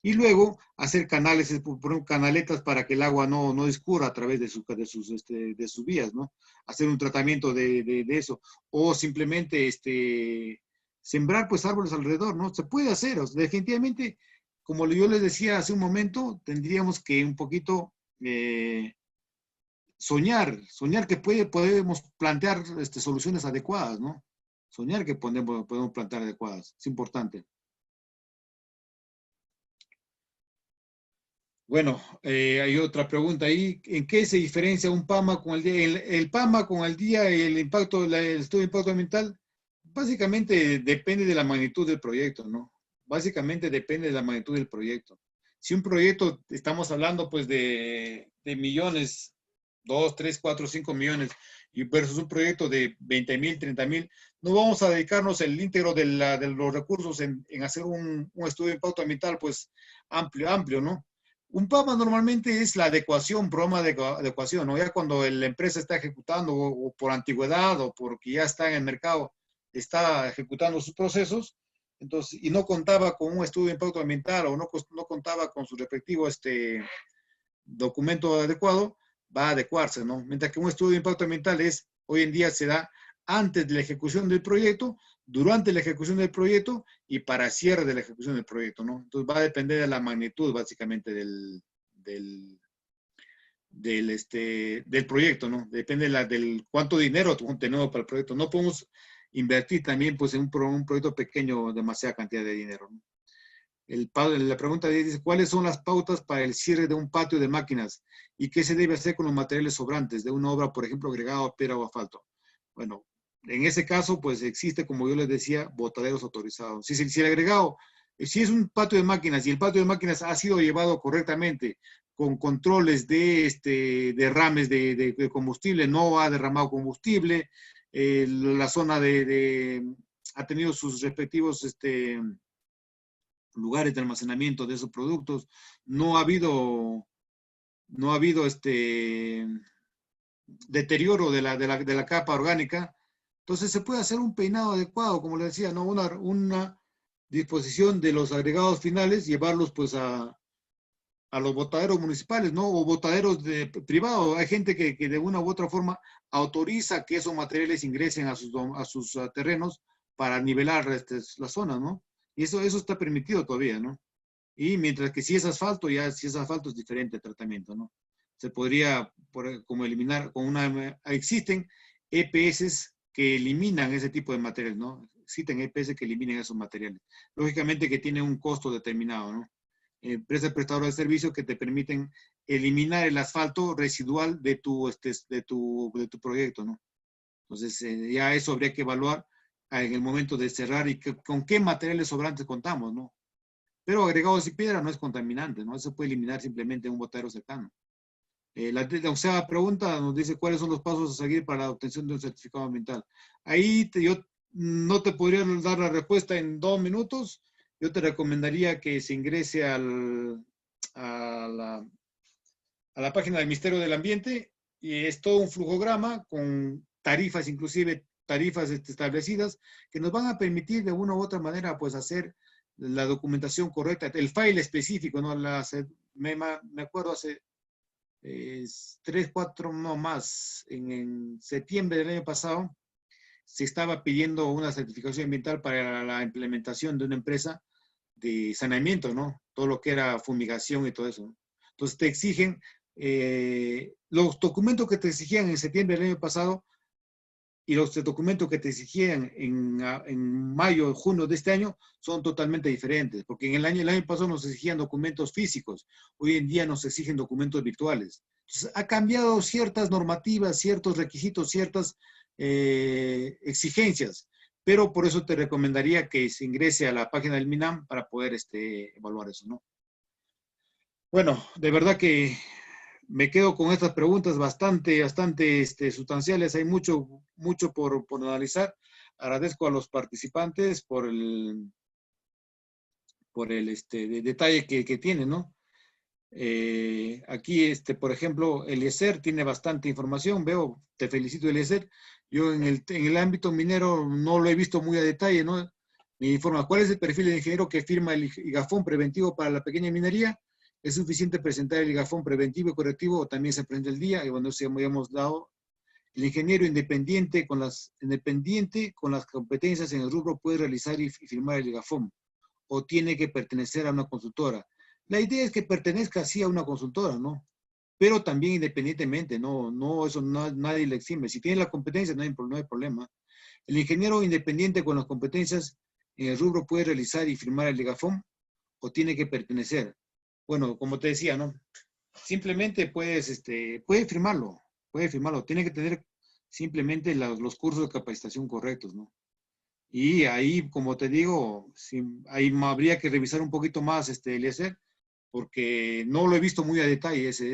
Speaker 1: y luego hacer canales, poner canaletas para que el agua no discurra a través de sus vías, ¿no? Hacer un tratamiento de eso, o simplemente sembrar pues árboles alrededor, ¿no? Se puede hacer, o sea, definitivamente, como yo les decía hace un momento, tendríamos que un poquito soñar que podemos plantear soluciones adecuadas, ¿no? Soñar que podemos plantear adecuadas, es importante. Bueno, hay otra pregunta ahí. ¿En qué se diferencia un PAMA con el día? El PAMA con el día y el impacto, el estudio de impacto ambiental, básicamente depende de la magnitud del proyecto, ¿no? Básicamente depende de la magnitud del proyecto. Si un proyecto, estamos hablando pues de millones, 2, 3, 4, 5 millones, y versus un proyecto de 20,000, 30,000, no vamos a dedicarnos el íntegro de los recursos en hacer un estudio de impacto ambiental pues amplio, ¿no? Un PAMA normalmente es la adecuación, programa de adecuación, ¿no? Ya cuando la empresa está ejecutando o por antigüedad o porque ya está en el mercado, está ejecutando sus procesos, entonces, y no contaba con un estudio de impacto ambiental o no contaba con su respectivo documento adecuado, va a adecuarse, ¿no? Mientras que un estudio de impacto ambiental hoy en día se da antes de la ejecución del proyecto, durante la ejecución del proyecto y para cierre de la ejecución del proyecto, ¿no? Entonces va a depender de la magnitud, básicamente, del proyecto, ¿no? Depende del cuánto dinero tenemos para el proyecto. No podemos invertir también, pues, en un proyecto pequeño demasiada cantidad de dinero, ¿no? La pregunta dice, ¿cuáles son las pautas para el cierre de un patio de máquinas? ¿Y qué se debe hacer con los materiales sobrantes de una obra, por ejemplo, agregado, piedra o asfalto? Bueno, en ese caso, pues existe, como yo les decía, botaderos autorizados. Si el agregado, si es un patio de máquinas y el patio de máquinas ha sido llevado correctamente, con controles de derrames de combustible, no ha derramado combustible, la zona ha tenido sus respectivos lugares de almacenamiento de esos productos, no ha habido deterioro de la capa orgánica, entonces se puede hacer un peinado adecuado, como le decía, ¿no? Una disposición de los agregados finales, llevarlos pues a los botaderos municipales, ¿no? O botaderos privados. Hay gente que de una u otra forma autoriza que esos materiales ingresen a sus terrenos para nivelar las zonas, ¿no? Y eso está permitido todavía, ¿no? Y mientras que si es asfalto es diferente el tratamiento, ¿no? Se podría como eliminar existen EPS que eliminan ese tipo de materiales, ¿no? Existen EPS que eliminan esos materiales. Lógicamente que tiene un costo determinado, ¿no? Empresas prestadoras de servicios que te permiten eliminar el asfalto residual de tu proyecto, ¿no? Entonces, ya eso habría que evaluar en el momento de cerrar y con qué materiales sobrantes contamos, ¿no? Pero agregados y piedra no es contaminante, ¿no? Eso puede eliminar simplemente un botadero cercano. La onceava pregunta nos dice cuáles son los pasos a seguir para la obtención de un certificado ambiental. Ahí yo no te podría dar la respuesta en 2 minutos. Yo te recomendaría que se ingrese a la página del Ministerio del Ambiente y es todo un flujograma con tarifas, inclusive tarifas establecidas, que nos van a permitir de una u otra manera pues hacer la documentación correcta, el file específico, ¿no? Me acuerdo hace 3, 4, no más, en septiembre del año pasado, se estaba pidiendo una certificación ambiental para la implementación de una empresa de saneamiento, ¿no? Todo lo que era fumigación y todo eso, ¿no? Entonces te exigen, los documentos que te exigían en septiembre del año pasado y los documentos que te exigían en mayo, junio de este año son totalmente diferentes, porque en el año pasado nos exigían documentos físicos, hoy en día nos exigen documentos virtuales. Entonces, ha cambiado ciertas normativas, ciertos requisitos, ciertas exigencias, pero por eso te recomendaría que se ingrese a la página del MINAM para poder evaluar eso, ¿no? Bueno, de verdad que me quedo con estas preguntas bastante sustanciales. Hay mucho por analizar. Agradezco a los participantes por el detalle que tienen, ¿no? Aquí, por ejemplo, Eliezer tiene bastante información, veo, te felicito, Eliezer. Yo en el ámbito minero no lo he visto muy a detalle, ¿no? Me informa, ¿cuál es el perfil del ingeniero que firma el IGAFON preventivo para la pequeña minería? ¿Es suficiente presentar el IGAFON preventivo y correctivo o también se prende el día? Y bueno, eso ya hemos dado. El ingeniero independiente con las competencias en el rubro puede realizar y firmar el IGAFON o tiene que pertenecer a una consultora. La idea es que pertenezca sí a una consultora, ¿no? Pero también independientemente, eso nadie le exime. Si tiene la competencia, no hay problema. El ingeniero independiente con las competencias en el rubro puede realizar y firmar el IGAFON o tiene que pertenecer. Bueno, como te decía, ¿no? Simplemente puede firmarlo, tiene que tener simplemente los cursos de capacitación correctos, ¿no? Y ahí, como te digo, ahí habría que revisar un poquito más, Eliezer, porque no lo he visto muy a detalle ese